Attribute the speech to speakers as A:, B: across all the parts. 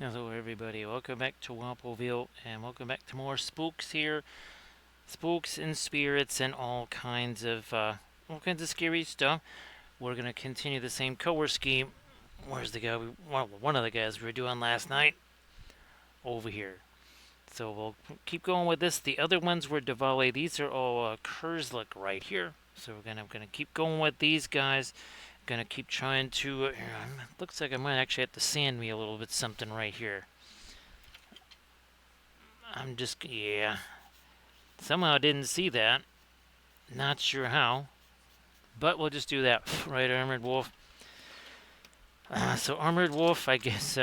A: Hello everybody, welcome back to Wampoville and welcome back to more spooks here. Spooks and spirits and all kinds of scary stuff. We're gonna continue the same color scheme. Where's the guy one of the guys we were doing last night? Over here. So we'll keep going with this. The other ones were Diwali. These are all Khurzluk right here. So we're gonna keep going with these guys. Gonna keep trying to looks like I might actually have to sand me a little bit something right here. Yeah. Somehow I didn't see that. Not sure how. But we'll just do that. Right, Armored Wolf. So Armored Wolf, I guess,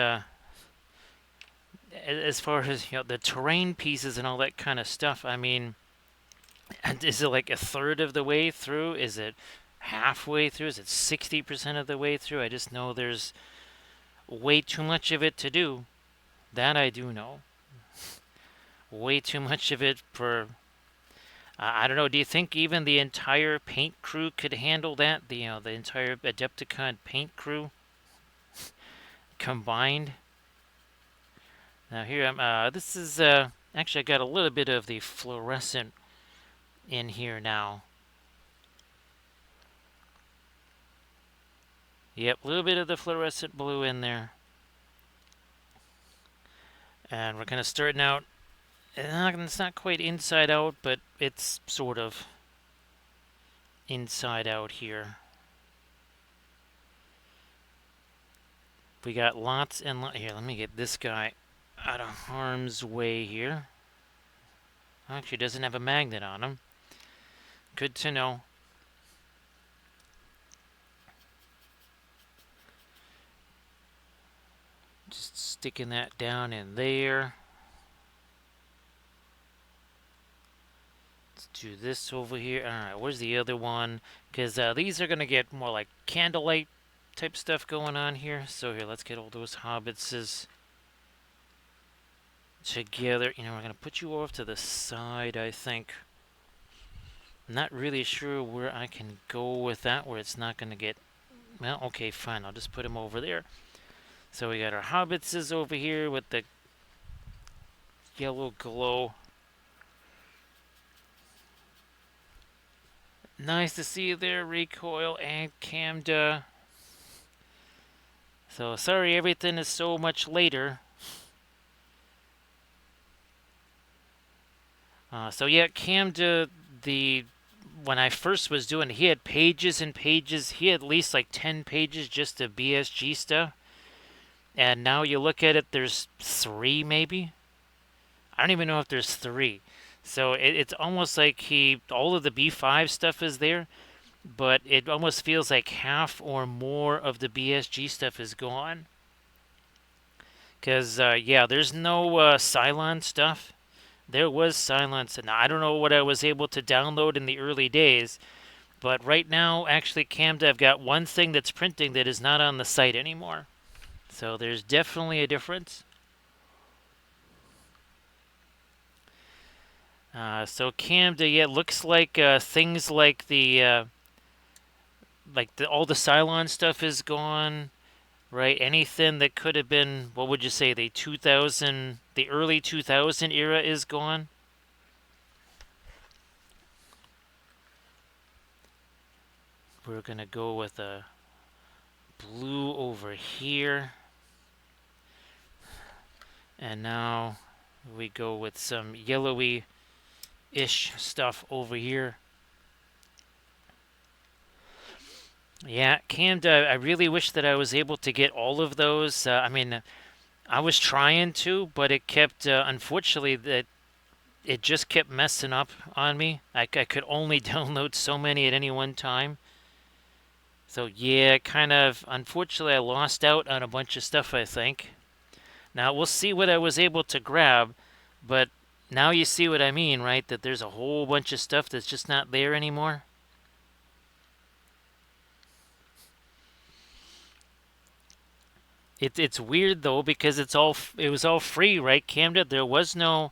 A: as far as, the terrain pieces and all that kind of stuff, I mean, is it like a third of the way through? Is it halfway through? Is it 60% of the way through? I just know there's way too much of it to do. That I do know. Way too much of it for I don't know. Do you think even the entire paint crew could handle that? The entire Adepticon paint crew combined. Now here I'm. This is actually I got a little bit of the fluorescent in here now. Yep, a little bit of the fluorescent blue in there, and we're kind of starting out. It's not quite inside out, but it's sort of inside out here. We got lots and here. Let me get this guy out of harm's way here. Actually, doesn't have a magnet on him. Good to know. Just sticking that down in there. Let's do this over here. Alright, where's the other one? Because these are going to get more like candlelight type stuff going on here. So here, let's get all those hobbitses together. We're going to put you off to the side, I think. I'm not really sure where I can go with that, where it's not going to get... Well, okay, fine. I'll just put him over there. So we got our hobbitses over here with the yellow glow. Nice to see you there, Recoil and Camda. So sorry everything is so much later. So yeah, Camda, when I first was doing it, he had pages and pages. He had at least like 10 pages just of BSG stuff. And now you look at it, there's 3 maybe. I don't even know if there's 3. So it's almost like all of the B5 stuff is there, but it almost feels like half or more of the BSG stuff is gone. Because, yeah, there's no Cylon stuff. There was Cylon. Now, I don't know what I was able to download in the early days, but right now, actually, Camda, I've got one thing that's printing that is not on the site anymore. So there's definitely a difference. So Camda, yeah, looks like things like all the Cylon stuff is gone, right? Anything that could have been, what would you say, the early 2000 era is gone. We're gonna go with a blue over here, and now we go with some yellowy-ish stuff over here. Yeah, Camda, I really wish that I was able to get all of those. I mean, I was trying to, but it kept, unfortunately, it just kept messing up on me. I could only download so many at any one time. So yeah, kind of, unfortunately, I lost out on a bunch of stuff, I think. Now, we'll see what I was able to grab, but now you see what I mean, right? That there's a whole bunch of stuff that's just not there anymore. It's weird though because it was all free, right, Camden? There was no.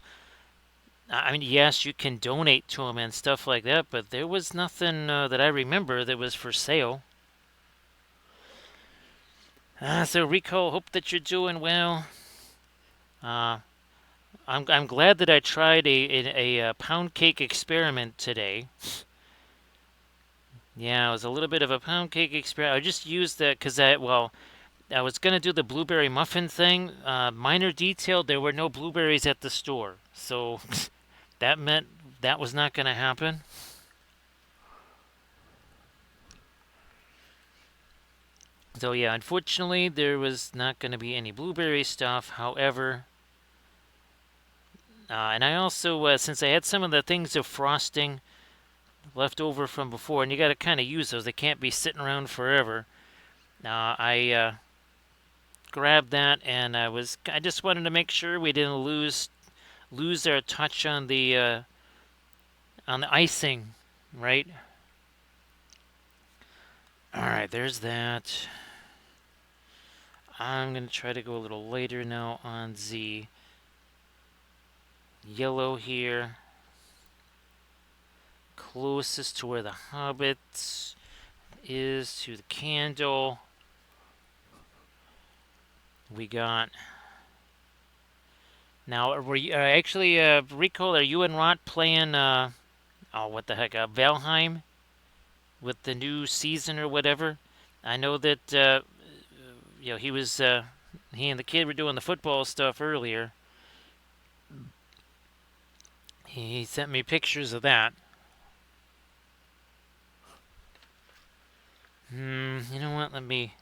A: I mean, yes, you can donate to them and stuff like that, but there was nothing that I remember that was for sale. So Rico, hope that you're doing well. Uh, I'm glad that I tried a pound cake experiment today. Yeah, it was a little bit of a pound cake experiment. I just used that because I was gonna do the blueberry muffin thing. Minor detail: there were no blueberries at the store, so that meant that was not gonna happen. So yeah, unfortunately, there was not gonna be any blueberry stuff. However, and I also, since I had some of the things of frosting left over from before, and you got to kind of use those. They can't be sitting around forever. I grabbed that, and I just wanted to make sure we didn't lose our touch on the icing, right? All right, there's that. I'm gonna try to go a little later now on the yellow here, closest to where the Hobbit is to the candle. We got now. Were you actually Rico? Are you and Rot playing? Oh, what the heck? Valheim with the new season or whatever. I know that he was he and the kid were doing the football stuff earlier. He sent me pictures of that. You know what? Let me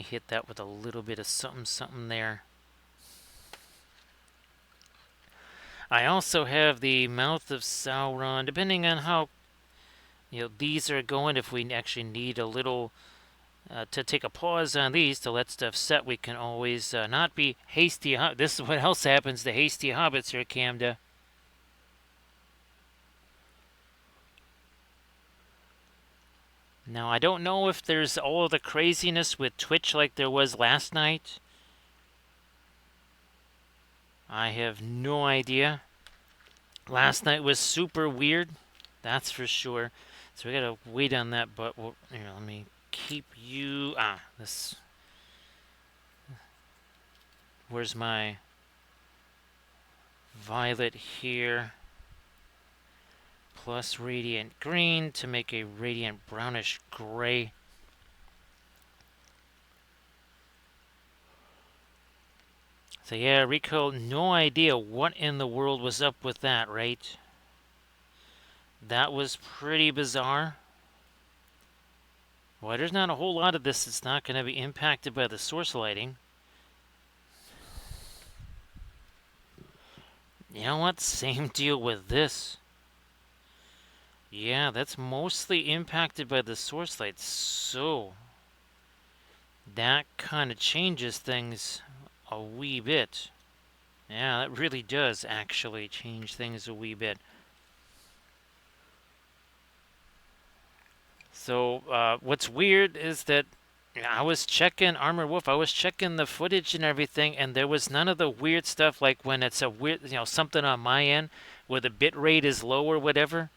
A: hit that with a little bit of something there. I also have the Mouth of Sauron. Depending on how these are going, if we actually need a little to take a pause on these to let stuff set, we can always not be hasty. This is what else happens to hasty hobbits here, Camda. Now, I don't know if there's all of the craziness with Twitch like there was last night. I have no idea. Last night was super weird, that's for sure. So we gotta wait on that, but here, let me keep you... this... Where's my violet here? Plus radiant green to make a radiant brownish gray. So yeah, Rico, no idea what in the world was up with that, right? That was pretty bizarre. Well, there's not a whole lot of this that's not going to be impacted by the source lighting. You know what? Same deal with this. Yeah, that's mostly impacted by the source light, so that kind of changes things a wee bit. Yeah, that really does actually change things a wee bit. So, what's weird is that I was checking Armored Wolf, I was checking the footage and everything, and there was none of the weird stuff like when it's a weird, something on my end where the bit rate is low or whatever.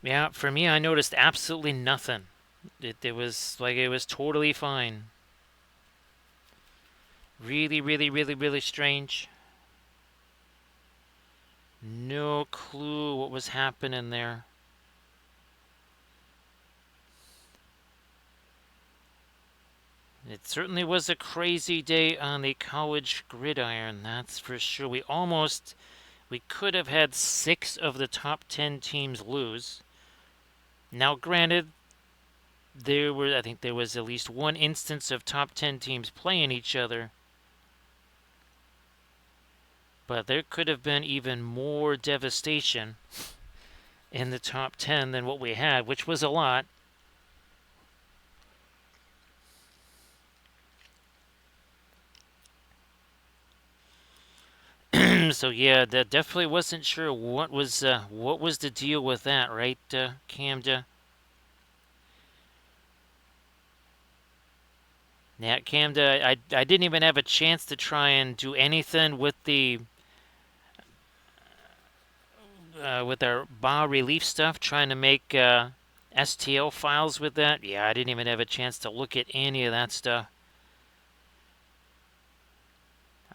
A: Yeah, for me, I noticed absolutely nothing. It was like it was totally fine. Really, really, really, really strange. No clue what was happening there. It certainly was a crazy day on the college gridiron, that's for sure. We could have had 6 of the top 10 teams lose. Now, granted, I think there was at least one instance of top 10 teams playing each other. But there could have been even more devastation in the top 10 than what we had, which was a lot. So yeah, that definitely wasn't sure what was the deal with that, right, Camda? Yeah, Camda, I didn't even have a chance to try and do anything with the with our bas relief stuff, trying to make STL files with that. Yeah, I didn't even have a chance to look at any of that stuff.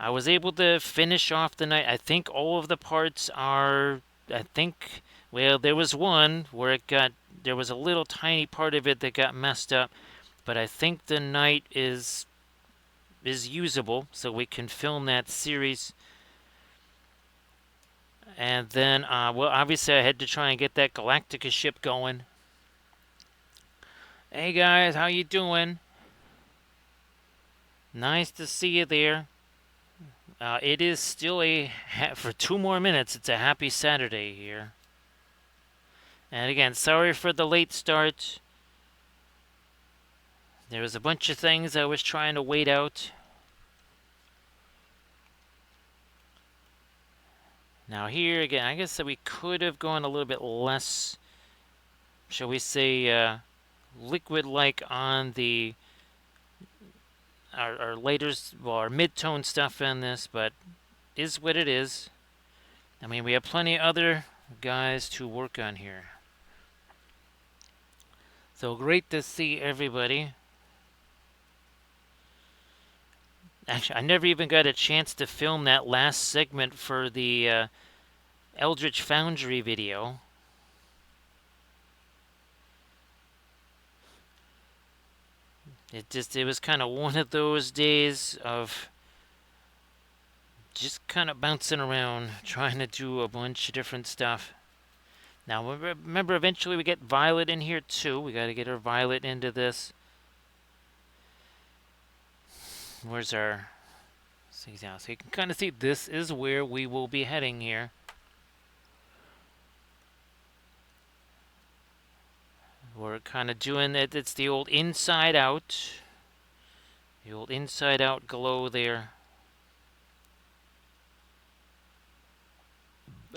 A: I was able to finish off the night. I think all of the parts are, I think, well, there was one where there was a little tiny part of it that got messed up, but I think the night is usable, so we can film that series. And then, well, obviously I had to try and get that Galactica ship going. Hey guys, how you doing? Nice to see you there. It is still for 2 more minutes, it's a happy Saturday here. And again, sorry for the late start. There was a bunch of things I was trying to wait out. Now here again, I guess that we could have gone a little bit less, shall we say, liquid-like on the our later, well, our mid-tone stuff in this, but is what it is. I mean, we have plenty of other guys to work on here. So great to see everybody. Actually, I never even got a chance to film that last segment for the Eldritch Foundry video. It was kind of one of those days of just kind of bouncing around, trying to do a bunch of different stuff. Now, remember, eventually we get Violet in here too. We got to get our Violet into this. Where's our... So you can kind of see this is where we will be heading here. We're kind of doing it. It's the old inside out. The old inside out glow there.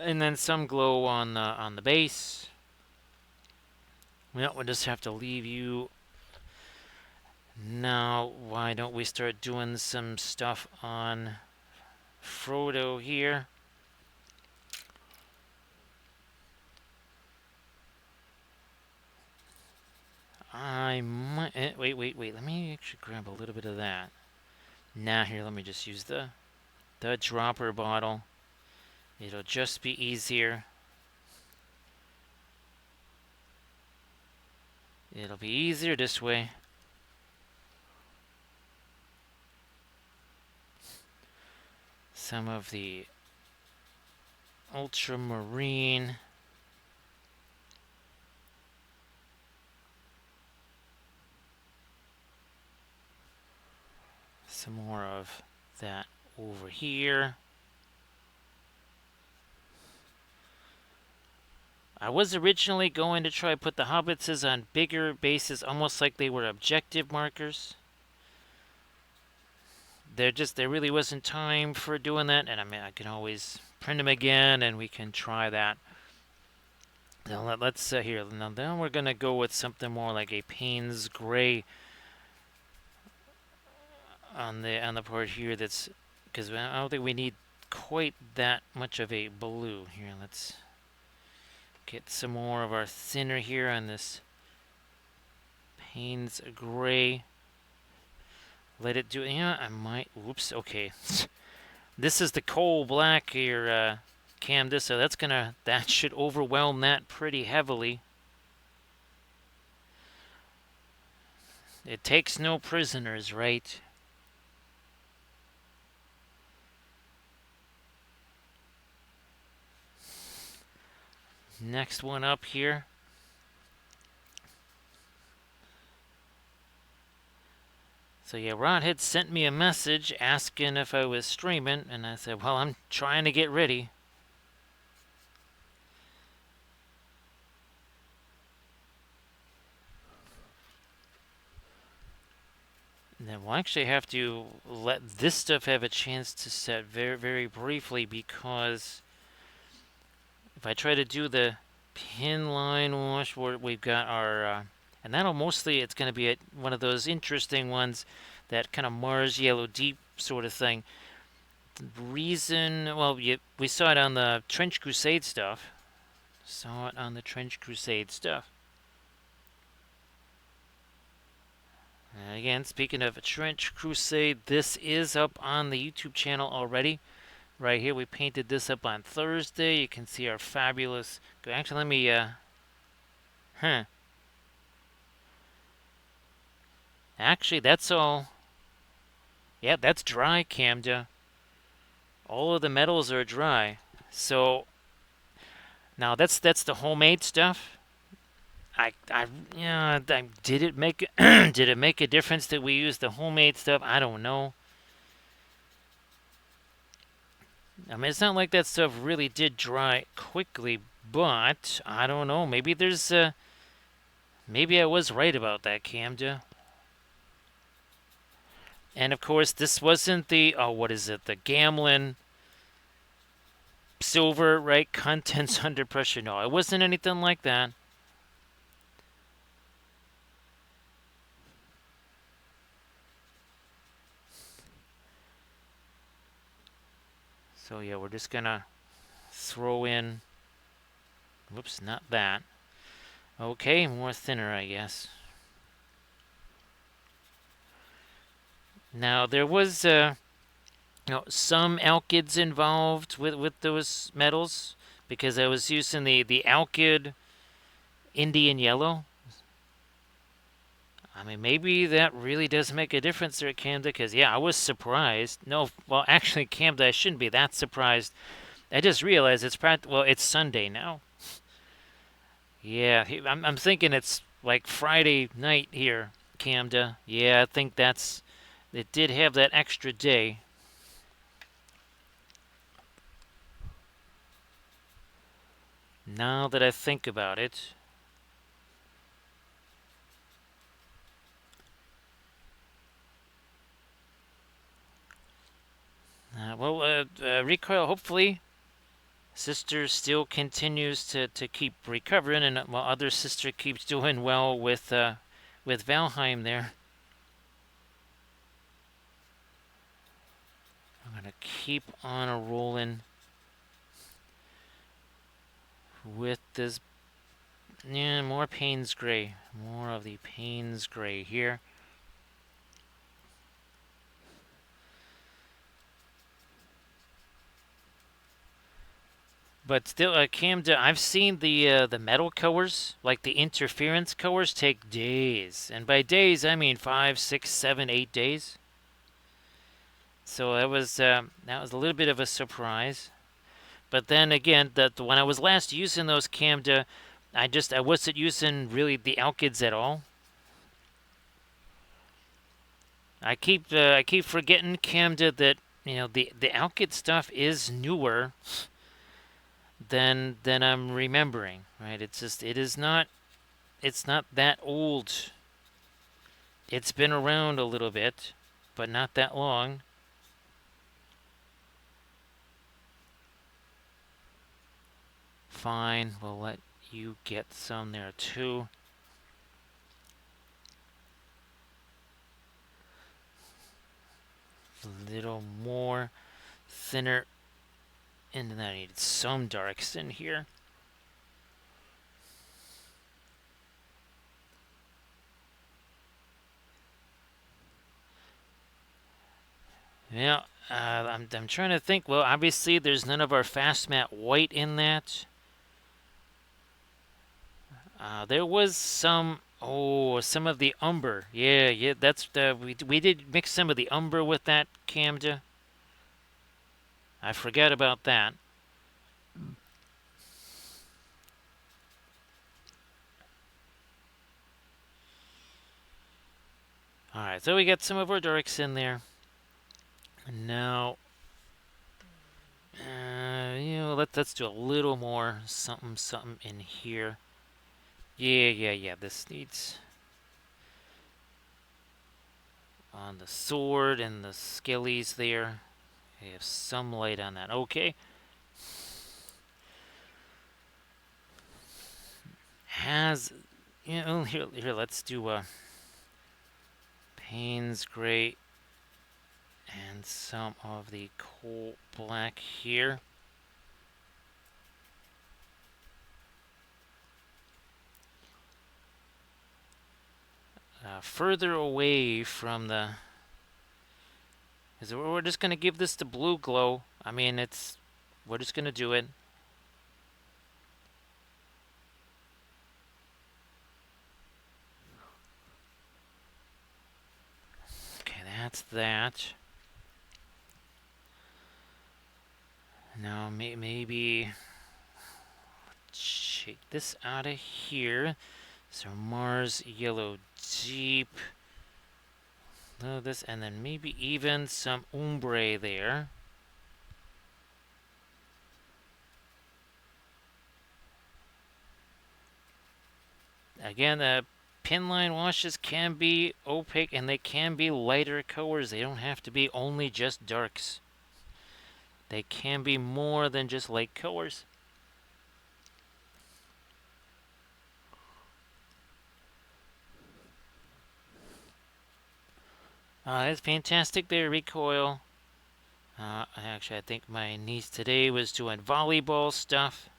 A: And then some glow on the base. Well, we'll just have to leave you. Now, why don't we start doing some stuff on Frodo here? I might... wait. Let me actually grab a little bit of that. Now, here, let me just use the dropper bottle. It'll just be easier. It'll be easier this way. Some of the ultramarine. Some more of that over here. I was originally going to try to put the hobbitses on bigger bases, almost like they were objective markers. There really wasn't time for doing that, and I mean, I can always print them again, and we can try that. Now let's here. Now then we're gonna go with something more like a Payne's Gray on the part here. That's because I don't think we need quite that much of a blue here. Let's get some more of our thinner here on this Payne's Gray. Let it do. Yeah, I might. Whoops. Okay. This is the coal black here, Cam. So that should overwhelm that pretty heavily. It takes no prisoners, right? Next one up here. So yeah, Rod had sent me a message asking if I was streaming, and I said, well, I'm trying to get ready. And then we'll actually have to let this stuff have a chance to set very, very briefly, because if I try to do the pin line wash, we've got our... and that'll mostly, it's going to be one of those interesting ones, that kind of Mars Yellow Deep sort of thing. The reason, well, we saw it on the Trench Crusade stuff. Again, speaking of Trench Crusade, this is up on the YouTube channel already. Right here, we painted this up on Thursday. You can see our fabulous... Actually, let me... Actually, that's all... Yeah, that's dry, Camda. All of the metals are dry. So, now that's the homemade stuff. Did it make did it make a difference that we used the homemade stuff? I don't know. I mean, it's not like that stuff really did dry quickly, but I don't know. Maybe there's maybe I was right about that, Camda. And of course, this wasn't the what is it? The Gamlin silver, right? Contents under pressure. No, it wasn't anything like that. So yeah, we're just gonna throw in. Whoops, not that. Okay, more thinner, I guess. Now there was some alkyds involved with those metals because I was using the alkyd Indian yellow. I mean, maybe that really does make a difference there, Camda, because yeah, I was surprised. No, well, actually, Camda, I shouldn't be that surprised. I just realized it's Sunday now. Yeah, I'm thinking it's like Friday night here, Camda. Yeah, I think it did have that extra day. Now that I think about it. Recoil, hopefully, sister still continues to keep recovering, and while other sister keeps doing well with Valheim there. I'm going to keep on a rolling with this. Yeah, more Payne's Gray. More of the Payne's Gray here. But still, Camda, I've seen the metal colors, like the interference colors, take days, and by days I mean 5, 6, 7, 8 days. So that was a little bit of a surprise. But then again, when I was last using those Camda, I wasn't using really the alkyds at all. I keep forgetting, Camda, that the alkyd stuff is newer than I'm remembering. Right? It's not that old. It's been around a little bit, but not that long. Fine, we'll let you get some there too. A little more thinner, and then I need some darks in here. Yeah, I'm trying to think. Well, obviously there's none of our fast matte white in that. There was some of the umber. Yeah, that's we did mix some of the umber with that, Camda. I forgot about that. Alright, so we got some of our darks in there. And now, let's do a little more something in here. Yeah, this needs on the sword and the skillies there. We have some light on that. Okay. Here, let's do Payne's Gray and some of the coal black here. further away from the. Because we're just going to give this the blue glow. I mean, we're just going to do it. Okay, that's that. Now, maybe shake this out of here. So Mars yellow deep. This, and then maybe even some ombre there. Again, the pin line washes can be opaque and they can be lighter colors. They don't have to be only just darks. They can be more than just light colors. That's fantastic there, recoil. Actually, I think my niece today was doing volleyball stuff.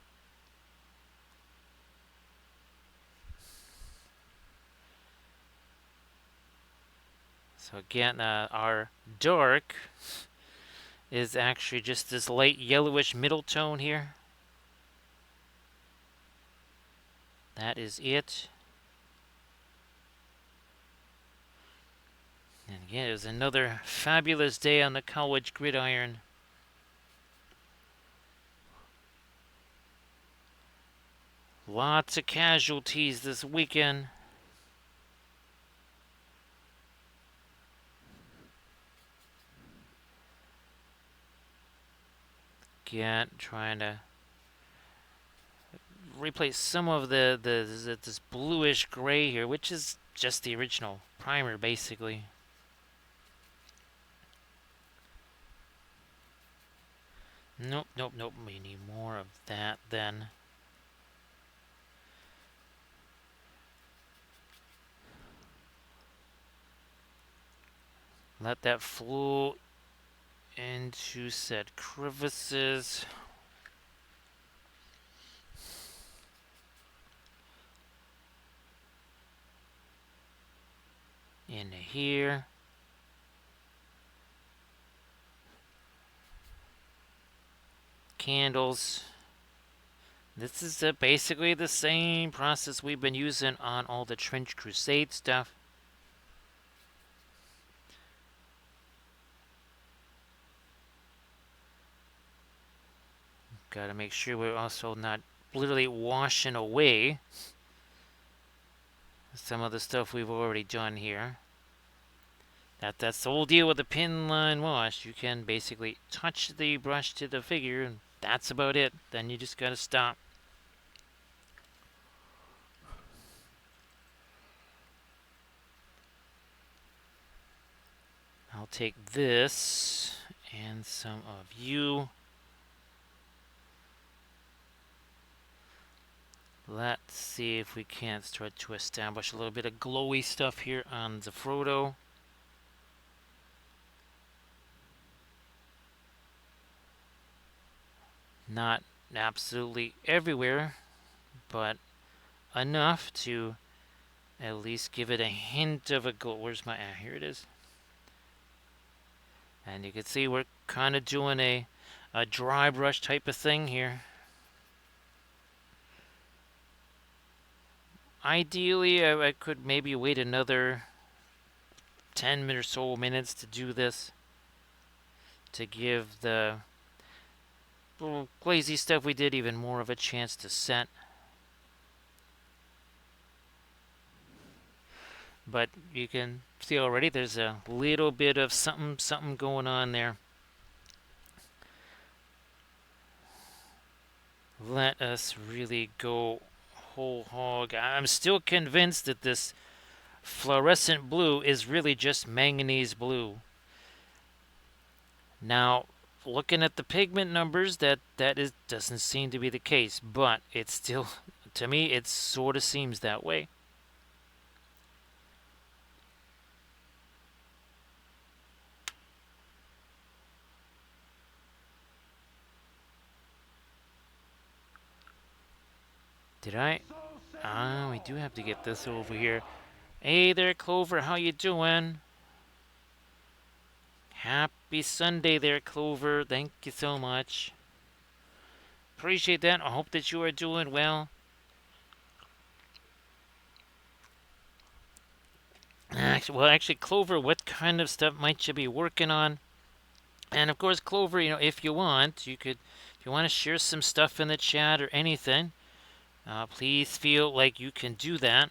A: So again, our dark is actually just this light yellowish middle tone here. That is it. And again, it was another fabulous day on the college gridiron. Lots of casualties this weekend. Again, trying to replace some of this bluish gray here, which is just the original primer, basically. Nope. We need more of that then. Let that flow into said crevices. Into here. Candles. This is basically the same process we've been using on all the Trench Crusade stuff. Got to make sure we're also not literally washing away some of the stuff we've already done here. That's the whole deal with the pin line wash. You can basically touch the brush to the figure, and that's about it. Then you just got to stop. I'll take this and some of you. Let's see if we can't start to establish a little bit of glowy stuff here on the Frodo. Not absolutely everywhere, but enough to at least give it a hint of a glow. Where's my, here it is. And you can see we're kind of doing a dry brush type of thing here. Ideally, I could maybe wait another 10 or so minutes to do this, to give the little glazy stuff we did even more of a chance to set. But you can see already there's a little bit of something going on there. Let us really go whole hog. I'm still convinced that this fluorescent blue is really just manganese blue. Now, looking at the pigment numbers, doesn't seem to be the case, but it's still, to me, it sort of seems that way. Did I? We do have to get this over here. Hey there, Clover. How you doing? Happy Sunday there, Clover. Thank you so much. Appreciate that. I hope that you are doing well. Actually, Clover, what kind of stuff might you be working on? And of course, Clover, if you want, if you want to share some stuff in the chat or anything, please feel like you can do that.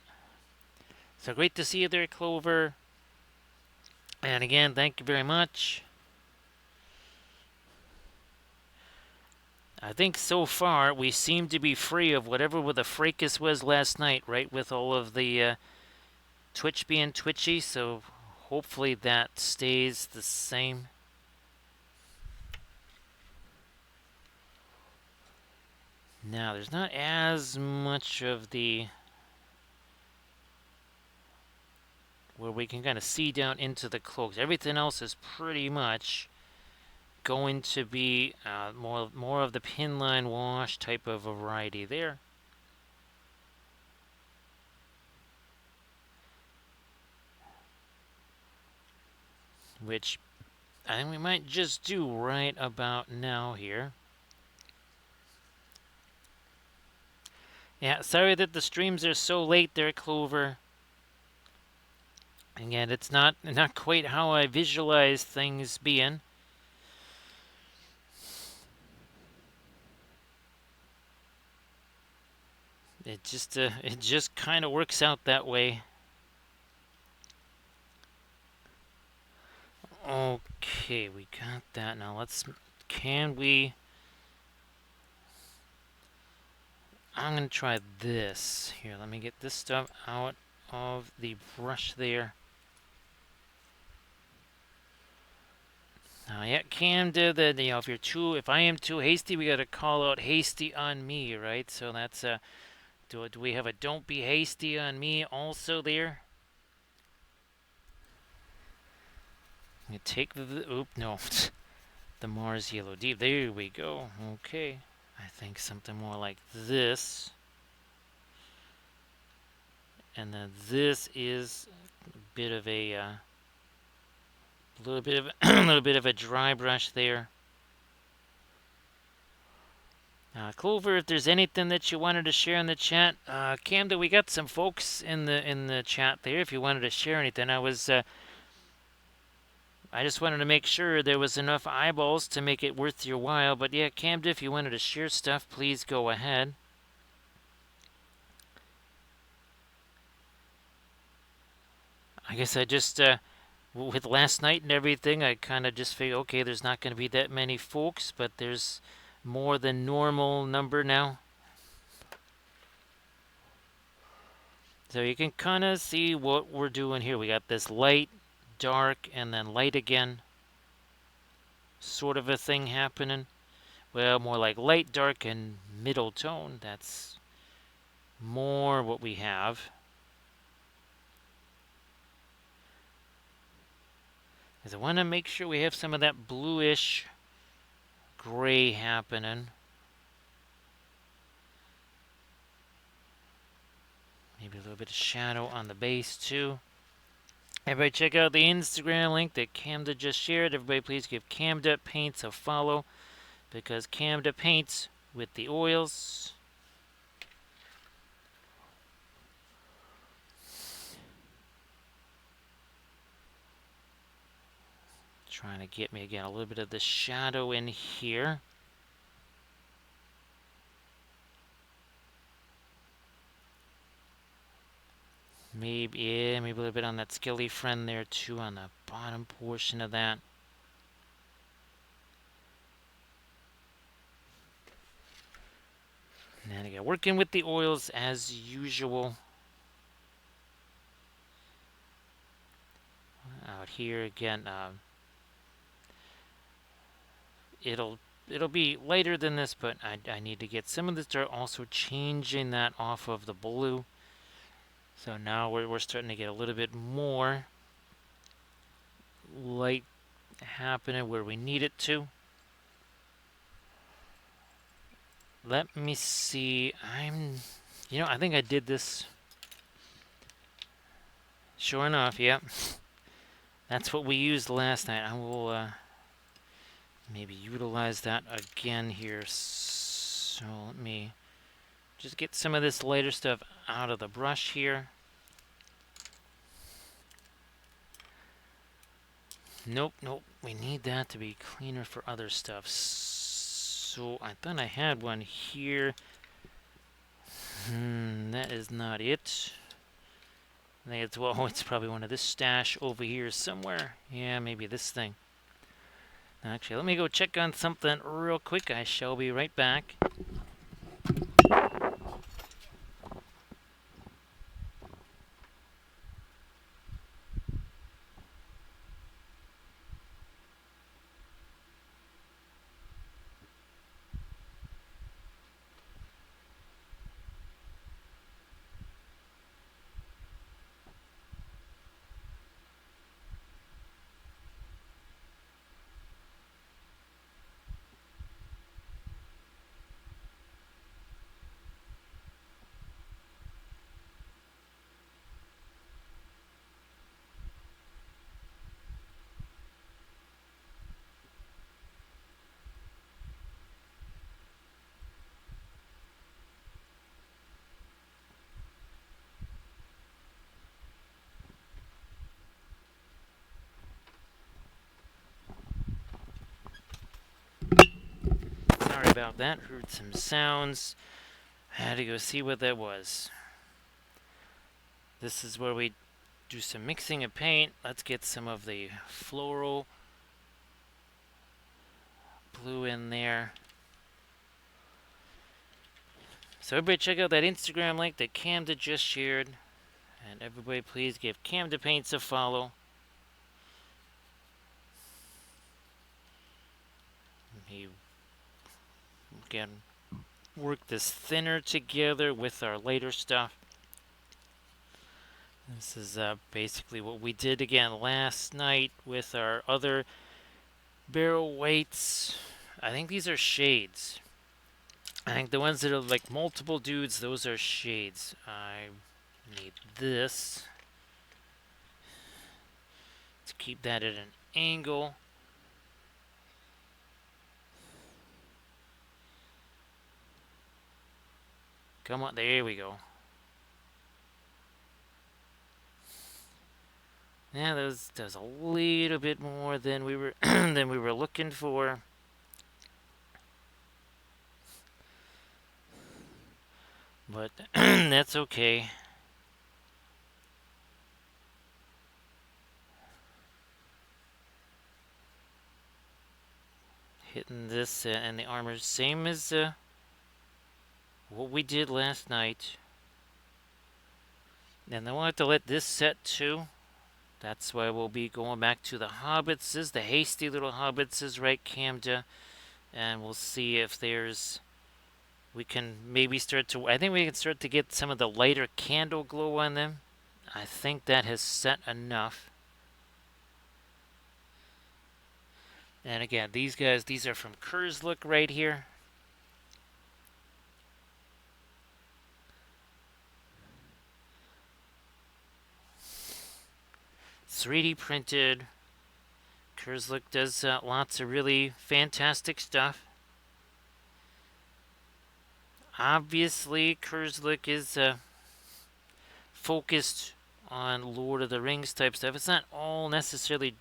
A: So great to see you there, Clover. And again, thank you very much. I think so far we seem to be free of whatever the fracas was last night, right? With all of the Twitch being twitchy, so hopefully that stays the same. Now, there's not as much of the where we can kind of see down into the cloaks. Everything else is pretty much going to be more of the pin line wash type of variety there. Which I think we might just do right about now here. Yeah, sorry that the streams are so late there, Clover. Again, it's not quite how I visualize things being. It just kind of works out that way. Okay, we got that. Now can we? I'm gonna try this. Here, let me get this stuff out of the brush there. Now, yeah, Cam did that. If I am too hasty, we gotta call out hasty on me, right? So that's do we have a don't be hasty on me also there? You take no, the Mars Yellow Deep. There we go. Okay, I think something more like this. And then this is a bit of a little bit of a dry brush there. Clover, if there's anything that you wanted to share in the chat, Camden, we got some folks in the chat there. If you wanted to share anything, I just wanted to make sure there was enough eyeballs to make it worth your while. But yeah, Camden, if you wanted to share stuff, please go ahead. I guess I just with last night and everything, I kind of just figured, okay, there's not going to be that many folks, but there's more than normal number now. So you can kind of see what we're doing here. We got this light, dark, and then light again. Sort of a thing happening. Well, more like light, dark, and middle tone. That's more what we have. Because I want to make sure we have some of that bluish gray happening. Maybe a little bit of shadow on the base too. Everybody check out the Instagram link that Camda just shared. Everybody please give Camda Paints a follow, because Camda paints with the oils. Trying to get me again a little bit of the shadow in here. Maybe a little bit on that Skilly Friend there too, on the bottom portion of that. And then again, working with the oils as usual. Out here again, it'll be lighter than this, but I need to get some of this dirt, also changing that off of the blue. So now we're starting to get a little bit more light happening where we need it to. Let me see. I think I did this. Sure enough, yep. That's what we used last night. I will maybe utilize that again here. So let me just get some of this lighter stuff out of the brush here. Nope, nope. We need that to be cleaner for other stuff. So I thought I had one here. That is not it. I think it's, well, it's probably one of this stash over here somewhere. Yeah, maybe this thing. Actually, let me go check on something real quick. I shall be right back. Sorry about that. Heard some sounds. Had to go see what that was. This is where we do some mixing of paint. Let's get some of the floral blue in there. So everybody check out that Instagram link that Camda just shared. And everybody please give Camda Paints a follow. He can work this thinner together with our later stuff. This is basically what we did again last night with our other barrel weights. I think these are shades. I think the ones that are like multiple dudes, those are shades. I need this to keep that at an angle. Come on, there we go. Yeah, there's a little bit more than we were than we were looking for. But that's okay. Hitting this and the armor, same as what we did last night. And then we'll have to let this set too. That's why we'll be going back to the hobbitses, the hasty little hobbitses, right, Camda? And we'll see if there's... We can maybe start to... I think we can start to get some of the lighter candle glow on them. I think that has set enough. And again, these guys, these are from Khurzluk right here. It's 3D printed. Khurzluk does lots of really fantastic stuff. Obviously, Khurzluk is focused on Lord of the Rings type stuff. It's not all necessarily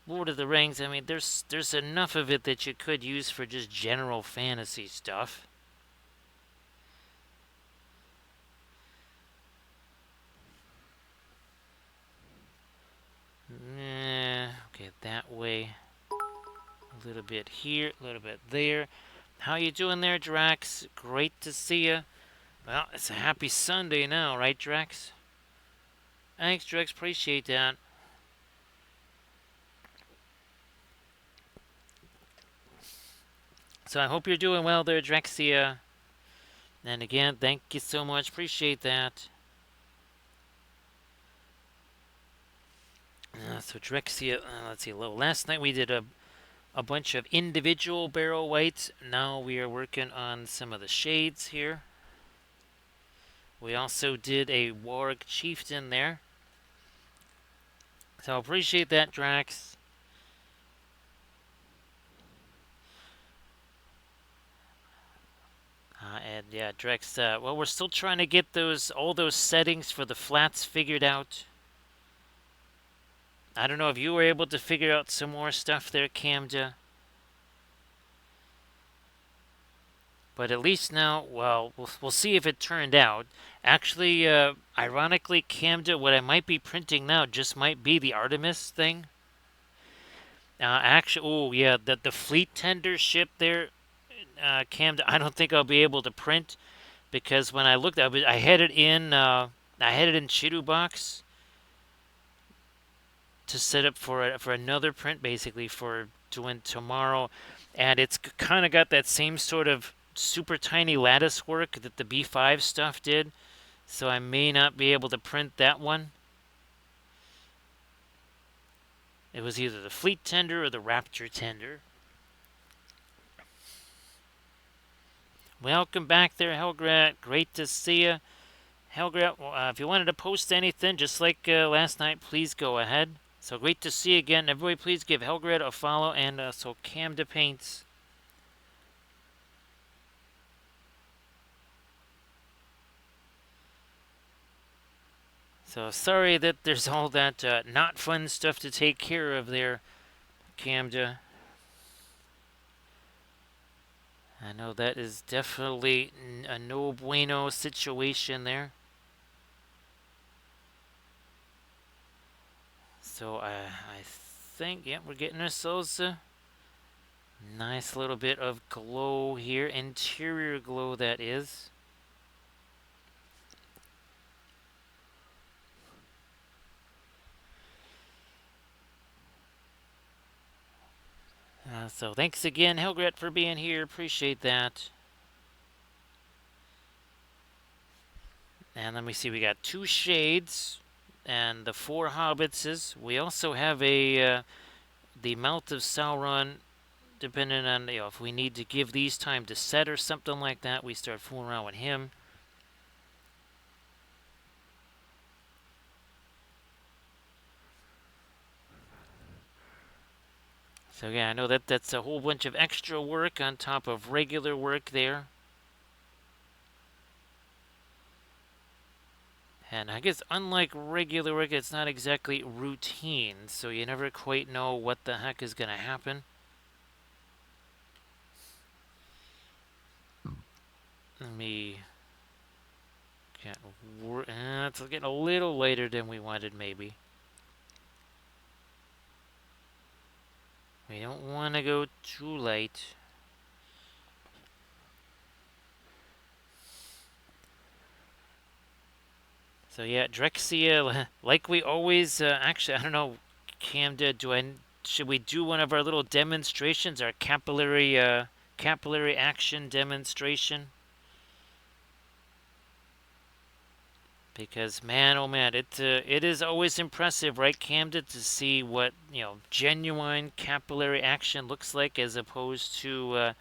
A: Lord of the Rings. I mean, there's enough of it that you could use for just general fantasy stuff. Okay, that way. A little bit here, a little bit there. How you doing there, Drax? Great to see you. Well, it's a happy Sunday now, right, Drax? Thanks, Drax. Appreciate that. So I hope you're doing well there, Drexia. And again, thank you so much. Appreciate that. So Drexia, let's see. Last night we did a bunch of individual barrel whites. Now we are working on some of the shades here. We also did a Warg Chieftain there. So appreciate that, Drax. And yeah, Drex, well, we're still trying to get all those settings for the flats figured out. I don't know if you were able to figure out some more stuff there, Camda. But at least now, well, we'll see if it turned out. Actually, ironically, Camda, what I might be printing now just might be the Artemis thing. Actually, oh yeah, the fleet tender ship there, Camda. I don't think I'll be able to print because when I looked, I had it in Chidu box to set up for another print, basically for doing tomorrow, and it's kind of got that same sort of super tiny lattice work that the B5 stuff did. So I may not be able to print that one. It was either the Fleet Tender or the Raptor Tender. Welcome back there, Helgrat. Great to see you. Helgrat, if you wanted to post anything, just like last night, please go ahead. So great to see you again. Everybody, please give Helgrat a follow, and so Camda Paints. So sorry that there's all that not fun stuff to take care of there, Camda. I know that is definitely a no bueno situation there. So I think, yeah, we're getting ourselves a nice little bit of glow here. Interior glow, that is. So thanks again, Helgret, for being here. Appreciate that. And let me see, we got 2 shades and the 4 hobbitses. We also have the Mouth of Sauron. Depending on, if we need to give these time to set or something like that, we start fooling around with him. So yeah, I know that's a whole bunch of extra work on top of regular work there. And I guess unlike regular work, it's not exactly routine, so you never quite know what the heck is going to happen. Let me it's getting a little later than we wanted, maybe. We don't want to go too late. So yeah, Drexia, like we always, actually, I don't know, Camda, should we do one of our little demonstrations, our capillary action demonstration? Because man, oh man, it is always impressive, right, Camden, to see what genuine capillary action looks like as opposed to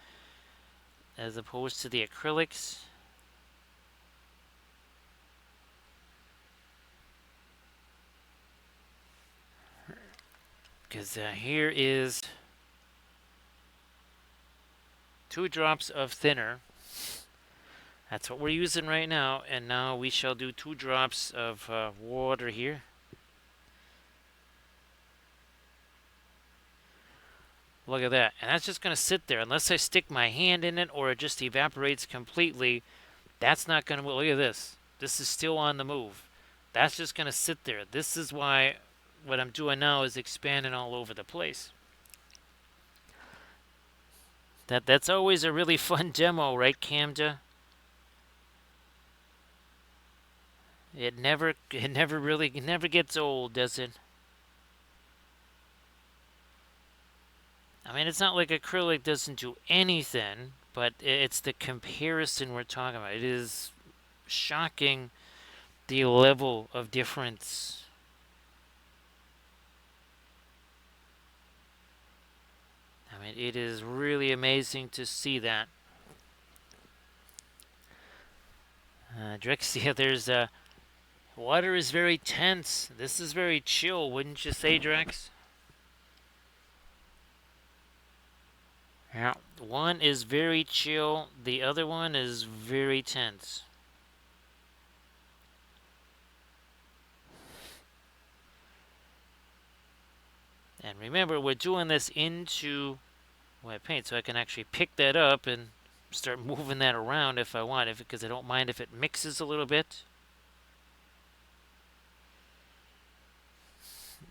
A: the acrylics. Because here is 2 drops of thinner. That's what we're using right now, and now we shall do 2 drops of water here. Look at that. And that's just going to sit there. Unless I stick my hand in it or it just evaporates completely, that's not going to move. Look at this. This is still on the move. That's just going to sit there. This is why what I'm doing now is expanding all over the place. That's always a really fun demo, right, Camda? It never gets old, does it? I mean, it's not like acrylic doesn't do anything, but it's the comparison we're talking about. It is shocking the level of difference. I mean, it is really amazing to see that. Drexia, there's Water is very tense. This is very chill, wouldn't you say, Drex? Yeah. One is very chill, the other one is very tense. And remember, we're doing this into wet paint, so I can actually pick that up and start moving that around if I want, because I don't mind if it mixes a little bit.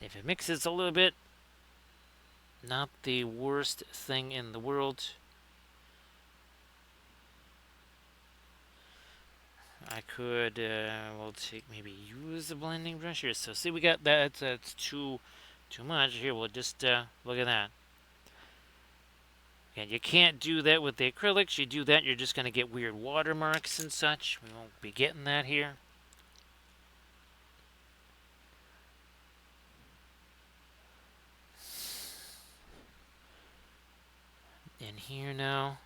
A: If it mixes a little bit, not the worst thing in the world. I could, we'll take maybe use the blending brush here. So see, we got that. That's too much. Here, we'll just look at that. And you can't do that with the acrylics. You do that, you're just going to get weird watermarks and such. We won't be getting that here. In here now.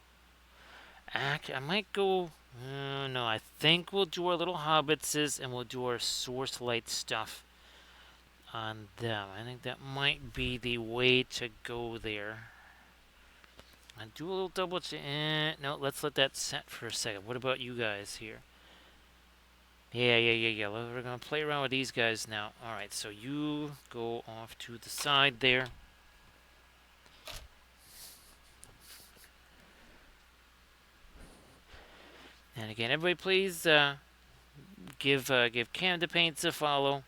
A: I might go. No, I think we'll do our little hobbitses and we'll do our source light stuff on them. I think that might be the way to go there. I do a little double check. No, let's let that set for a second. What about you guys here? Yeah. We're going to play around with these guys now. Alright, so you go off to the side there. And again, everybody please give Canada Paints a follow.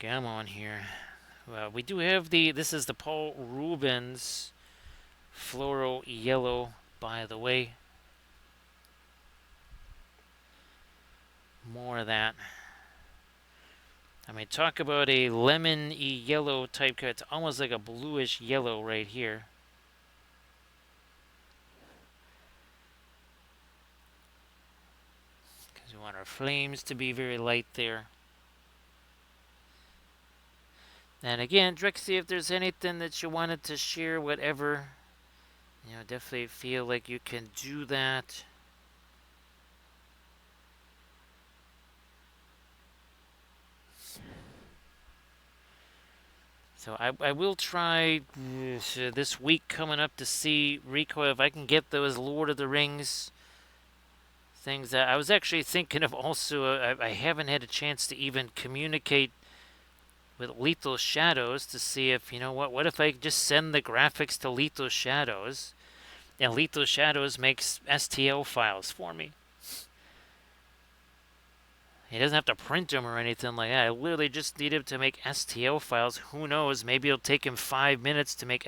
A: Come on here. Well, we do have this is the Paul Rubens Floral Yellow, by the way. More of that. I mean, talk about a lemon-y yellow type cut. It's almost like a bluish yellow right here. Because we want our flames to be very light there. And again, Drexy, if there's anything that you wanted to share, whatever, definitely feel like you can do that. So I will try this week coming up to see, Rico, if I can get those Lord of the Rings things. That I was actually thinking of also, I haven't had a chance to even communicate with Lethal Shadows to see if, what if I just send the graphics to Lethal Shadows and Lethal Shadows makes STL files for me. He doesn't have to print them or anything like that. I literally just need him to make STL files. Who knows? Maybe it'll take him 5 minutes to make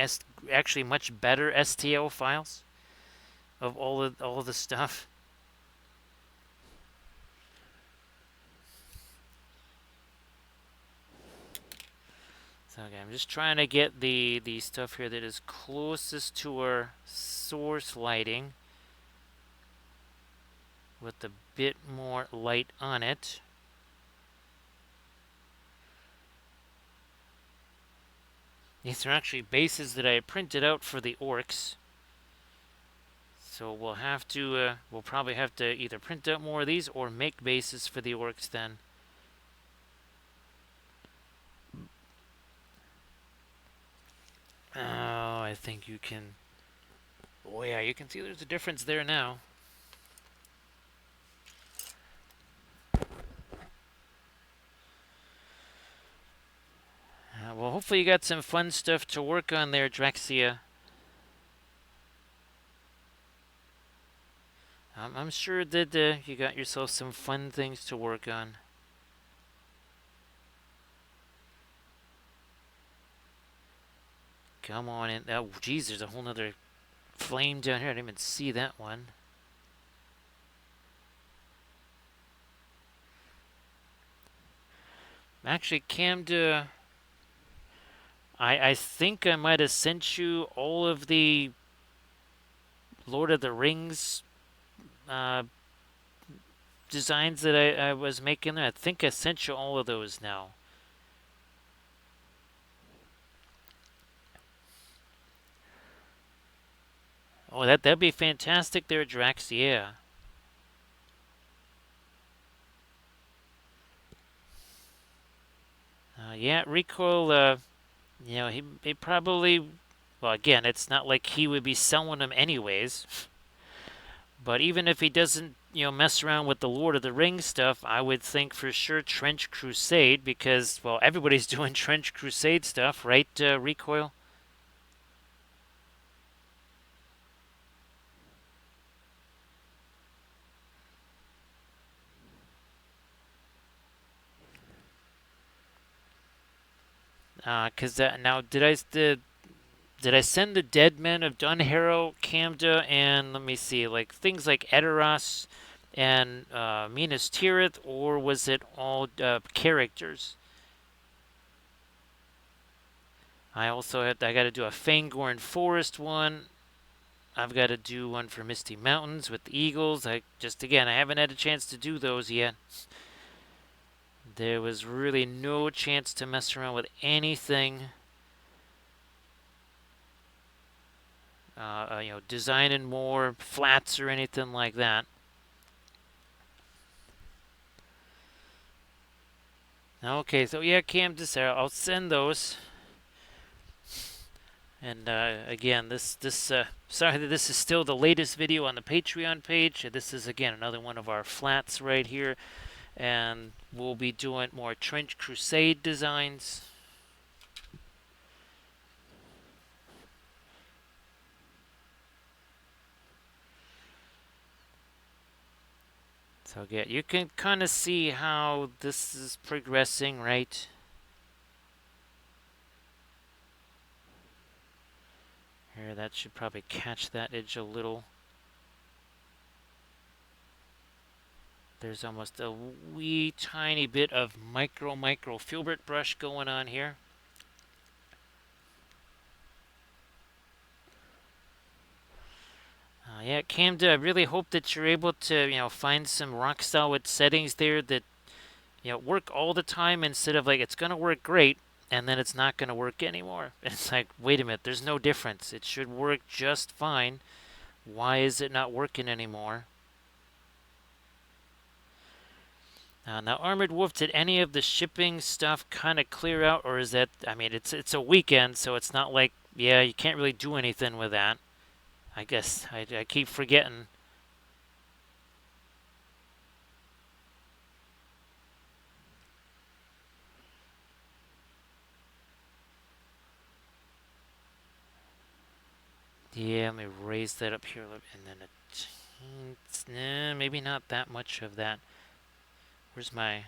A: actually much better STL files of all of the stuff. So okay, I'm just trying to get the stuff here that is closest to our source lighting with a bit more light on it. These are actually bases that I printed out for the orcs. So we'll have to, we'll probably have to either print out more of these or make bases for the orcs then. Oh, I think you can. Oh yeah, you can see there's a difference there now. Well, hopefully you got some fun stuff to work on there, Drexia. I'm sure that you got yourself some fun things to work on. Come on in. Oh, geez, there's a whole nother flame down here. I didn't even see that one. Actually, Camda, I think I might have sent you all of the Lord of the Rings designs that I was making there. I think I sent you all of those now. Oh, that'd be fantastic there, Drax. Yeah. Yeah, recoil. He probably. Well, again, it's not like he would be selling them anyways. But even if he doesn't, mess around with the Lord of the Rings stuff, I would think for sure Trench Crusade because, well, everybody's doing Trench Crusade stuff, right? Recoil. Cause now did I send the Dead Men of Dunharrow, Camda, and let me see, like things like Edoras and Minas Tirith, or was it all characters? I got to do a Fangorn Forest one. I've got to do one for Misty Mountains with the Eagles. I haven't had a chance to do those yet. There was really no chance to mess around with anything. Designing more flats or anything like that. Okay, so yeah, Cam Sarah, I'll send those. And again, sorry that this is still the latest video on the Patreon page. This is again another one of our flats right here, and we'll be doing more Trench Crusade designs. So yeah, you can kind of see how this is progressing, right? Here, that should probably catch that edge a little. There's almost a wee tiny bit of micro filbert brush going on here. Yeah, Camda, I really hope that you're able to, find some rock solid settings there that, work all the time instead of like it's going to work great and then it's not going to work anymore. It's like, wait a minute, there's no difference. It should work just fine. Why is it not working anymore? Now, Armored Wolf, did any of the shipping stuff kind of clear out, or is that? I mean, it's a weekend, so it's not like, yeah, you can't really do anything with that. I guess I keep forgetting. Yeah, let me raise that up here, and then nah, maybe not that much of that. Where's my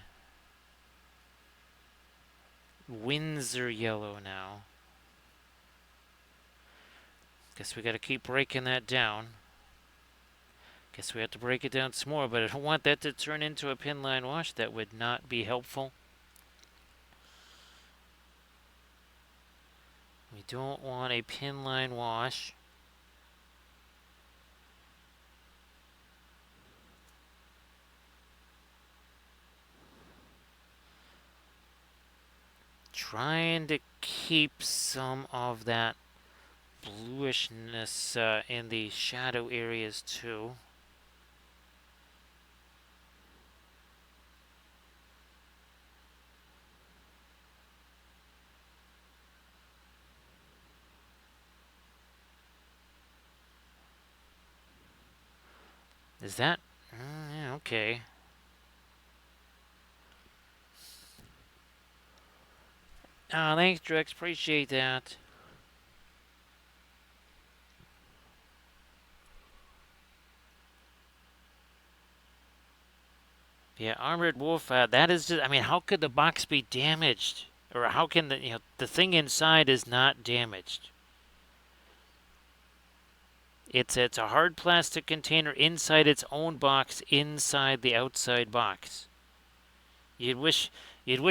A: Windsor yellow now? Guess we got to keep breaking that down. Guess we have to break it down some more, but I don't want that to turn into a pin line wash. That would not be helpful. We don't want a pin line wash. Trying to keep some of that bluishness in the shadow areas too. Is that? Yeah, okay. Thanks, Drex. Appreciate that. Yeah, Armored Wolf, that is just, I mean, how could the box be damaged? Or how can the thing inside is not damaged? It's a hard plastic container inside its own box, inside the outside box. You'd wish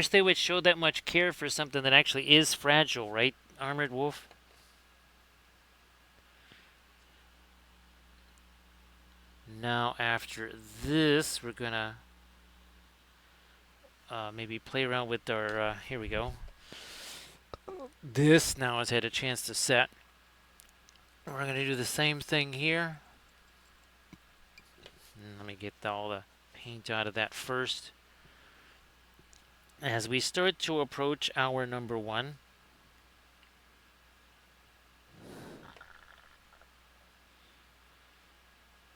A: they would show that much care for something that actually is fragile, right, Armored Wolf? Now after this, we're gonna maybe play around with our, here we go. This now has had a chance to set. We're going to do the same thing here. And let me get all the paint out of that first. as we start to approach hour number 1.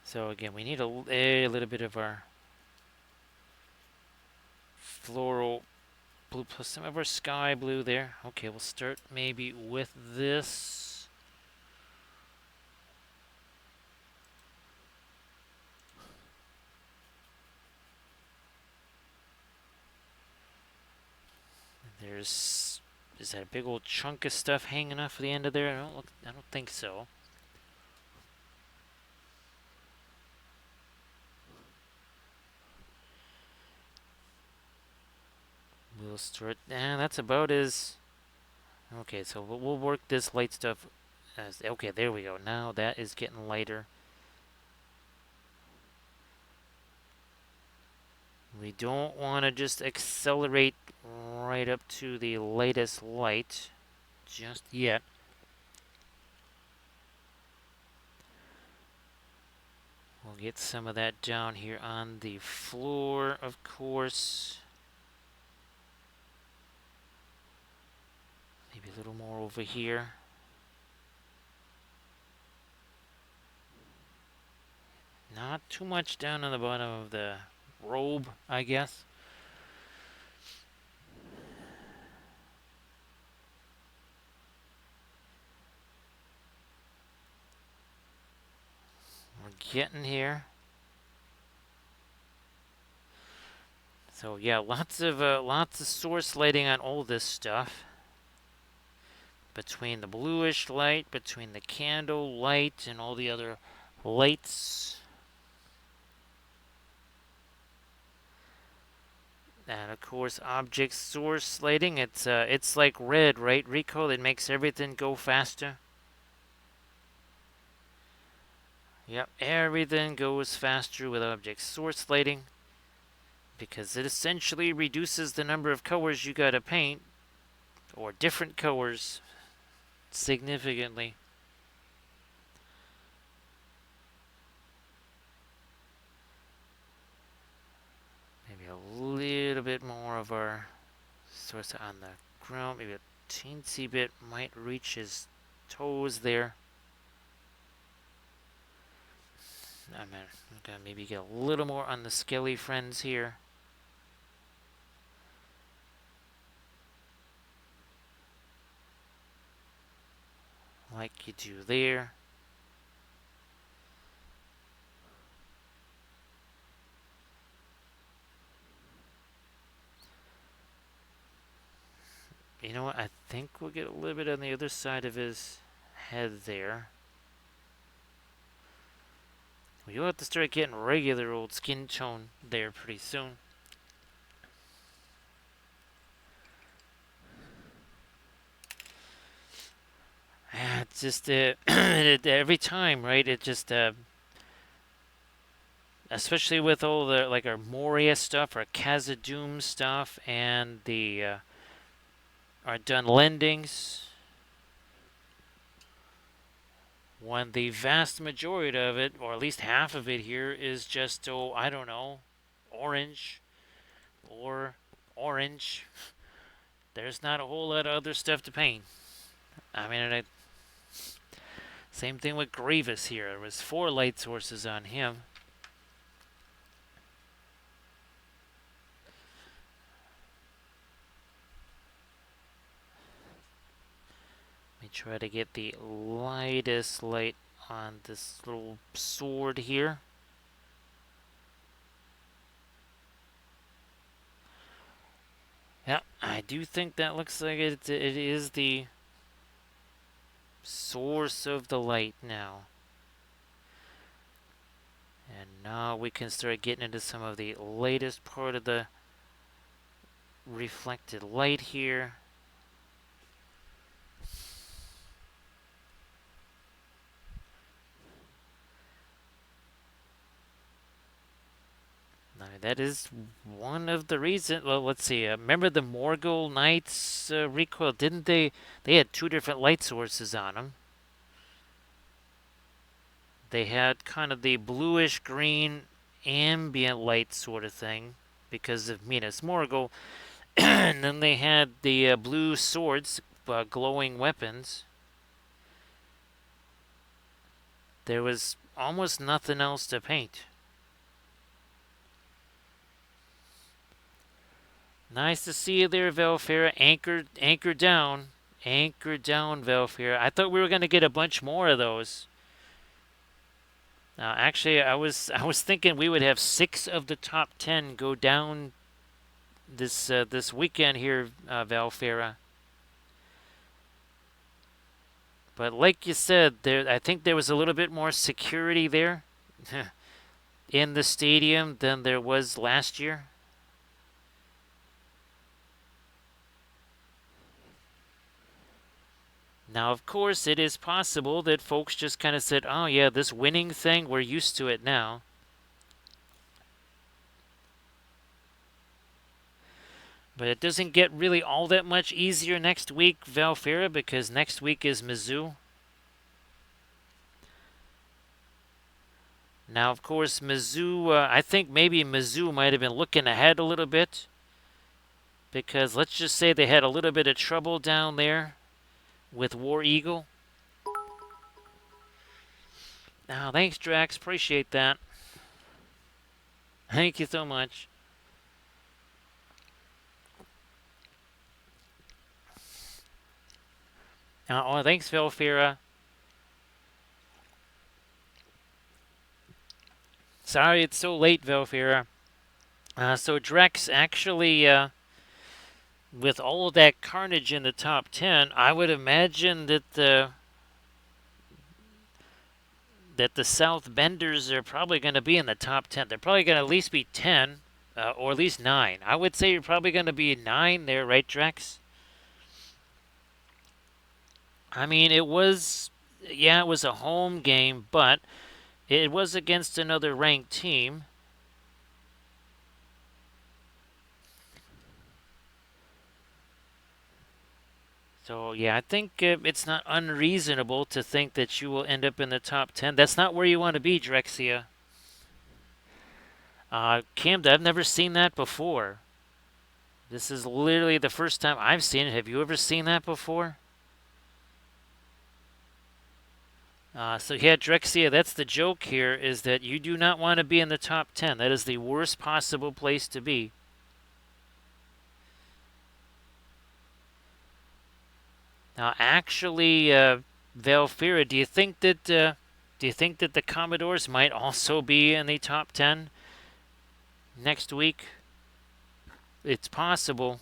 A: So again, we need a little bit of our floral blue plus some of our sky blue there. Okay, we'll start maybe with this. There's is that a big old chunk of stuff hanging off the end of there? I don't think so. We'll start. That's about as. Okay, so we'll work this light stuff. Okay, there we go. Now that is getting lighter. We don't want to just accelerate right up to the latest light just yet. We'll get some of that down here on the floor, of course. Maybe a little more over here. Not too much down on the bottom of the robe, I guess. We're getting here. So yeah, lots of source lighting on all this stuff. Between the bluish light, between the candle light, and all the other lights. And of course, object source lighting. It's like red, right, Rico? It makes everything go faster. Yep, everything goes faster with object source lighting because it essentially reduces the number of colors you gotta paint, or different colors, significantly. Maybe a little bit more of our source on the ground. Maybe a teensy bit might reach his toes there. I'm gonna maybe get a little more on the skelly friends here. Like you do there. You know what? I think we'll get a little bit on the other side of his head there. You'll have to start getting regular old skin tone there pretty soon. It's just every time, right? It just especially with all the like our Moria stuff, our Khazad-dûm stuff, and the our Dunlendings. When the vast majority of it, or at least half of it here, is just I don't know, orange or orange. There's not a whole lot of other stuff to paint. I mean, same thing with Grievous here. There was 4 light sources on him. Let me try to get the lightest light on this little sword here. Yeah, I do think that looks like it is the source of the light now. And now we can start getting into some of the latest part of the reflected light here. Now, that is one of the reasons. Well, let's see. Remember the Morgul Knights recoil? Didn't they? They had 2 different light sources on them. They had kind of the bluish green ambient light sort of thing because of Minas Morgul, And then they had the blue swords, glowing weapons. There was almost nothing else to paint. Nice to see you there, Velfera. Anchor down. Anchor down, Velfera. I thought we were going to get a bunch more of those. Actually, I was thinking we would have 6 of the top 10 go down this weekend here, Velfera. But like you said, I think there was a little bit more security there in the stadium than there was last year. Now, of course, it is possible that folks just kind of said, oh, yeah, this winning thing, we're used to it now. But it doesn't get really all that much easier next week, Velfera, because next week is Mizzou. Now, of course, Mizzou, I think maybe Mizzou might have been looking ahead a little bit, because let's just say they had a little bit of trouble down there with War Eagle. Now, thanks, Drax. Appreciate that. Thank you so much. Oh, thanks, Velfera. Sorry it's so late, Velfera. So Drex, actually, with all of that carnage in the top 10, I would imagine that the South Benders are probably going to be in the top 10. They're probably going to at least be 10, or at least 9. I would say you're probably going to be 9 there, right, Drex? I mean, it was a home game, but it was against another ranked team. So, yeah, I think it's not unreasonable to think that you will end up in the top 10. That's not where you want to be, Drexia. Camden, I've never seen that before. This is literally the first time I've seen it. Have you ever seen that before? So yeah, Drexia, that's the joke here, is that you do not want to be in the top 10. That is the worst possible place to be. Now, actually, Velfera, do you think that the Commodores might also be in the top 10 next week? It's possible.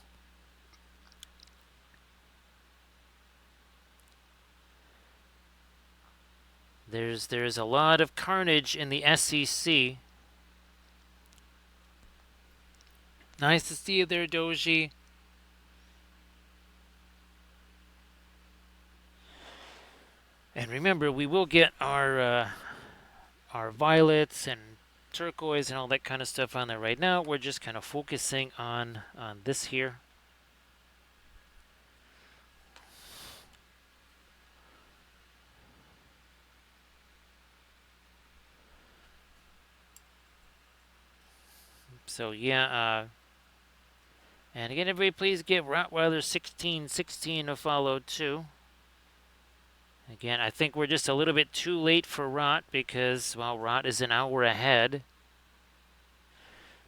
A: There's a lot of carnage in the SEC. Nice to see you there, Doji. And remember, we will get our violets and turquoise and all that kind of stuff on there. Right now, we're just kind of focusing on this here. So yeah, and again, everybody, please give Rottweiler 1616 a follow too. Again, I think we're just a little bit too late for Rott because, well, Rott is an hour ahead.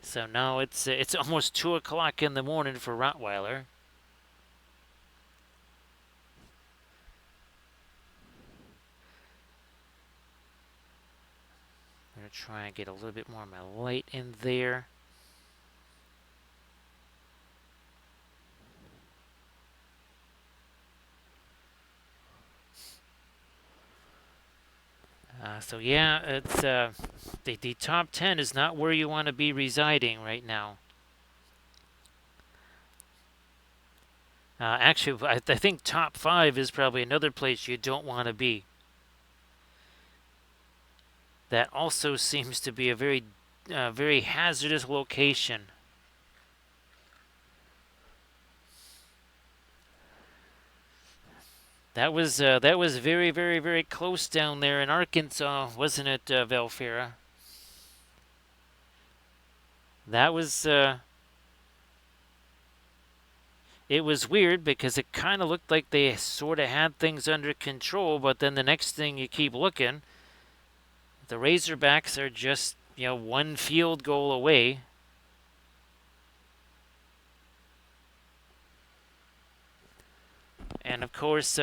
A: So now it's almost 2 o'clock in the morning for Rottweiler. I'm going to try and get a little bit more of my light in there. So yeah, it's the top 10 is not where you want to be residing right now. Actually, I think top 5 is probably another place you don't want to be. That also seems to be a very hazardous location. That was very, very, very close down there in Arkansas, wasn't it, Velfera? That was it was weird because it kind of looked like they sort of had things under control, but then the next thing you keep looking, the Razorbacks are just, one field goal away. And of course,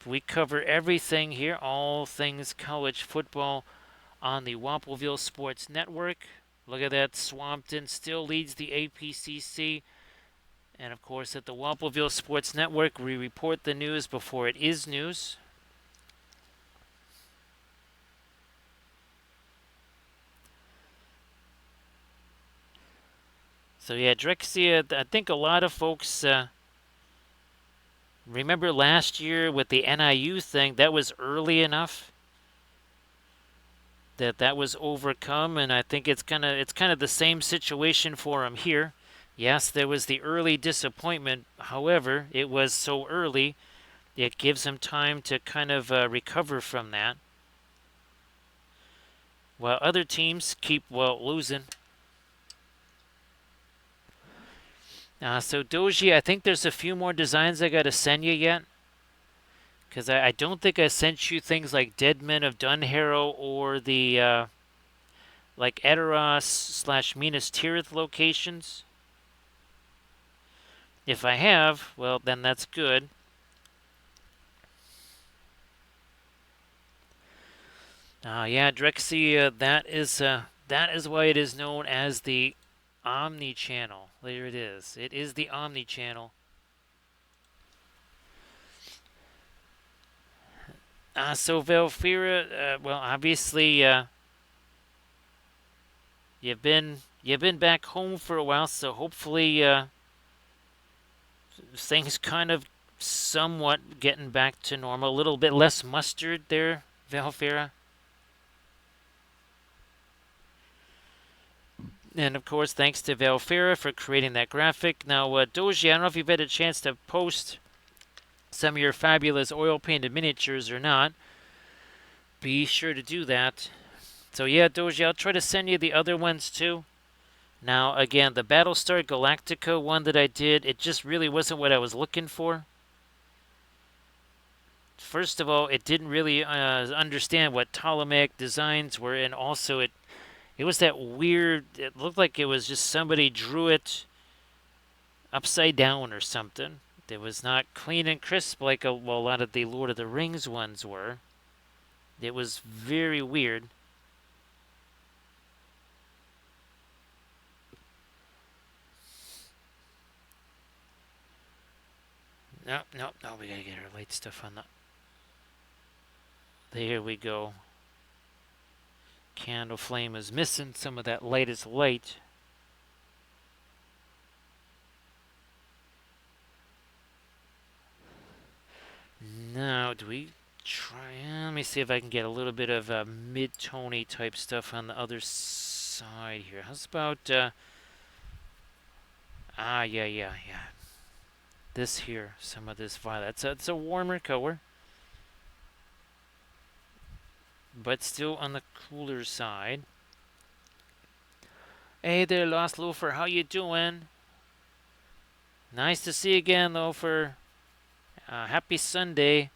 A: we cover everything here, all things college football on the Wampleville Sports Network. Look at that, Swampton still leads the APCC. And of course, at the Wampleville Sports Network, we report the news before it is news. So yeah, Drexia, I think a lot of folks remember last year with the NIU thing, that was early enough that was overcome, and I think it's kind of the same situation for them here. Yes, there was the early disappointment. However, it was so early, it gives them time to kind of recover from that. While other teams keep, losing. So Doji, I think there's a few more designs I got to send you yet. Because I don't think I sent you things like Dead Men of Dunharrow or the like Edoras / Minas Tirith locations. If I have, well, then that's good. Yeah, Drexia, that is why it is known as the Omni Channel. There it is. It is the Omni Channel. So Velfira, well, obviously, you've been back home for a while, so hopefully, things kind of somewhat getting back to normal. A little bit less mustard there, Velfira. And of course, thanks to Velfira for creating that graphic. Now, Doji, I don't know if you've had a chance to post some of your fabulous oil painted miniatures or not. Be sure to do that. So yeah, Doji, I'll try to send you the other ones too. Now, again, the Battlestar Galactica one that I did, it just really wasn't what I was looking for. First of all, it didn't really understand what Ptolemaic designs were, and also it was that weird, it looked like it was just somebody drew it upside down or something. It was not clean and crisp like a lot of the Lord of the Rings ones were. It was very weird. No, we gotta get our light stuff on that. There we go. Candle flame is missing some of that latest light. Now, do we try? Let me see if I can get a little bit of mid-tony type stuff on the other side here. How's about? Yeah. This here, some of this violet. It's a warmer color, but still on the cooler side. Hey there, Lost Loafer. How you doing? Nice to see you again, Loafer. Happy Sunday.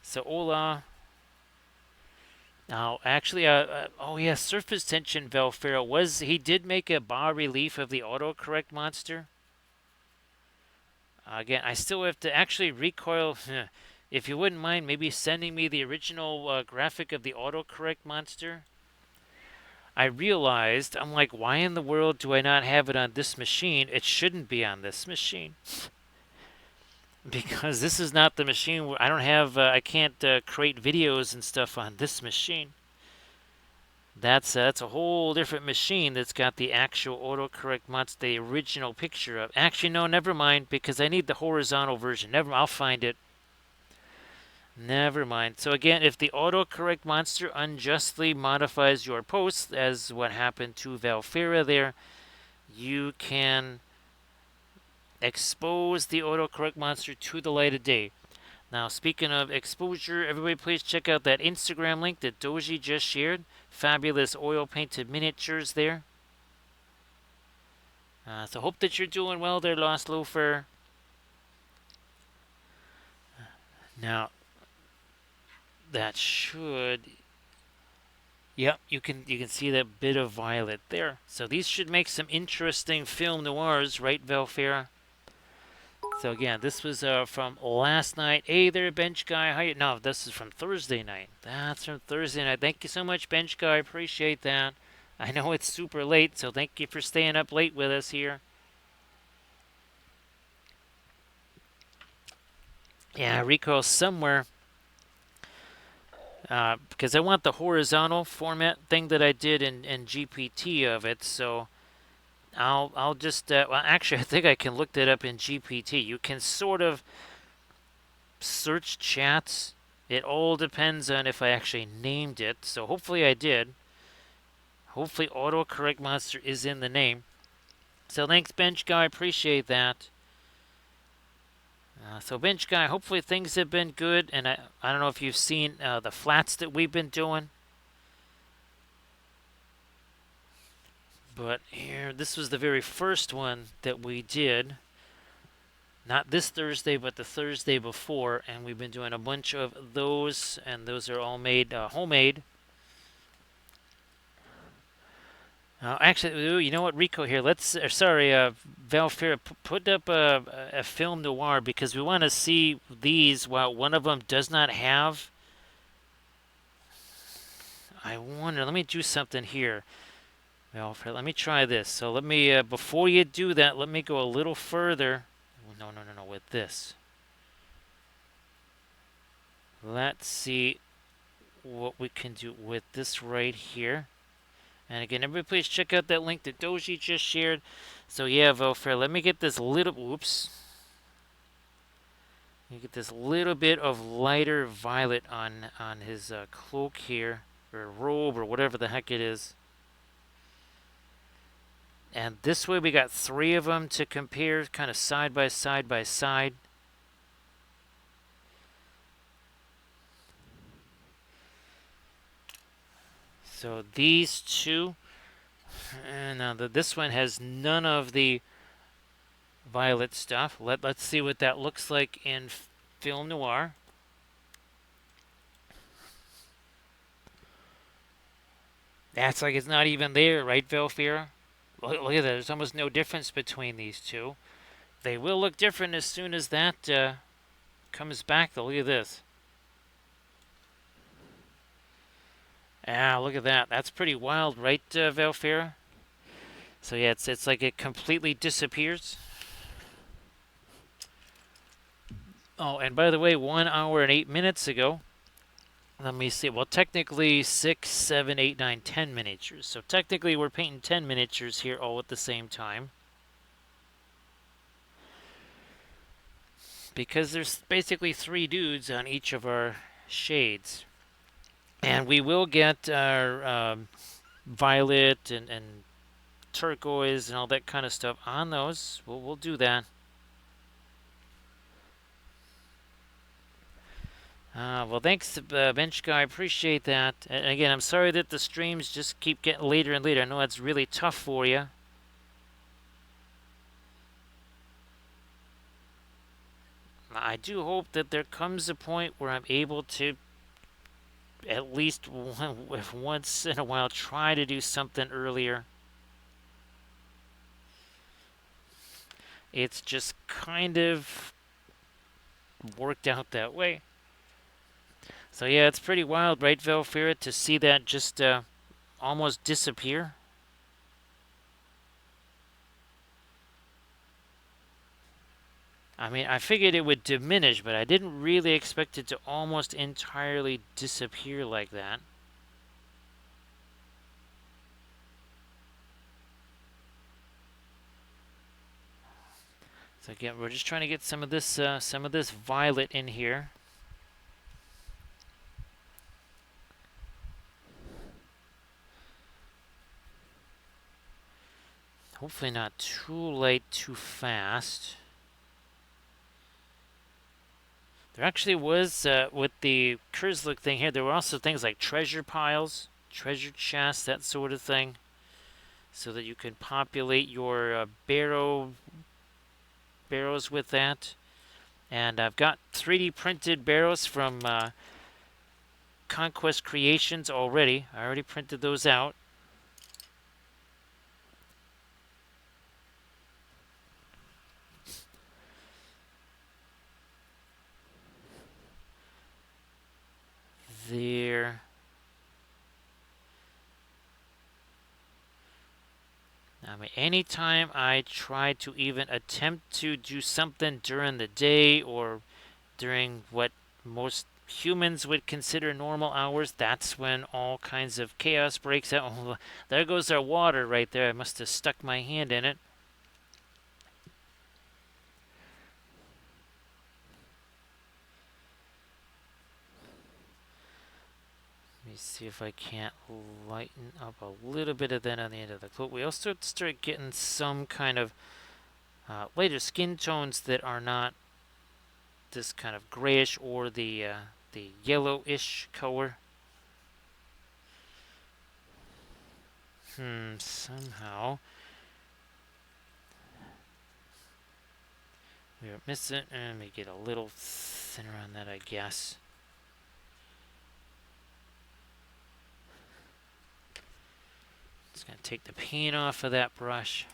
A: So, hola. Now, actually, oh yeah, surface tension Velfero he did make a bas relief of the autocorrect monster. Again, I still have to actually recoil. If you wouldn't mind, maybe sending me the original graphic of the autocorrect monster. I realized, I'm like, why in the world do I not have it on this machine? It shouldn't be on this machine. Because this is not the machine where I don't have, I can't create videos and stuff on this machine. That's a whole different machine that's got the actual autocorrect monster, the original picture of. Actually, no, never mind, because I need the horizontal version. I'll find it. Never mind. So again, if the autocorrect monster unjustly modifies your post, as what happened to Valfira there, you can expose the autocorrect monster to the light of day. Now, speaking of exposure, everybody please check out that Instagram link that Doji just shared. Fabulous oil painted miniatures there. So hope that you're doing well there, Lost Loafer. Now, that should... Yep, you can see that bit of violet there. So these should make some interesting film noirs, right, Velfira? So again, this was from last night. Hey there, bench guy. How you? No, this is from Thursday night. That's from Thursday night. Thank you so much, bench guy. Appreciate that. I know it's super late, so thank you for staying up late with us here. Yeah, Rico somewhere. Because I want the horizontal format thing that I did in GPT of it, so I'll just well, actually I think I can look that up in GPT. You can sort of search chats. It all depends on if I actually named it. So hopefully I did. Hopefully autocorrect monster is in the name. So thanks bench guy, appreciate that. So bench guy, hopefully things have been good, and I don't know if you've seen the flats that we've been doing. But here, this was the very first one that we did. Not this Thursday, but the Thursday before, and we've been doing a bunch of those, and those are all made homemade. Actually, you know what, Rico here, let's, sorry, Valfira, put up a film noir because we want to see these while one of them does not have. I wonder, let me do something here. Valfira, let me try this. So let me, before you do that, let me go a little further. No, with this. Let's see what we can do with this right here. And again, everybody please check out that link that Doji just shared. So yeah, Velfair, let me get this little, oops. You get this little bit of lighter violet on his cloak here, or robe, or whatever the heck it is. And this way we got 3 of them to compare, kind of side by side by side. So these two, and now this one has none of the violet stuff. Let's see what that looks like in film noir. That's like it's not even there, right, Velfira? Look at that. There's almost no difference between these two. They will look different as soon as that comes back, though. Look at this. Ah, look at that. That's pretty wild, right, Velfira? So yeah, it's like it completely disappears. Oh, and by the way, 1 hour and 8 minutes ago, let me see. Well, technically 6, 7, 8, 9, 10 miniatures. So technically we're painting 10 miniatures here all at the same time. Because there's basically 3 dudes on each of our shades. And we will get our violet and turquoise and all that kind of stuff on those. We'll do that. Well, thanks, Bench Guy. I appreciate that. And again, I'm sorry that the streams just keep getting later and later. I know that's really tough for you. I do hope that there comes a point where I'm able to, at least once in a while, try to do something earlier. It's just kind of worked out that way. So yeah, it's pretty wild, right, Velfira, to see that just almost disappear. I mean, I figured it would diminish, but I didn't really expect it to almost entirely disappear like that. So again, we're just trying to get some of this violet in here. Hopefully not too late, too fast. There actually was, with the Khurzluk thing here, there were also things like treasure piles, treasure chests, that sort of thing, so that you can populate your barrows with that. And I've got 3D printed barrels from Conquest Creations already. I already printed those out. There. I mean, anytime I try to even attempt to do something during the day or during what most humans would consider normal hours, that's when all kinds of chaos breaks out. Oh, there goes our water right there. I must have stuck my hand in it. Let me see if I can't lighten up a little bit of that on the end of the coat. We also start getting some kind of lighter skin tones that are not this kind of grayish or the yellowish color. Somehow we are missing. Let me get a little thinner on that, I guess. Just gonna take the paint off of that brush,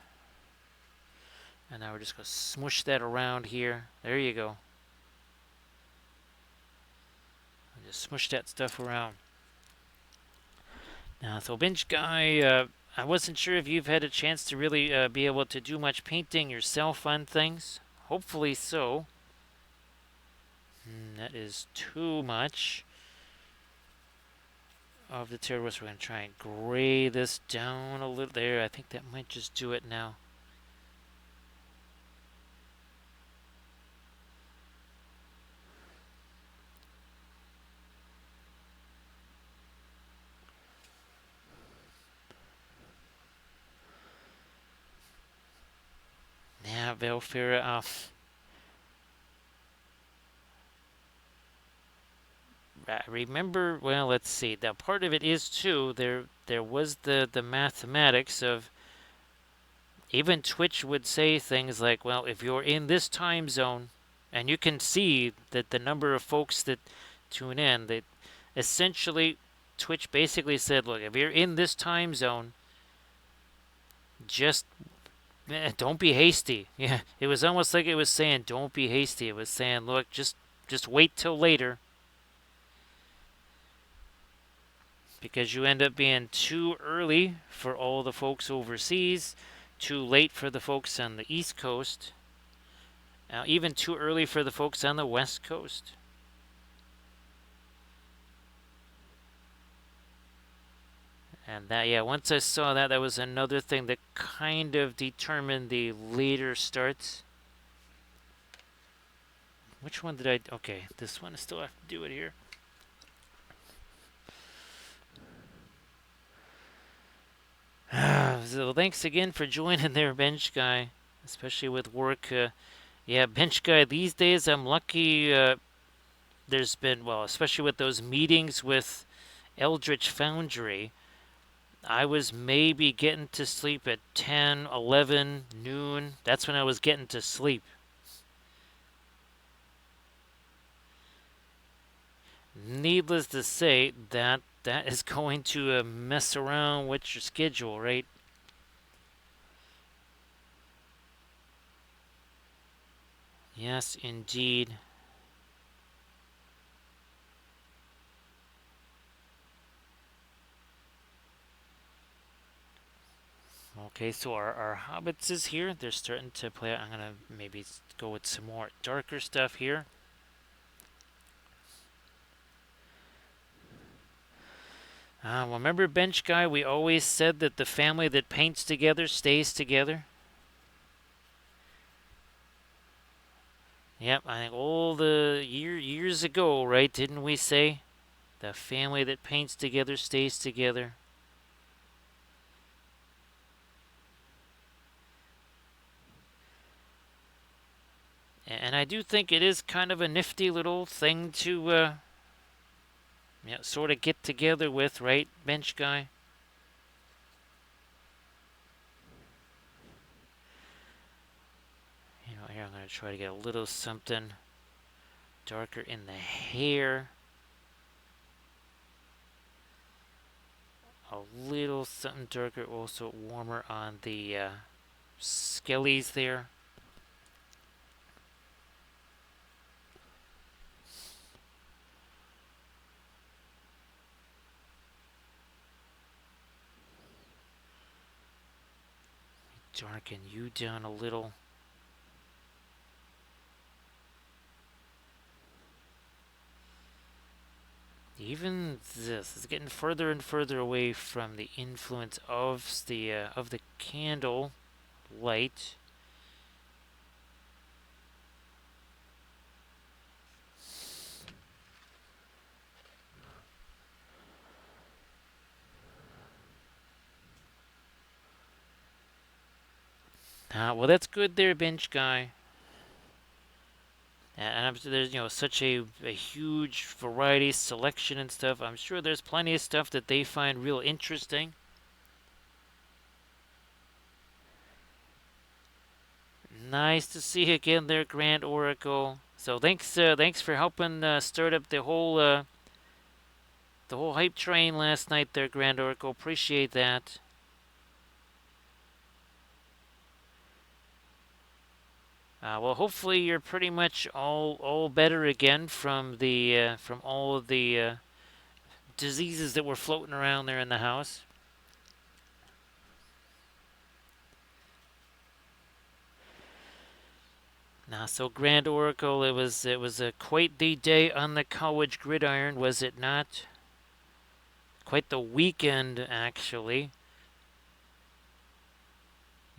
A: and now we're just gonna smush that around here. There you go. Just smush that stuff around. Now, so bench guy, I wasn't sure if you've had a chance to really be able to do much painting yourself on things. Hopefully so. That is too much of the terrorist. We're going to try and gray this down a little there. I think that might just do it now. Yeah, Velfira off. Remember, well, let's see. Now, part of it is too. There was the mathematics of even Twitch would say things like, well, if you're in this time zone, and you can see that the number of folks that tune in, that essentially Twitch basically said, look, if you're in this time zone, just don't be hasty. Yeah, it was almost like it was saying, don't be hasty. It was saying, look, just wait till later, because you end up being too early for all the folks overseas, too late for the folks on the East Coast, even too early for the folks on the West Coast. And that, yeah, once I saw that, that was another thing that kind of determined the later starts. Which one did I? Okay, this one I still have to do it here. So thanks again for joining there, Bench Guy, especially with work. Yeah, Bench Guy, these days I'm lucky. There's been, well, especially with those meetings with Eldritch Foundry, I was maybe getting to sleep at 10, 11, noon. That's when I was getting to sleep. Needless to say, that is going to mess around with your schedule, right? Yes, indeed. Okay, so our hobbits is here. They're starting to play. I'm gonna maybe go with some more darker stuff here. Well, remember, Bench Guy, we always said that the family that paints together stays together. Yep, I think all the years ago, right? Didn't we say the family that paints together stays together? And I do think it is kind of a nifty little thing to sort of get together with, right, Bench Guy? Here I'm going to try to get a little something Darker in the hair. A little something darker, also warmer on the skellies there. Darken you down a little. Even this is getting further and further away from the influence of the candle light. Well, that's good there, bench guy. And there's such a huge variety, selection and stuff. I'm sure there's plenty of stuff that they find real interesting. Nice to see you again there, Grand Oracle. So thanks for helping start up the whole hype train last night there, Grand Oracle. Appreciate that. Well, hopefully you're pretty much all better again from all of the diseases that were floating around there in the house. Now, so Grand Oracle, it was quite the day on the college gridiron, was it not? Quite the weekend, actually.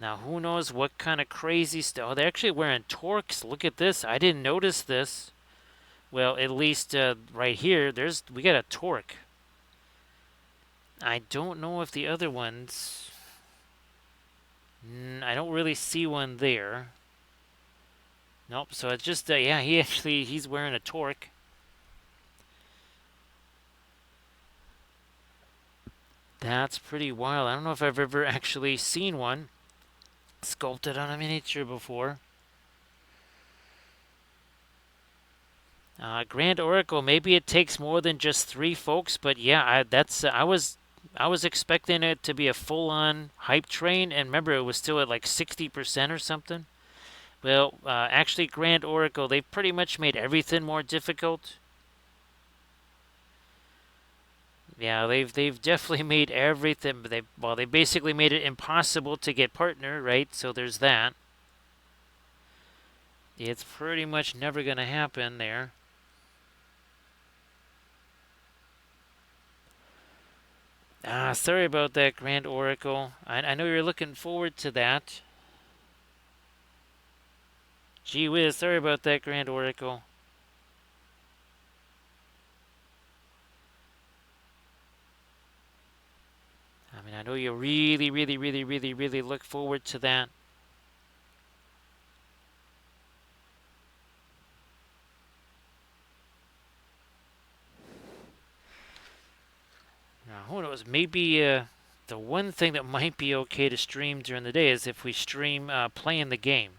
A: Now, who knows what kind of crazy stuff? Oh, they're actually wearing torques. Look at this. I didn't notice this. Well, at least right here, we got a torque. I don't know if the other ones. I don't really see one there. Nope. So it's just yeah. He's wearing a torque. That's pretty wild. I don't know if I've ever actually seen one sculpted on a miniature before. Grand Oracle, maybe it takes more than just 3 folks, but yeah, I was expecting it to be a full-on hype train, and remember it was still at like 60% or something. Well, actually, Grand Oracle, they've pretty much made everything more difficult. Yeah, they've definitely made everything. They basically made it impossible to get partner, right? So there's that. It's pretty much never gonna happen there. Sorry about that, Grand Oracle. I know you're looking forward to that. Gee whiz, sorry about that, Grand Oracle. I mean, I know you really, really, really, really, really look forward to that. Now, who knows? Maybe the one thing that might be okay to stream during the day is if we stream playing the game.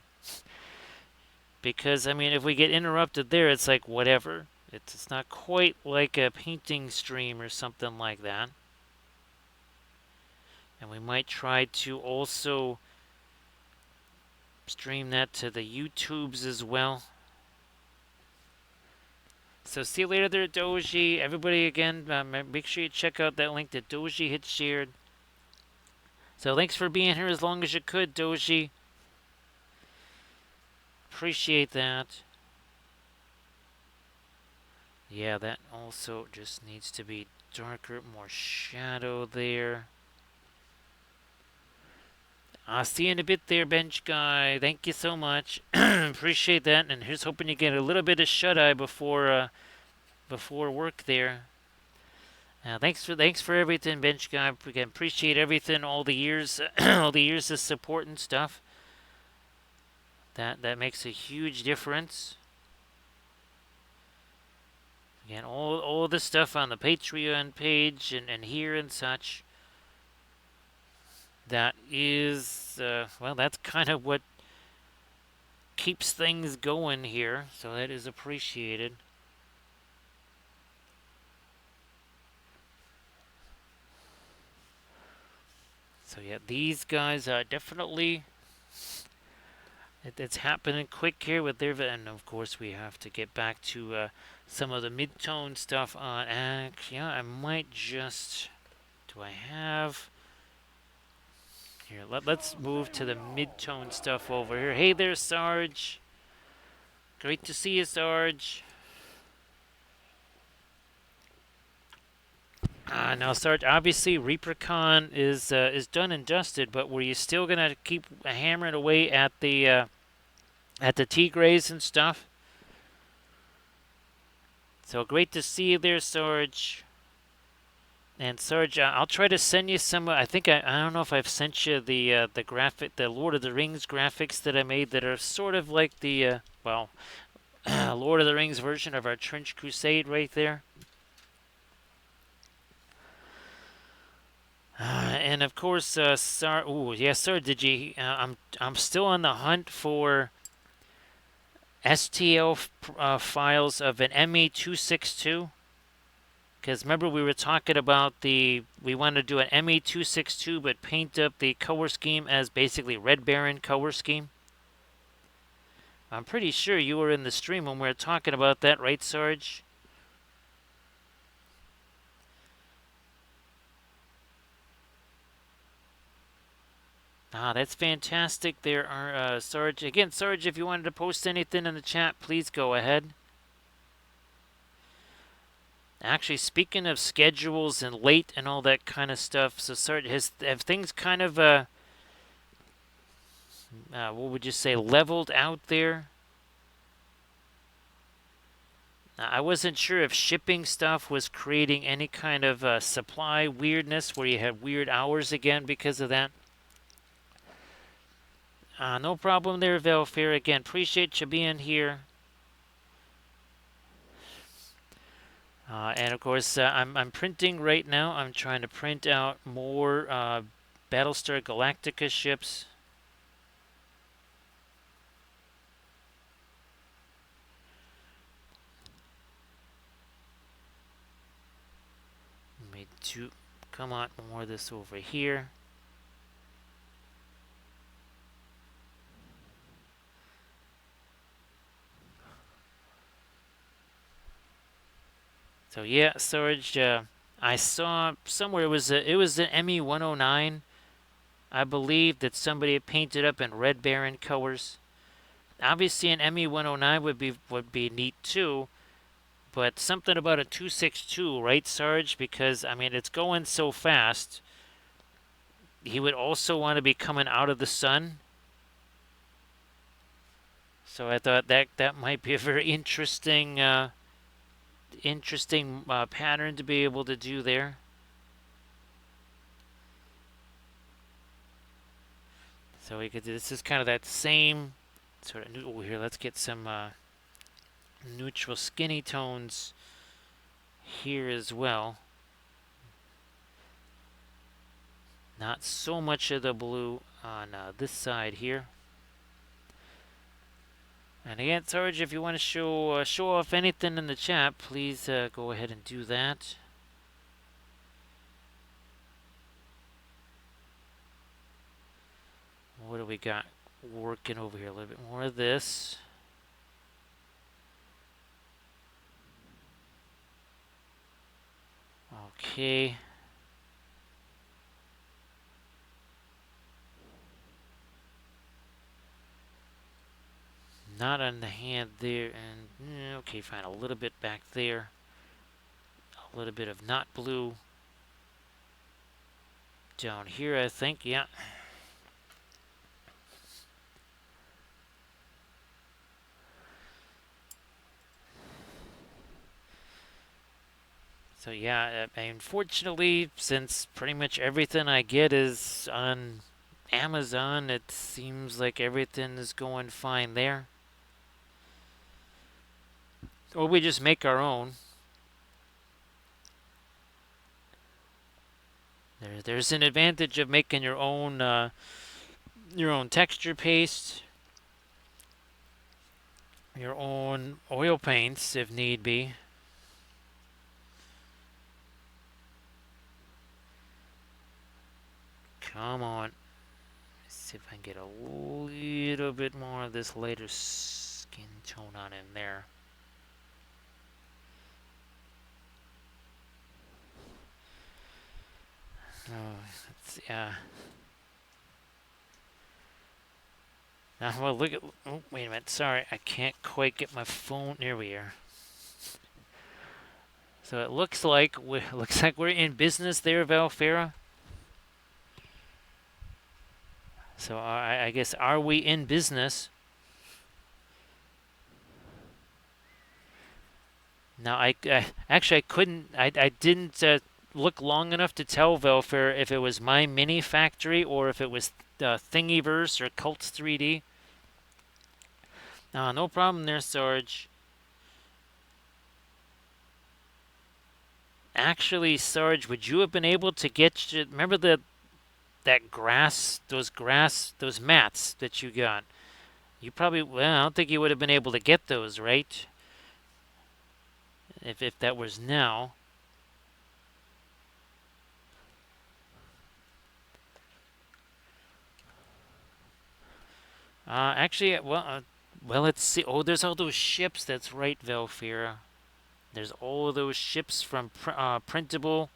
A: Because, I mean, if we get interrupted there, it's like whatever. It's not quite like a painting stream or something like that. And we might try to also stream that to the YouTubes as well. So see you later there, Doji. Everybody, again, make sure you check out that link that Doji had shared. So thanks for being here as long as you could, Doji. Appreciate that. Yeah, that also just needs to be darker, more shadow there. I'll see you in a bit there, bench guy. Thank you so much. Appreciate that. And here's hoping you get a little bit of shut-eye before work there. Thanks for everything, bench guy. Again, appreciate everything, all the years, all the years of support and stuff. That makes a huge difference. Again, all the stuff on the Patreon page and here and such. That is, well, that's kind of what keeps things going here, so that is appreciated. So yeah, these guys definitely, it's happening quick here with their, and of course we have to get back to some of the mid-tone stuff on. Actually, yeah, I might just, do I have, here, let's move to the mid-tone stuff over here. Hey there, Sarge. Great to see you, Sarge. Now, Sarge, obviously ReaperCon is done and dusted, but were you still gonna keep hammering away at the T-Grays and stuff? So great to see you there, Sarge. And Sarge, I'll try to send you some. I think I don't know if I've sent you the graphic, the Lord of the Rings graphics that I made that are sort of like the well, Lord of the Rings version of our Trench Crusade right there. And of course, ooh, yes, sir. Did you? I'm still on the hunt for STL files of an ME262. Because remember we were talking about we want to do an ME262 but paint up the color scheme as basically Red Baron color scheme. I'm pretty sure you were in the stream when we were talking about that, right, Sarge? That's fantastic. There are, Sarge. Again, Sarge, if you wanted to post anything in the chat, please go ahead. Actually, speaking of schedules and late and all that kind of stuff, so Sarge, have things kind of, what would you say, leveled out there? I wasn't sure if shipping stuff was creating any kind of supply weirdness where you had weird hours again because of that. No problem there, Velfair. Again, appreciate you being here. And of course, I'm printing right now. I'm trying to print out more Battlestar Galactica ships. Let me do, come on, more of this over here. So yeah, Sarge, I saw somewhere it was an ME-109, I believe, that somebody had painted up in Red Baron colors. Obviously, an ME-109 would be neat too, but something about a 262, right, Sarge? Because I mean, it's going so fast. He would also want to be coming out of the sun. So I thought that might be a very interesting pattern to be able to do there. So we could do, this is kind of that same sort of neutral here. Let's get some neutral skinny tones here as well. Not so much of the blue on this side here. And again, Sarge, if you want to show off anything in the chat, please go ahead and do that. What do we got working over here? A little bit more of this. Okay. Not on the hand there, and okay, fine. A little bit back there. A little bit of not blue down here, I think. Yeah. So yeah, unfortunately, since pretty much everything I get is on Amazon, it seems like everything is going fine there. Or we just make our own. There's an advantage of making your own texture paste. your own oil paints if need be. Come on. Let's see if I can get a little bit more of this lighter skin tone on in there. Oh, let's see. Now, well, look at. Oh, wait a minute. Sorry, I can't quite get my phone. There we are. So it looks like we're in business there, Valfera. So I guess, are we in business? Now actually I couldn't. I didn't look long enough to tell Valfera if it was my mini factory or if it was Thingiverse or Cults 3D. No problem there, Sarge. Actually, Sarge, would you have been able to get? Remember that grass, those mats that you got? You probably. Well, I don't think you would have been able to get those, right? If that was now. Actually, well, let's see. Oh, there's all those ships. That's right, Velfira. There's all those ships from printable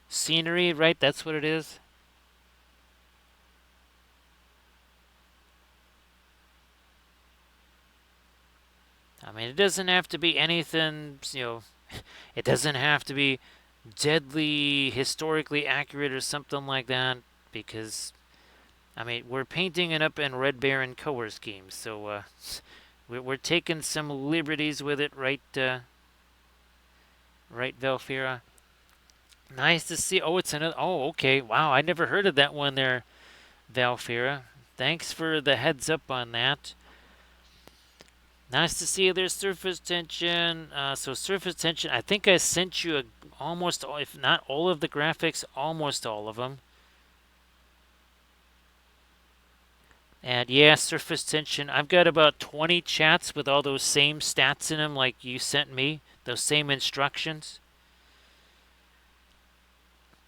A: scenery, right? That's what it is. I mean, it doesn't have to be anything, it doesn't have to be deadly historically accurate or something like that, because, I mean, we're painting it up in Red Baron color schemes, so we're taking some liberties with it, right, right, Velfira? Nice to see. Oh, it's another. Oh, okay. Wow, I never heard of that one there, Valfira. Thanks for the heads up on that. Nice to see there's surface tension. So surface tension, I think I sent you almost, if not all of the graphics, almost all of them. And yeah, surface tension. I've got about 20 chats with all those same stats in them like you sent me, those same instructions.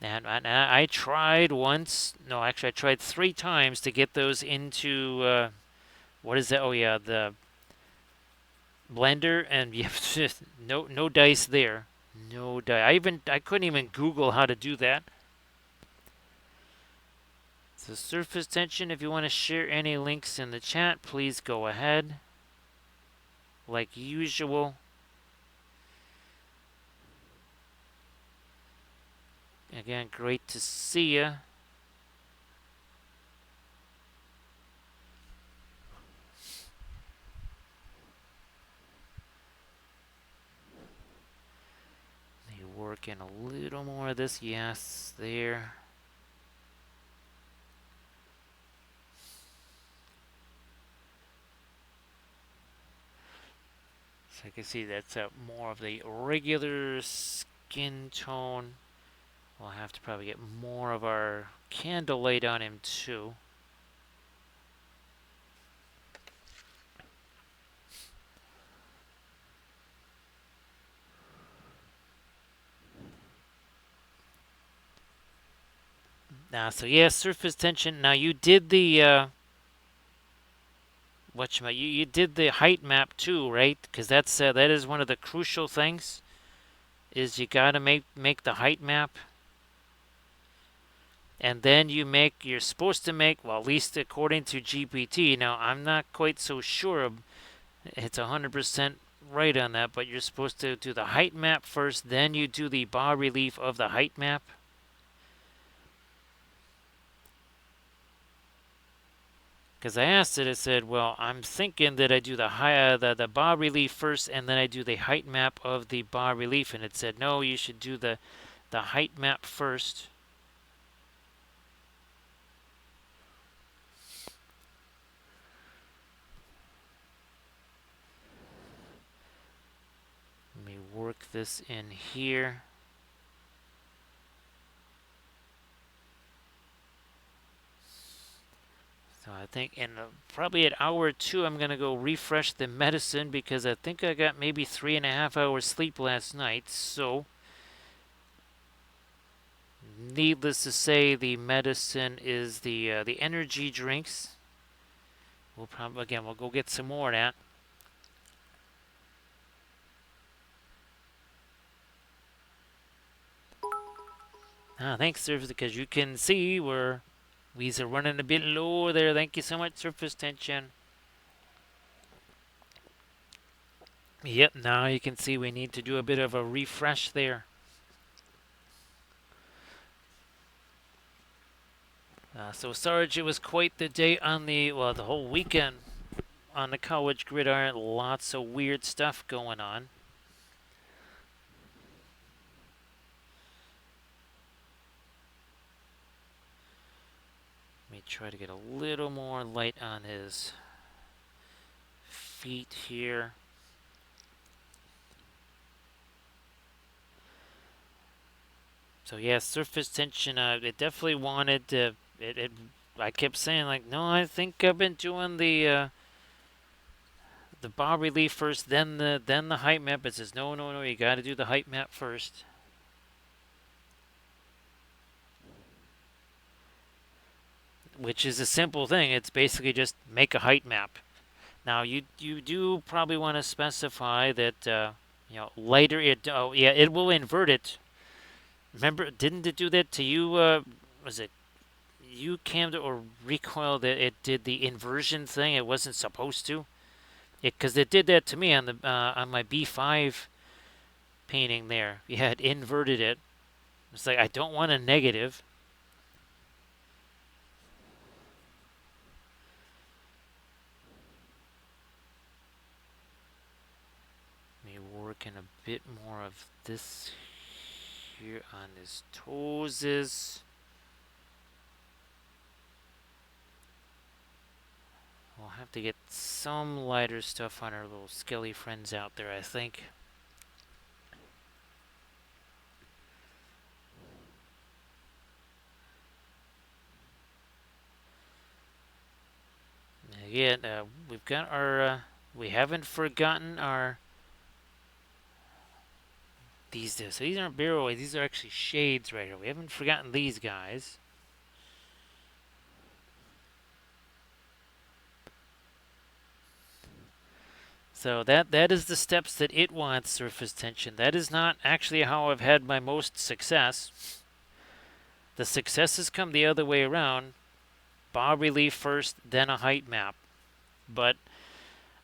A: And I tried once, no, actually I tried 3 times to get those into, what is that? Oh yeah, the blender, and you have just no dice there. No dice. I couldn't even Google how to do that. So surface tension, if you want to share any links in the chat, please go ahead. Like usual. Again, great to see you. Let me work in a little more of this. Yes, there. So I can see that's more of the regular skin tone. We'll have to probably get more of our candlelight on him too. So yeah, surface tension. Now you did the you did the height map too, right? Because that is one of the crucial things. Is you gotta make the height map, and then you're supposed to make, well, at least according to GPT. Now I'm not quite so sure it's 100% right on that, but you're supposed to do the height map first, then you do the bas relief of the height map. Because I asked it, it said, well, I'm thinking that I do the bas relief first, and then I do the height map of the bas relief. And it said, no, you should do the height map first. Let me work this in here. So think in probably an hour or two, I'm going to go refresh the medicine because I think I got maybe 3.5 hours sleep last night. So, needless to say, the medicine is the energy drinks. We'll probably, again, we'll go get some more of that. Thanks, Surface, because you can see we's are running a bit low there. Thank you so much, Surface Tension. Yep, now you can see we need to do a bit of a refresh there. So, Sarge, it was quite the day on the whole weekend on the college gridiron. Lots of weird stuff going on. Let me try to get a little more light on his feet here. So yeah, surface tension. It definitely wanted to. I kept saying like, no, I think I've been doing the bas relief first, then the height map. It says no, no, no. You got to do the height map first. Which is a simple thing. It's basically just make a height map. Now you do probably want to specify that lighter. It will invert it. Remember, didn't it do that to you? Was it you cammed or recoiled that it did the inversion thing? It wasn't supposed to. Because it did that to me on the on my B5 painting there. Yeah, it inverted it. It's like I don't want a negative. Let me work in a bit more of this here on his toes. We'll have to get some lighter stuff on our little skelly friends out there, I think. Again, we've got our. We haven't forgotten our. So these aren't barrel. These are actually shades right here. We haven't forgotten these guys. So that is the steps that it wants, surface tension. That is not actually how I've had my most success. The successes come the other way around. Bas relief first, then a height map. But,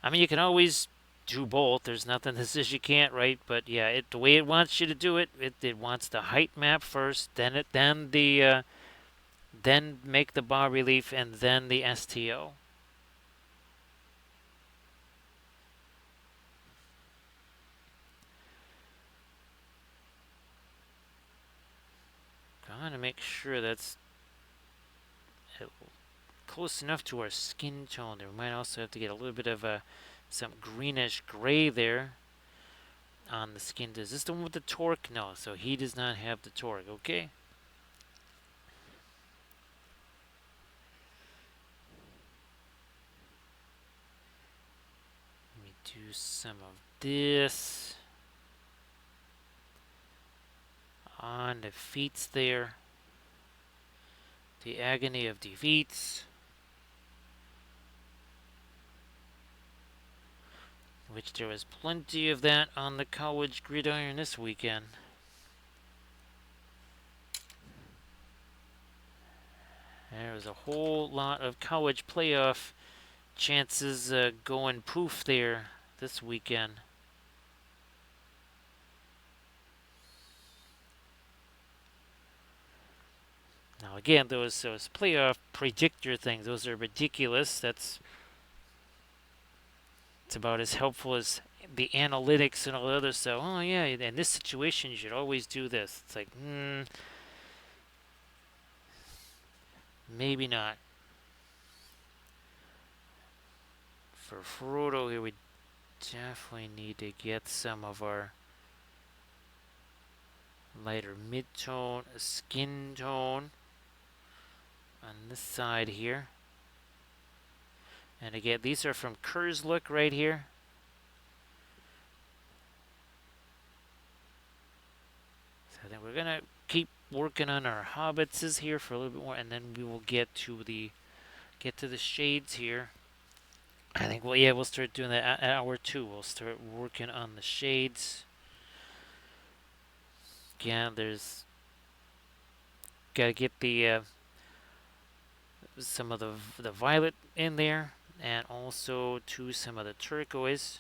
A: I mean, you can always do both. There's nothing that says you can't, right? But yeah, the way it wants you to do it, it wants the height map first, then make the bas relief, and then the STO. Trying to make sure that's close enough to our skin tone there. We might also have to get a little bit of some greenish gray there on the skin. Is this the one with the torque? No, so he does not have the torque. Okay. Let me do some of this on the feet there. The agony of defeats. Which there was plenty of that on the college gridiron this weekend. There was a whole lot of college playoff chances going poof there this weekend. Now again, those playoff predictor things, those are ridiculous. It's about as helpful as the analytics and all the other stuff. Oh yeah, in this situation you should always do this. It's like, maybe not. For Frodo here, we definitely need to get some of our lighter mid-tone, skin tone on this side here. And again, these are from Khurzluk right here. So then we're gonna keep working on our hobbitses here for a little bit more, and then we will get to the shades here. I think we'll start doing that at hour 2. We'll start working on the shades. Again, there's gotta get the some of the violet in there, and also to some of the turquoise.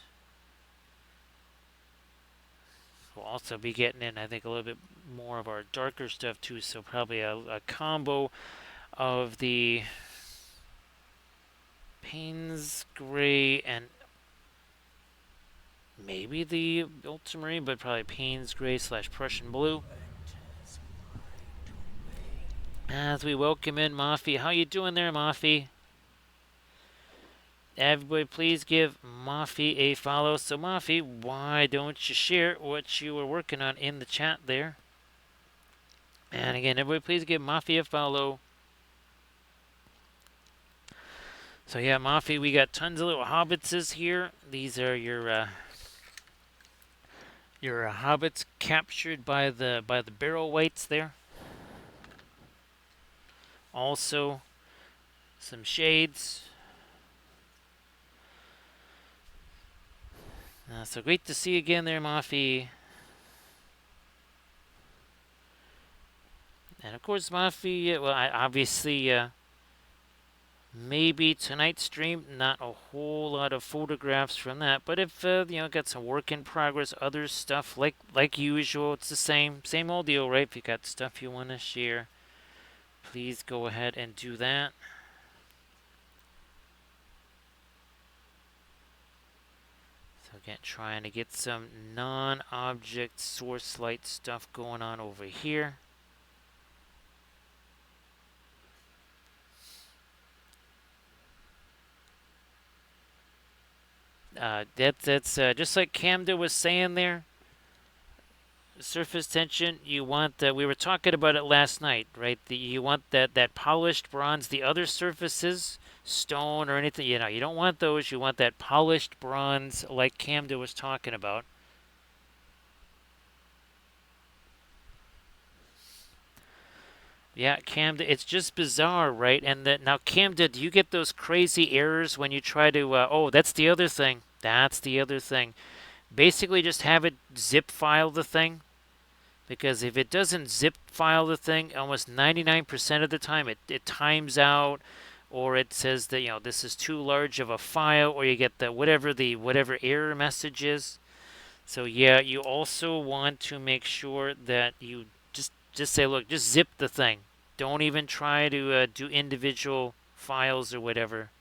A: We'll also be getting in, I think, a little bit more of our darker stuff too. So probably a combo of the Payne's gray and maybe the ultramarine, but probably Payne's gray / Prussian blue. As we welcome in Mafi. How you doing there, Mafi? Everybody, please give Mafi a follow. So, Mafi, why don't you share what you were working on in the chat there? And again, everybody, please give Mafi a follow. So, yeah, Mafi, we got tons of little hobbitses here. These are your hobbits captured by the barrel wights there. Also, some shades. So great to see you again there, Mafi. And of course, Mafi, well, obviously, maybe tonight's stream, not a whole lot of photographs from that. But if, got some work in progress, other stuff, like usual, it's the same old deal, right? If you got stuff you want to share, please go ahead and do that. So again, trying to get some non-object source light stuff going on over here. That's just like Camda was saying there. Surface tension, you want that. We were talking about it last night, right? You want that polished bronze. The other surfaces, stone or anything, you don't want those. You want that polished bronze, like Camda was talking about. Yeah, Camda, it's just bizarre, right? And now, Camda, do you get those crazy errors when you try to? Oh, that's the other thing. That's the other thing. Basically, just have it zip file the thing, because if it doesn't zip file the thing, almost 99% of the time it times out, or it says that this is too large of a file, or you get the whatever error message is. So yeah, you also want to make sure that you just say, look, just zip the thing. Don't even try to do individual files or whatever.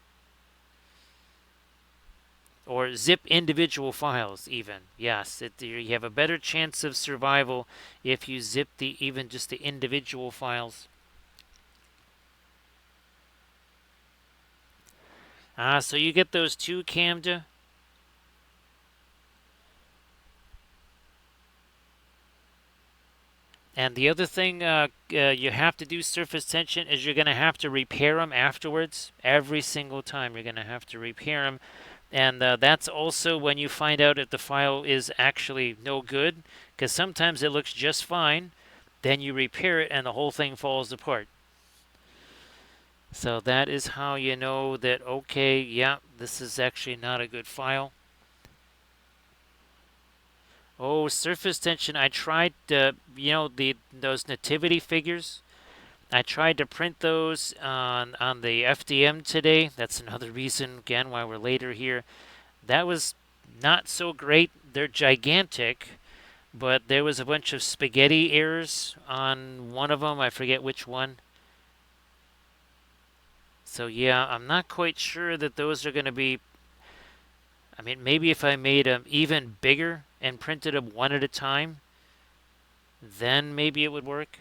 A: Or zip individual files even. Yes, you have a better chance of survival if you zip even just the individual files. So you get those two, Camda? And the other thing you have to do, surface tension, is you're going to have to repair them afterwards. Every single time you're going to have to repair them. And that's also when you find out if the file is actually no good, because sometimes it looks just fine. Then you repair it and the whole thing falls apart. So that is how you know that, okay, yeah, this is actually not a good file. Oh, surface tension. I tried, those nativity figures. I tried to print those on the FDM today. That's another reason, again, why we're later here. That was not so great. They're gigantic, but there was a bunch of spaghetti errors on one of them. I forget which one. So yeah, I'm not quite sure that those are going to be. I mean, maybe if I made them even bigger and printed them one at a time, then maybe it would work.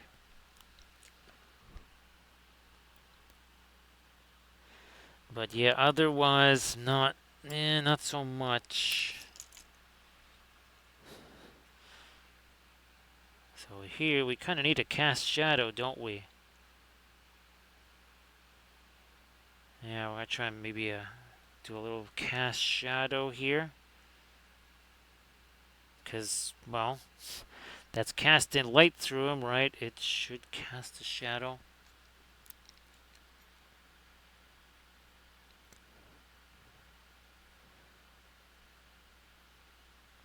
A: But yeah, otherwise not so much. So here we kind of need to cast shadow, don't we? Yeah, we'll try maybe a Do a little cast shadow here. Because, well, that's casting light through them, right? It should cast a shadow.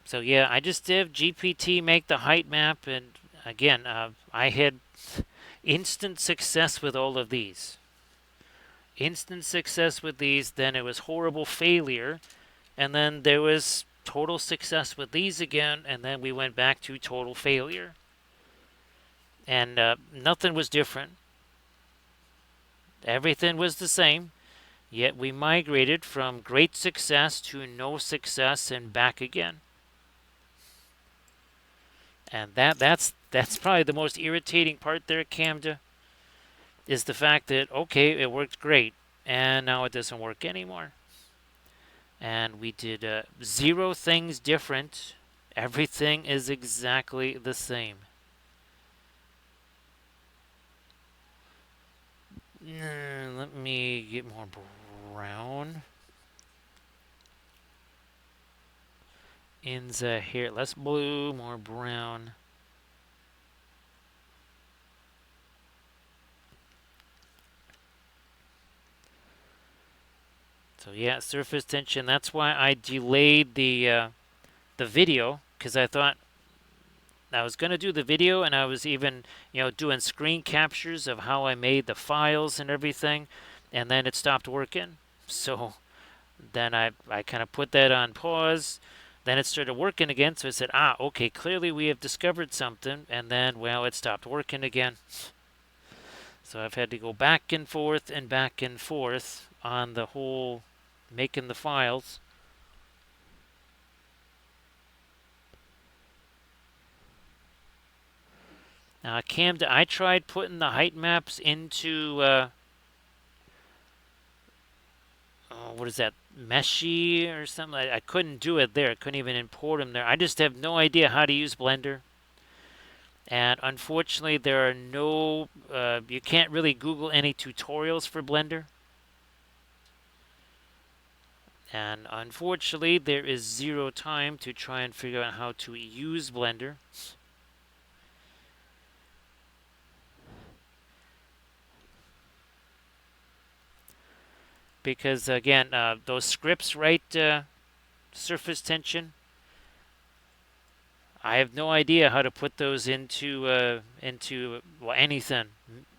A: So yeah, I just did GPT make the height map, and again, I had instant success with all of these. Instant success with these, then it was horrible failure, and then there was total success with these again, and then we went back to total failure. And nothing was different. Everything was the same, yet we migrated from great success to no success and back again. And that's probably the most irritating part there, Camda, is the fact that okay, it worked great, and now it doesn't work anymore. And we did 0 things different. Everything is exactly the same. Let me get more brown in the here. Less blue, more brown. So yeah, surface tension. That's why I delayed the video, because I thought I was going to do the video, and I was even doing screen captures of how I made the files and everything, and then it stopped working. So then I kind of put that on pause. Then it started working again, so I said, okay, clearly we have discovered something, and then, well, it stopped working again. So I've had to go back and forth on the whole making the files. Camden, I tried putting the height maps into, what is that, Meshy or something? I couldn't do it there. I couldn't even import them there. I just have no idea how to use Blender. And unfortunately, there are no, you can't really Google any tutorials for Blender. And unfortunately, there is 0 time to try and figure out how to use Blender. Because again, those scripts, right, surface tension, I have no idea how to put those into well, anything,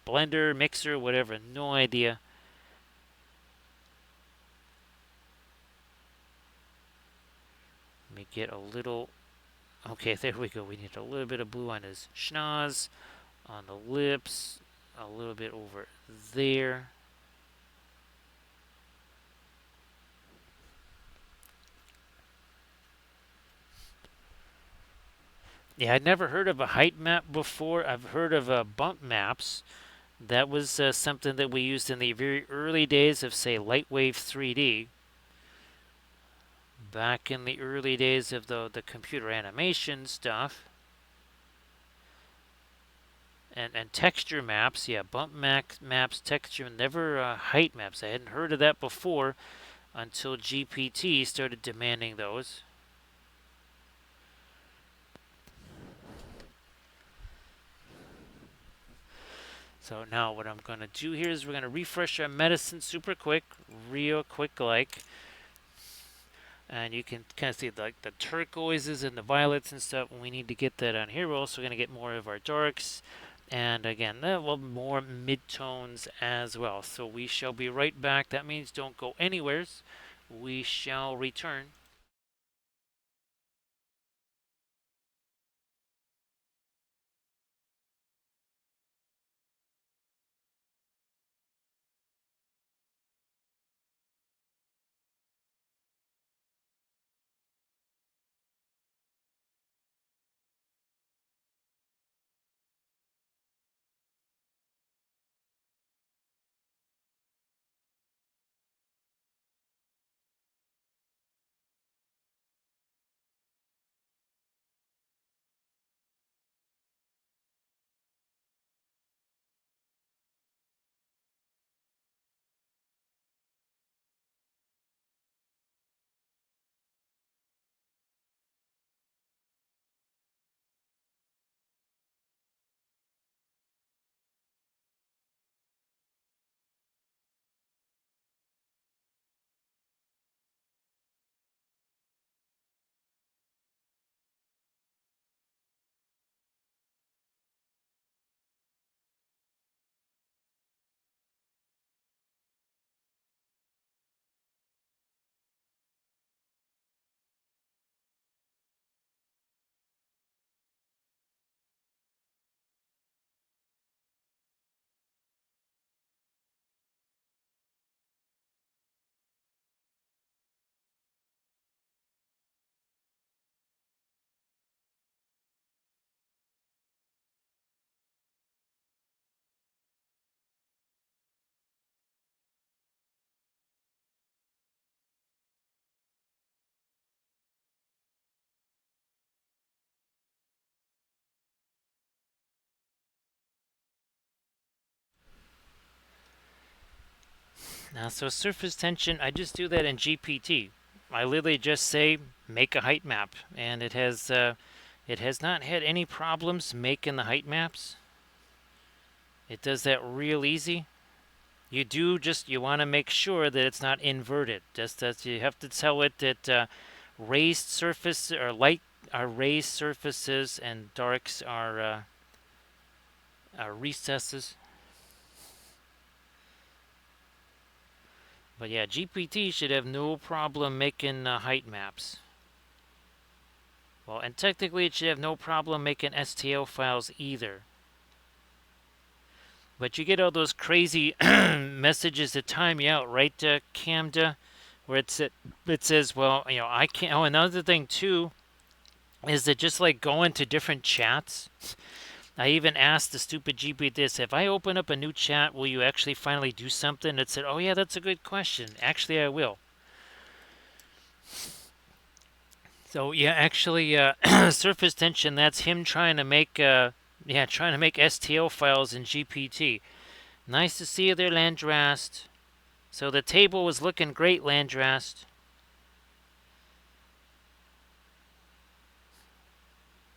A: Blender, Mixer, whatever. No idea. Let me get a little. Okay, there we go. We need a little bit of blue on his schnoz, on the lips, a little bit over there. Yeah, I'd never heard of a height map before. I've heard of bump maps. That was something that we used in the very early days of, say, Lightwave 3D. Back in the early days of the computer animation stuff. And texture maps, yeah, bump maps, texture, never height maps. I hadn't heard of that before until GPT started demanding those. So now what I'm going to do here is we're going to refresh our medicine super quick, real quick like. And you can kind of see like the turquoises and the violets and stuff. We need to get that on here. We're also going to get more of our darks. And again, well, more midtones as well. So we shall be right back. That means don't go anywheres. We shall return. Now, so surface tension, I just do that in GPT. I literally just say make a height map, and it has not had any problems making the height maps. It does that real easy. You want to make sure that it's not inverted. Just as you have to tell it that raised surface or light are raised surfaces and darks are recesses. But yeah, GPT should have no problem making height maps. Well, and technically it should have no problem making STL files either. But you get all those crazy messages that time you out, right, Camda? Where it says, well, I can't. Oh, another thing too is that just like going to different chats. I even asked the stupid GPT this: if I open up a new chat, will you actually finally do something? It said, oh yeah, that's a good question. Actually, I will. So yeah, actually, surface tension. That's him trying to make trying to make STL files in GPT. Nice to see you there, Landrast. So the table was looking great, Landrast.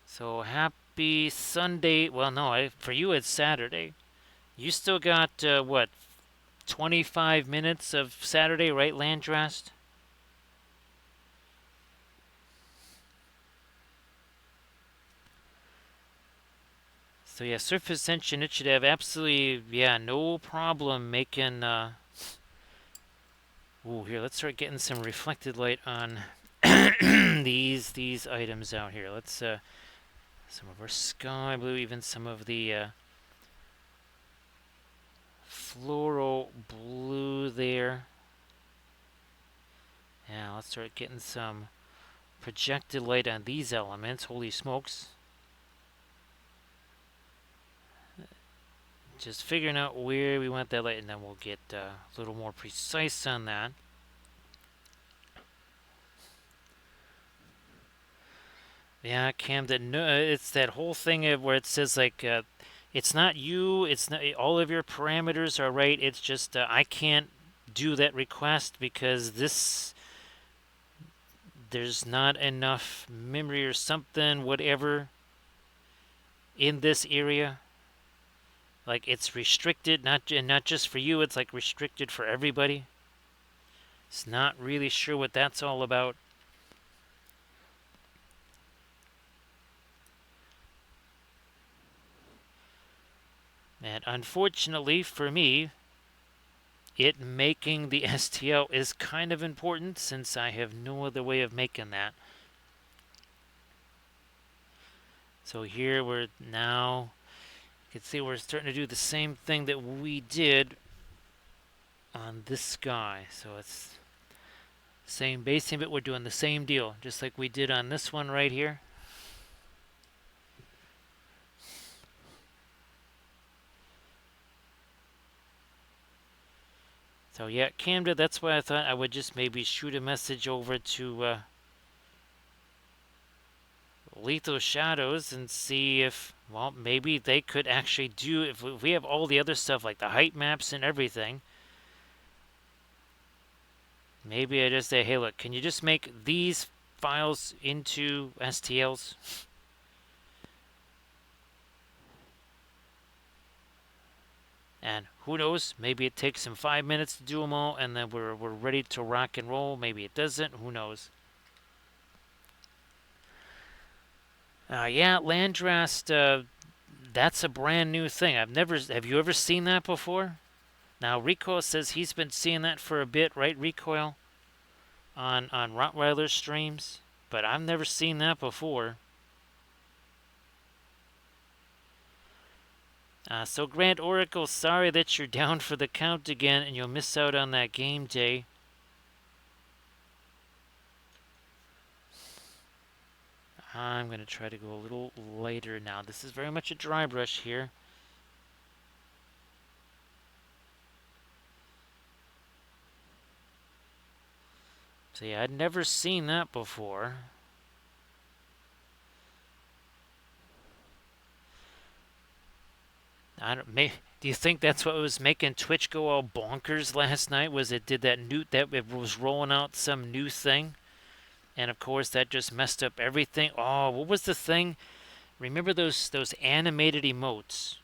A: So happy Sunday. Well, no, for you it's Saturday. You still got what, 25 minutes of Saturday, right, Landrast? So yeah, surface tension, it should have absolutely, no problem making, ooh, here, let's start getting some reflected light on these items out here. Let's, some of our sky blue, even some of the, floral blue there. Yeah, let's start getting some projected light on these elements. Holy smokes. Just figuring out where we want that light, and then we'll get a little more precise on that. Yeah, Cam, it's that whole thing of where it says like it's not you, it's not all of your parameters are right. It's just I can't do that request because there's not enough memory or something, whatever, in this area. Like it's restricted, not just for you. It's like restricted for everybody. It's not really sure what that's all about. And unfortunately for me, it making the STL is kind of important since I have no other way of making that. So here we're now, you can see we're starting to do the same thing that we did on this sky. So it's same basing, but we're doing the same deal, just like we did on this one right here. So yeah, Camda, that's why I thought I would just maybe shoot a message over to Lethal Shadows and see if, well, maybe they could actually do, if we have all the other stuff like the height maps and everything, maybe I just say, hey, look, can you just make these files into STLs? And who knows, maybe it takes them 5 minutes to do them all and then we're ready to rock and roll. Maybe it doesn't, who knows. Yeah, Landrast, that's a brand new thing. Have you ever seen that before? Now, Recoil says he's been seeing that for a bit, right, Recoil? On Rottweiler streams, but I've never seen that before. So Grand Oracle, sorry that you're down for the count again and you'll miss out on that game day. I'm going to try to go a little lighter now. This is very much a dry brush here. So yeah, I'd never seen that before. I don't, Do you think that's what was making Twitch go all bonkers last night? Was it did that new that it was rolling out some new thing, and of course that just messed up everything. Oh, what was the thing? Remember those animated emotes?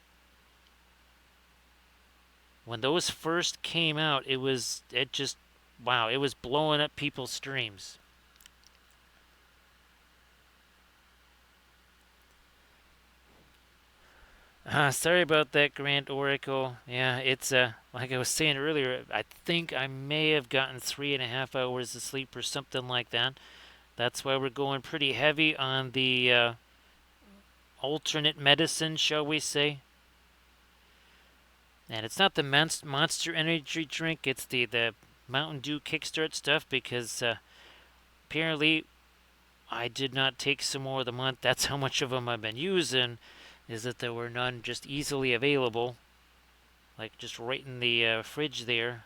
A: When those first came out, it just wow, it was blowing up people's streams. Sorry about that, Grand Oracle. Yeah, it's like I was saying earlier. I think I may have gotten 3.5 hours of sleep or something like that. That's why we're going pretty heavy on the alternate medicine, shall we say? And it's not the Monster Energy drink; it's the Mountain Dew Kickstart stuff because apparently I did not take some more of the month. That's how much of them I've been using. Is that there were none just easily available, like just right in the fridge there.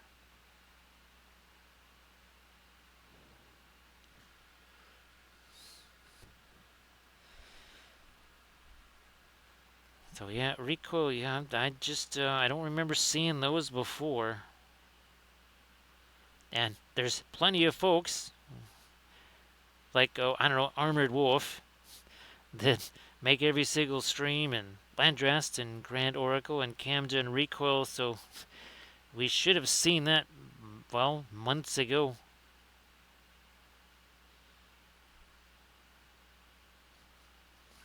A: So yeah, recoil. Yeah, I just I don't remember seeing those before. And there's plenty of folks like oh I don't know Armored Wolf that make every single stream and Landrast and Grand Oracle and Camden Recoil. So we should have seen that well months ago.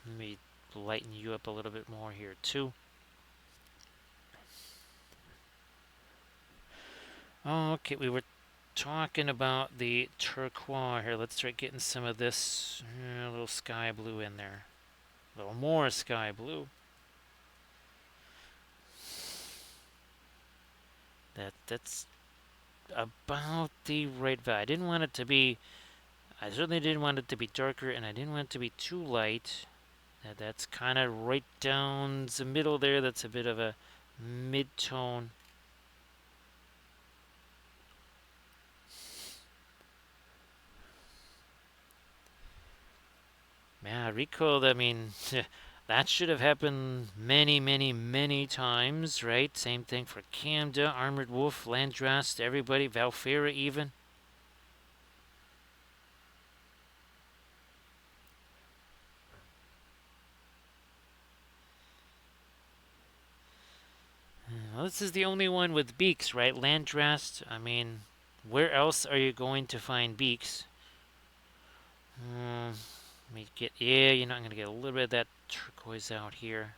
A: Let me lighten you up a little bit more here too. Okay, we were talking about the turquoise here. Let's try getting some of this little sky blue in there. A little more sky blue. That's about the right value. I didn't want it to be. I certainly didn't want it to be darker, and I didn't want it to be too light. That's kind of right down the middle there. That's a bit of a mid-tone. Yeah, recoiled. I mean, that should have happened many, many, many times, right? Same thing for Camda, Armored Wolf, Landrast, everybody, Valfera even. Well, this is the only one with beaks, right? Landrast. I mean, where else are you going to find beaks? Let me get. Yeah, you're not going to get a little bit of that turquoise out here.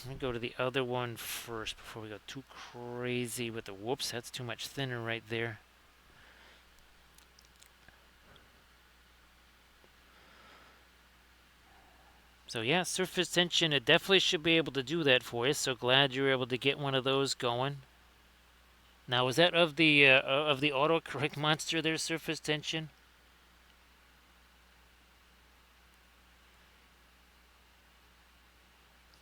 A: Let me go to the other one first before we go too crazy with the whoops. That's too much thinner right there. So yeah, surface tension, it definitely should be able to do that for you. So glad you were able to get one of those going. Now, was that of the autocorrect monster there, surface tension?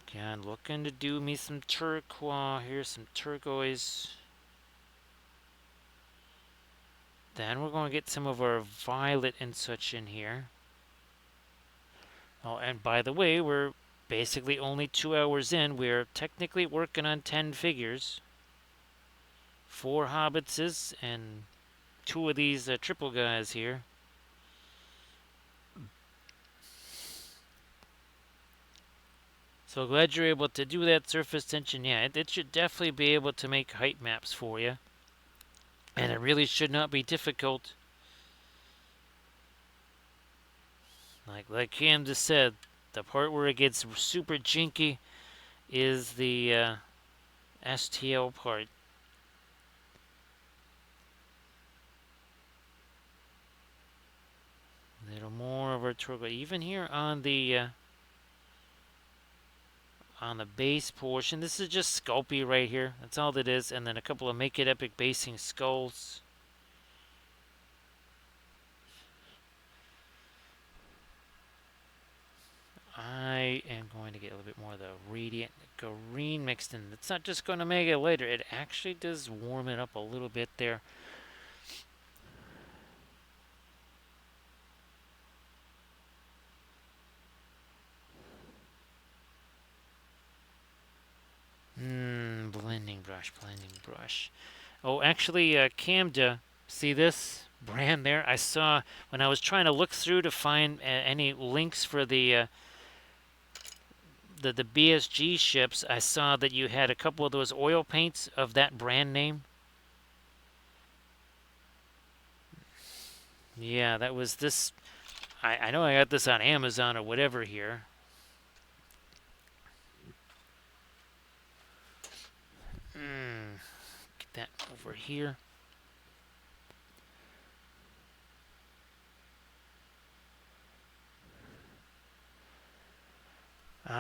A: Okay, I'm looking to do me some turquoise. Here's some turquoise. Then we're going to get some of our violet and such in here. Oh, and by the way, we're basically only 2 hours in. We're technically working on 10 figures. 4 hobbitses and 2 of these triple guys here. So glad you're able to do that surface tension. Yeah, it should definitely be able to make height maps for you. And it really should not be difficult. Like Cam just said, the part where it gets super jinky is the STL part. A little more of our turbo. Even here on the base portion, this is just Sculpey right here. That's all it is. And then a couple of Make It Epic basing skulls. I am going to get a little bit more of the Radiant Green mixed in. It's not just going to make it lighter. It actually does warm it up a little bit there. Blending brush, blending brush. Oh, actually, Camda, see this brand there? I saw when I was trying to look through to find any links for the BSG ships. I saw that you had a couple of those oil paints of that brand name. Yeah, that was this. I know I got this on Amazon or whatever here. Get that over here.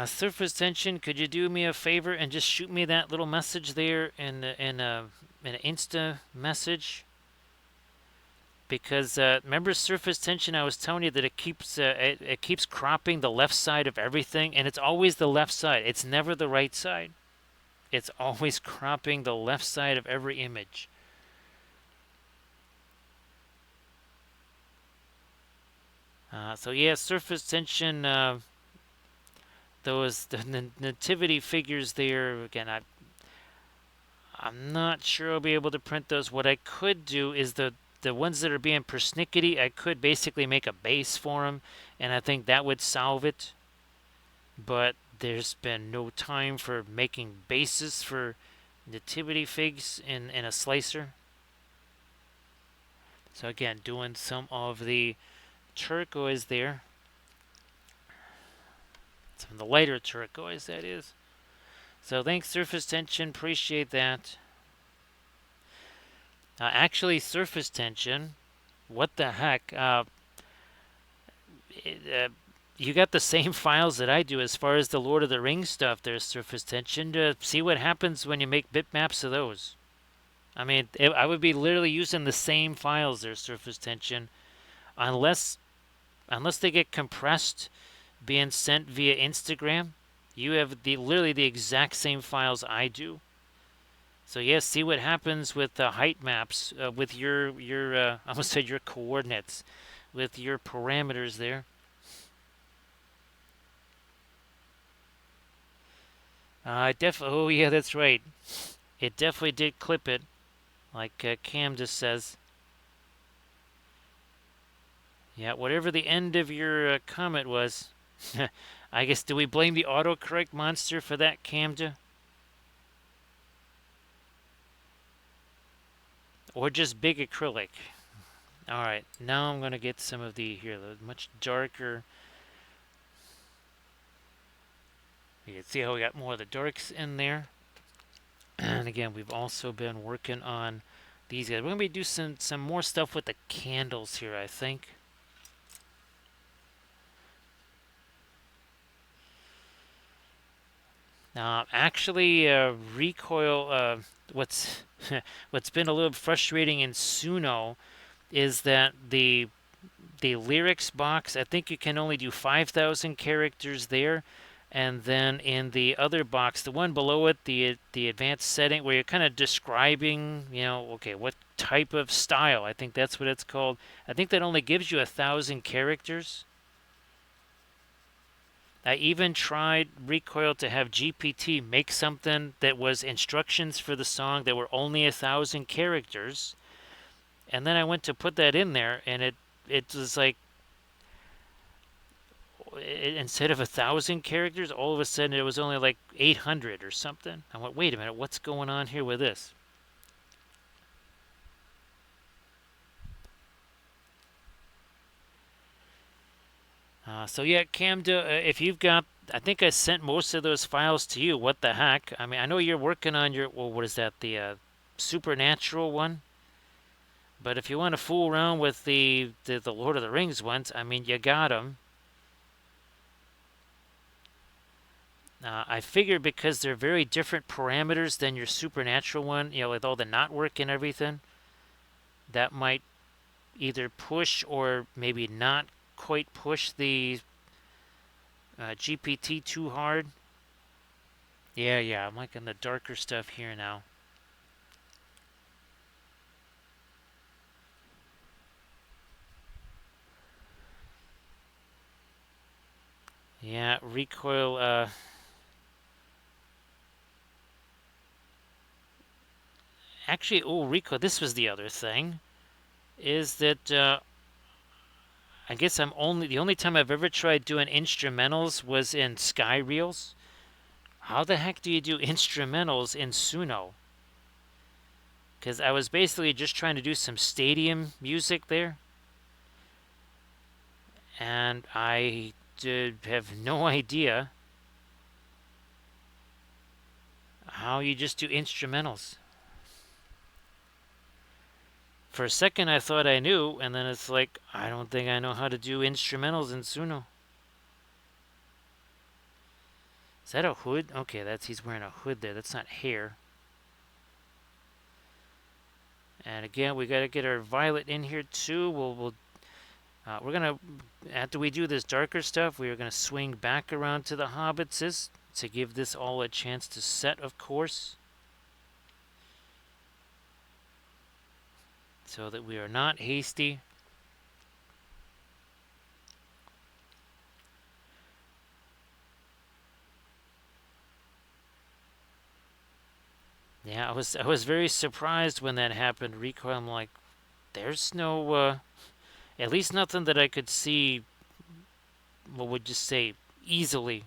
A: Surface tension, could you do me a favor and just shoot me that little message there in an Insta message? Because remember surface tension, I was telling you that it keeps cropping the left side of everything, and it's always the left side. It's never the right side. It's always cropping the left side of every image. So yeah, surface tension. The nativity figures there again. I'm not sure I'll be able to print those. What I could do is the ones that are being persnickety, I could basically make a base for them, and I think that would solve it. But there's been no time for making bases for nativity figs in a slicer. So again, doing some of the turquoise there. Some of the lighter turquoise, that is. So thanks, surface tension. Appreciate that. Actually, surface tension. What the heck? You got the same files that I do as far as the Lord of the Rings stuff. There's surface tension. To see what happens when you make bitmaps of those. I mean, I would be literally using the same files. There's surface tension, unless they get compressed, being sent via Instagram. You have literally the exact same files I do. So yes, see what happens with the height maps with your I almost said your coordinates, with your parameters there. Oh yeah, that's right. It definitely did clip it, like Cam just says. Yeah, whatever the end of your comment was. I guess, do we blame the autocorrect monster for that, Camda? Or just big acrylic? Alright, now I'm going to get some of the much darker. You can see how we got more of the darks in there. And again, we've also been working on these guys. We're going to be doing some more stuff with the candles here, I think. Actually, recoil. What's what's been a little frustrating in Suno is that the lyrics box, I think you can only do 5,000 characters there, and then in the other box, the one below it, the advanced setting, where you're kind of describing, okay, what type of style. I think that's what it's called. I think that only gives you 1,000 characters. I even tried Recoil to have GPT make something that was instructions for the song that were only 1,000 characters, and then I went to put that in there, and it was like instead of 1,000 characters, all of a sudden it was only like 800 or something. I went, wait a minute, what's going on here with this? So yeah, Camda, if you've got, I think I sent most of those files to you. What the heck? I mean, I know you're working on your, well, what is that, the supernatural one? But if you want to fool around with the Lord of the Rings ones, I mean, you got them. I figured because they're very different parameters than your supernatural one, with all the knot work and everything, that might either push or maybe not quite push the GPT too hard. Yeah, I'm liking the darker stuff here now. Yeah, recoil. actually, oh, Rico, this was the other thing, is that I guess the only time I've ever tried doing instrumentals was in Sky Reels. How the heck do you do instrumentals in Suno? Because I was basically just trying to do some stadium music there, and I did have no idea how you just do instrumentals. For a second, I thought I knew, and then it's like, I don't think I know how to do instrumentals in Suno. Is that a hood? Okay, he's wearing a hood there. That's not hair. And again, we got to get our violet in here too. We're gonna, after we do this darker stuff, we are gonna swing back around to the hobbitses to give this all a chance to set, of course, so that we are not hasty. Yeah, I was very surprised when that happened, Rico. I'm like, there's no, at least nothing that I could see. What would you say easily?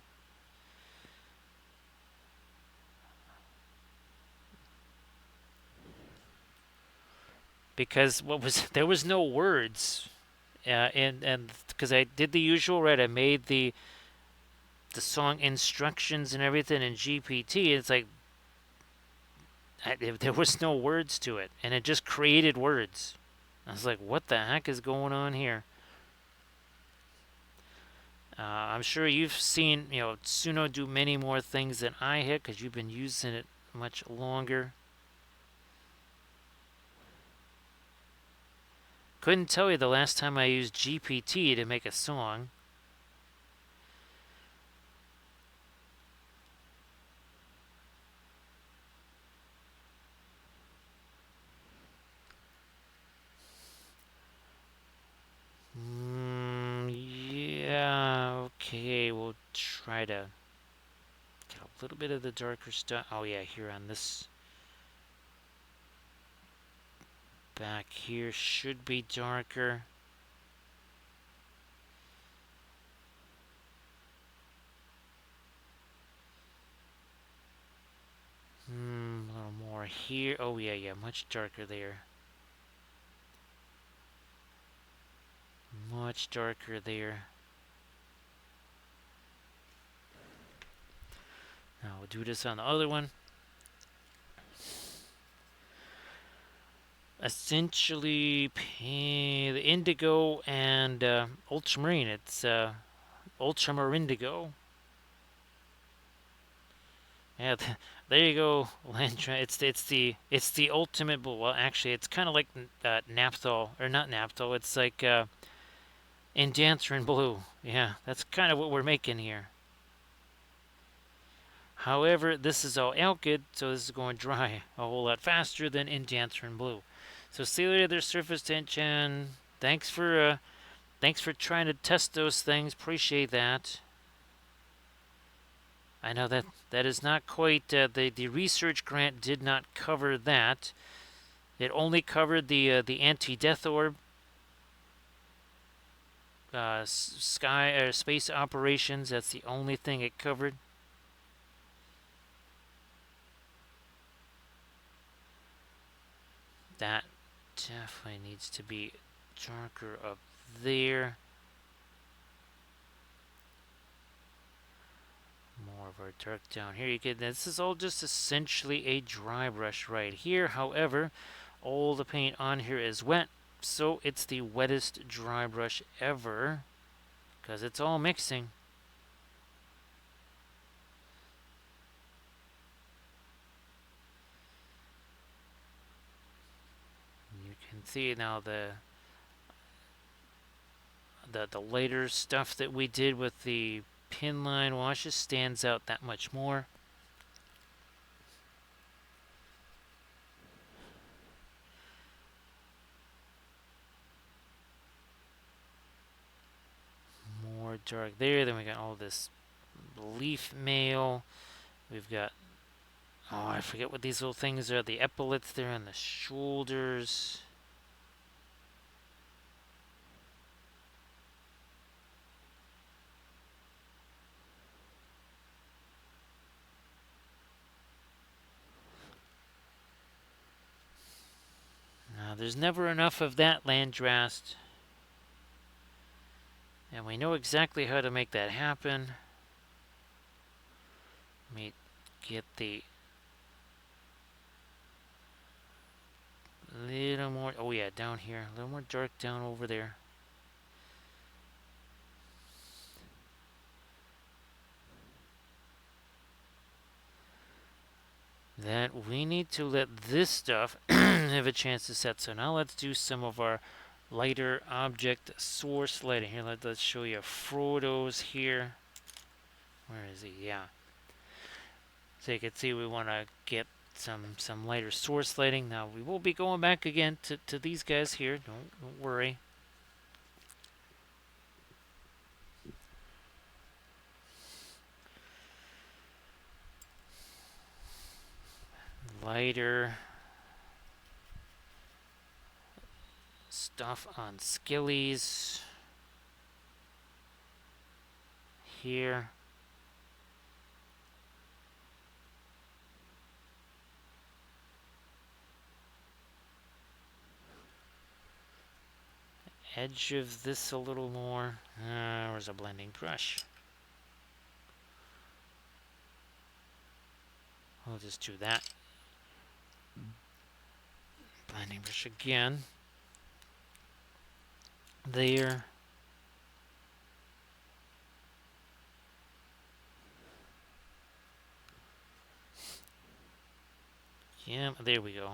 A: Because what was there was no words, and because I did the usual, right? I made the song instructions and everything in GPT. It's like there was no words to it, and it just created words. I was like, what the heck is going on here? I'm sure you've seen, Suno do many more things than I have because you've been using it much longer. Couldn't tell you the last time I used GPT to make a song. Yeah, okay, we'll try to get a little bit of the darker stuff. Oh, yeah, here on this back here should be darker. A little more here. Oh, yeah, much darker there. Much darker there. Now we'll do this on the other one. Essentially, the indigo and ultramarine. It's ultramarindigo. Yeah, there you go, Landra. It's the ultimate blue. Well, actually, it's kind of like naphthol, or not naphthol. It's like indanthrene blue. Yeah, that's kind of what we're making here. However, this is all alkyd, so this is going dry a whole lot faster than indanthrene blue. So see there's surface tension. Thanks for trying to test those things. Appreciate that. I know that is not quite the research grant did not cover that. It only covered the anti-death orb, sky or space operations. That's the only thing it covered. That definitely needs to be darker up there. More of our dark down here. You get this is all just essentially a dry brush right here. However, all the paint on here is wet, so it's the wettest dry brush ever because it's all mixing. You can see now the later stuff that we did with the pin line washes stands out that much more. More dark there. Then we got all this leaf mail. We've got Oh, I forget what these little things are. The epaulets there on the shoulders. There's never enough of that Landrast. And we know exactly how to make that happen. Let me get the little more. Oh, yeah, down here. A little more dark down over there. That we need to let this stuff have a chance to set. So now let's do some of our lighter object source lighting. Here, let's show you Frodo's here. Where is he? Yeah. So you can see we want to get some lighter source lighting. Now we will be going back again to these guys here. Don't worry. Lighter stuff on skillies here. Edge of this a little more. Where's a blending brush? I'll just do that. Blending brush again. There. Yeah, there we go.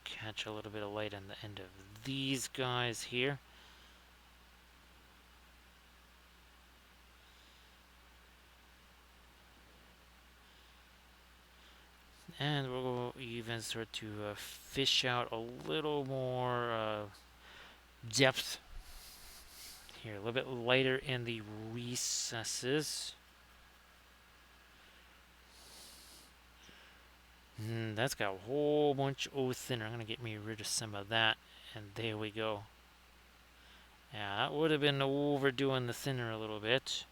A: Catch a little bit of light on the end of these guys here. And we'll even start to fish out a little more depth here. A little bit lighter in the recesses. That's got a whole bunch of thinner. I'm going to get me rid of some of that. And there we go. Yeah, that would have been overdoing the thinner a little bit.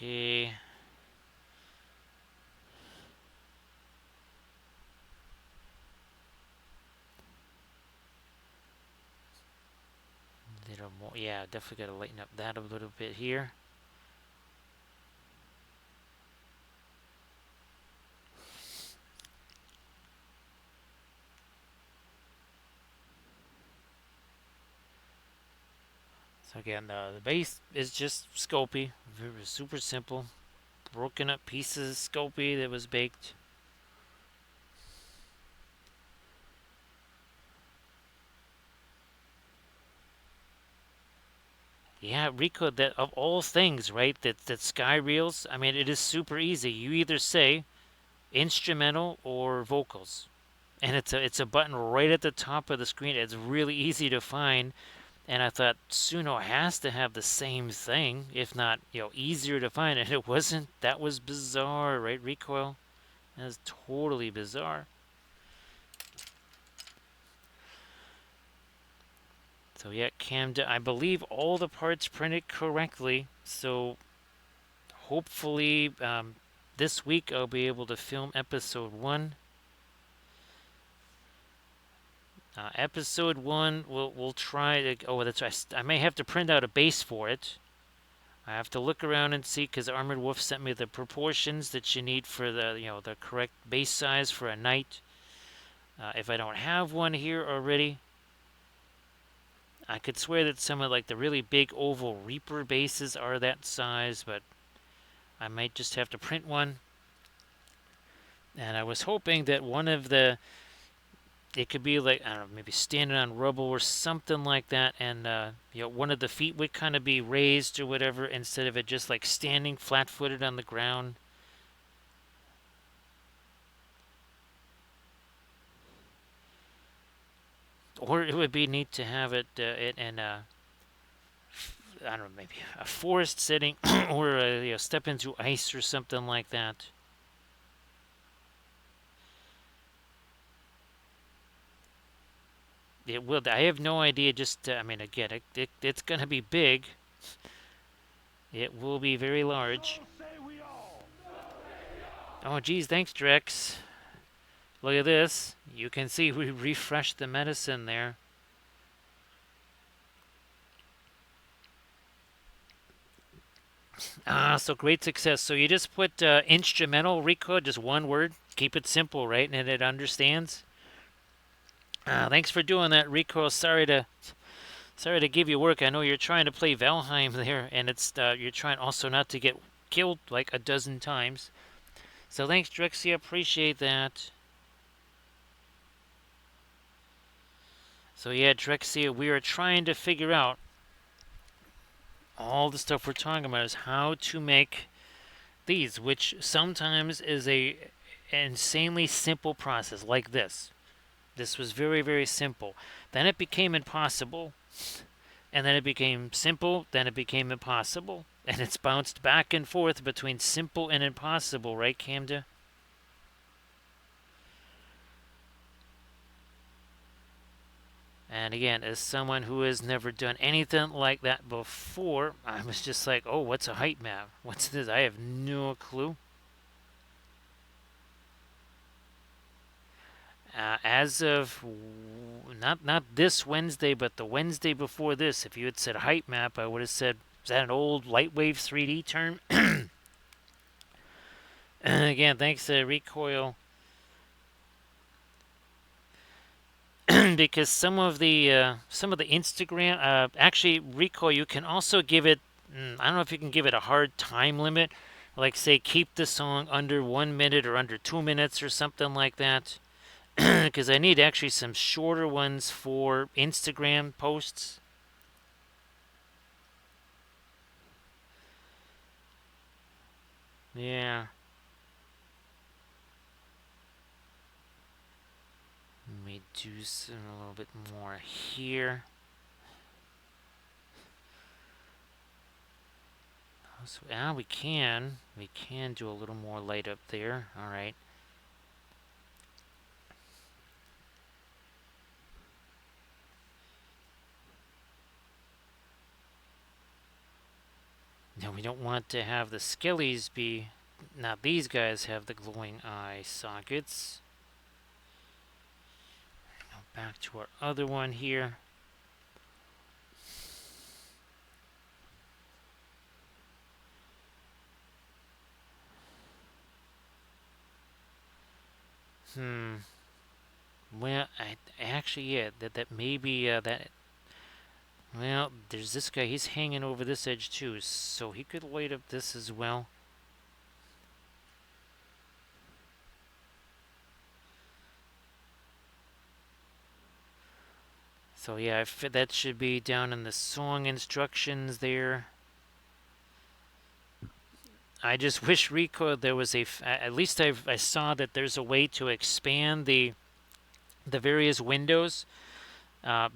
A: Okay. Little more. Yeah, definitely got to lighten up that a little bit here. So again, the base is just Sculpey, super simple, broken up pieces of Sculpey that was baked. Yeah, Rico, that of all things, right? That Sky Reels. I mean, it is super easy. You either say instrumental or vocals, and it's a button right at the top of the screen. It's really easy to find. And I thought Suno has to have the same thing, if not, easier to find. And it wasn't. That was bizarre, right? Recoil. That was totally bizarre. So yeah, I believe all the parts printed correctly. So hopefully this week I'll be able to film episode 1. Episode 1, we'll try to. Oh, that's right. I may have to print out a base for it. I have to look around and see because Armored Wolf sent me the proportions that you need for the correct base size for a knight. If I don't have one here already, I could swear that some of like the really big oval Reaper bases are that size, but I might just have to print one. And I was hoping that one of it could be like, I don't know, maybe standing on rubble or something like that, and one of the feet would kind of be raised or whatever instead of it just like standing flat-footed on the ground. Or it would be neat to have it in a, I don't know, maybe a forest setting, or step into ice or something like that. It will. I have no idea. Just I mean, again, it's going to be big. It will be very large. Oh, geez, thanks, Drex. Look at this. You can see we refreshed the medicine there. So great success. So you just put instrumental Rico, just one word. Keep it simple, right? And it understands. Thanks for doing that, Rico. Sorry to give you work. I know you're trying to play Valheim there, and it's you're trying also not to get killed like a dozen times. So thanks, Drexia. Appreciate that. So yeah, Drexia, we are trying to figure out all the stuff we're talking about is how to make these, which sometimes is a insanely simple process like this. This was very, very simple. Then it became impossible, and then it became simple, then it became impossible. And it's bounced back and forth between simple and impossible, right, Camda? And again, as someone who has never done anything like that before, I was just like, oh, what's a height map? What's this? I have no clue. As of not this Wednesday, but the Wednesday before this, if you had said height map, I would have said, is that an old Lightwave 3D term? Again, thanks to Recoil. Because some of the Instagram, actually, Recoil, you can also give it, I don't know if you can give it a hard time limit, like say keep the song under 1 minute or under 2 minutes or something like that. Because I need actually some shorter ones for Instagram posts. Yeah. Let me do some, a little bit more here. So, we can do a little more light up there. All right. Now we don't want to have the skellies be, not these guys have the glowing eye sockets. Now back to our other one here. Well, I actually, yeah, that maybe that. Well, there's this guy. He's hanging over this edge too, so he could light up this as well. So yeah, that should be down in the song instructions there. I just wish Rico there was at least I saw that there's a way to expand the various windows,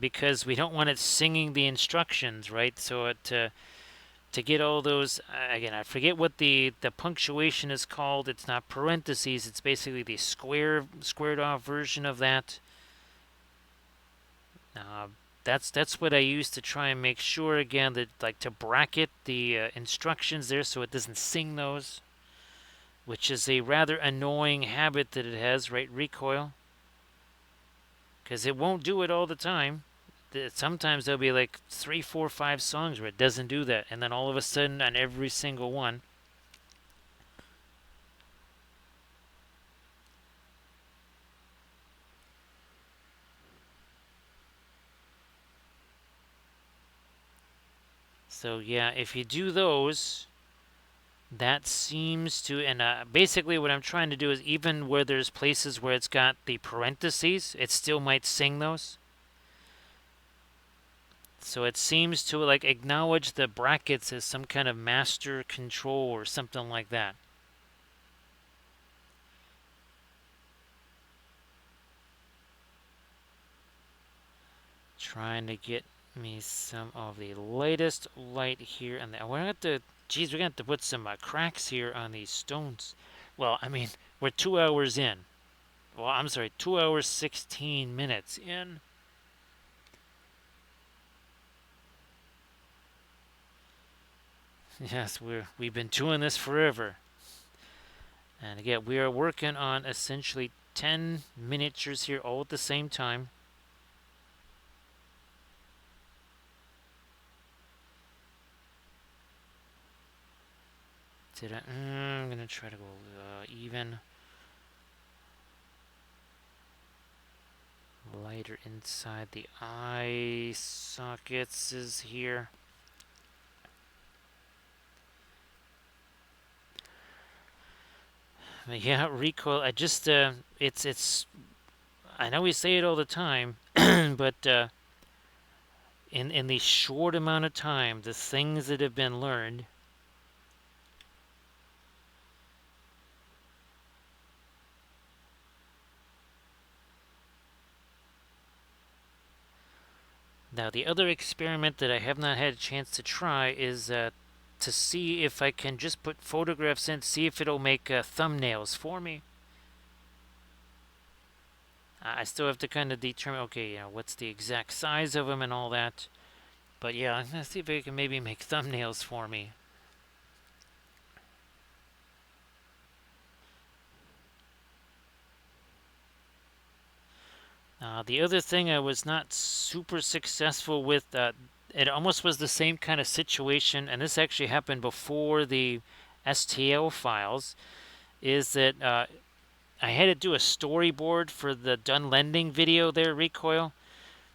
A: because we don't want it singing the instructions, right? So to get all those, again, I forget what the punctuation is called. It's not parentheses. It's basically the squared off version of that. That's what I use to try and make sure, again, that like to bracket the instructions there so it doesn't sing those, which is a rather annoying habit that it has, right, Recoil? Because it won't do it all the time. Sometimes there'll be like 3, 4, 5 songs where it doesn't do that, and then all of a sudden on every single one. So yeah, if you do those, that seems to, and basically what I'm trying to do is even where there's places where it's got the parentheses, it still might sing those. So it seems to like acknowledge the brackets as some kind of master control or something like that. Trying to get me some of the latest light here, and we're gonna have to. Geez, we're gonna have to put some cracks here on these stones. Well, I mean, we're 2 hours in. Well, I'm sorry, 2 hours 16 minutes in. Yes, we've been doing this forever. And again, we are working on essentially 10 miniatures here all at the same time. I'm gonna try to go even. Lighter inside the eye sockets is here. Yeah, recoil. I just it's. I know we say it all the time, but in the short amount of time, the things that have been learned. Now, the other experiment that I have not had a chance to try is to see if I can just put photographs in, see if it'll make thumbnails for me. I still have to kind of determine, okay, what's the exact size of them and all that. But yeah, I'm going to see if it can maybe make thumbnails for me. The other thing I was not super successful with, it almost was the same kind of situation, and this actually happened before the STL files, is that I had to do a storyboard for the done lending video there, Recoil,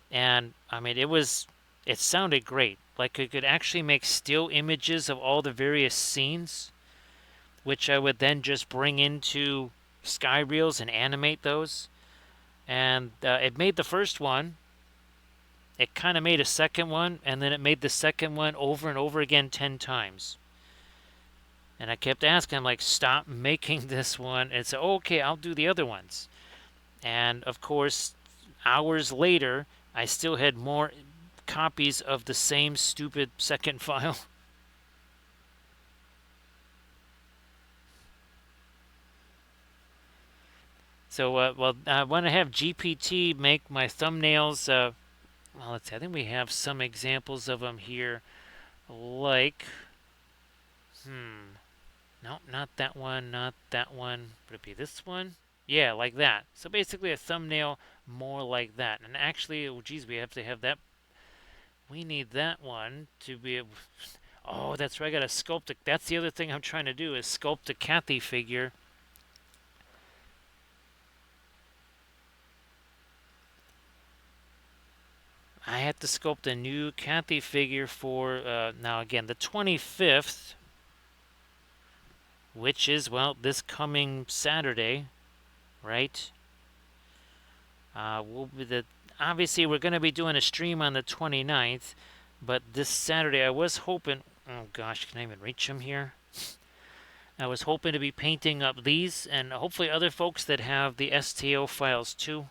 A: and I mean it sounded great. Like I could actually make still images of all the various scenes, which I would then just bring into Sky Reels and animate those. And it made the first one. It kind of made a second one, and then it made the second one over and over again 10 times. And I kept asking, I'm like, stop making this one. And so, okay, I'll do the other ones. And of course, hours later, I still had more copies of the same stupid second file. So, well, I want to have GPT make my thumbnails. Well, let's see. I think we have some examples of them here. Like, no, not that one, not that one. Would it be this one? Yeah, like that. So basically a thumbnail more like that. And actually, oh geez, we have to have that. We need that one to be able. Oh, that's right. I got to sculpt it. That's the other thing I'm trying to do is sculpt a Kathy figure. I have to sculpt a new Kathy figure for, now again, the 25th, which is, well, this coming Saturday, right? We'll be obviously, we're going to be doing a stream on the 29th, but this Saturday, I was hoping, oh gosh, can I even reach them here? I was hoping to be painting up these, and hopefully other folks that have the STO files too.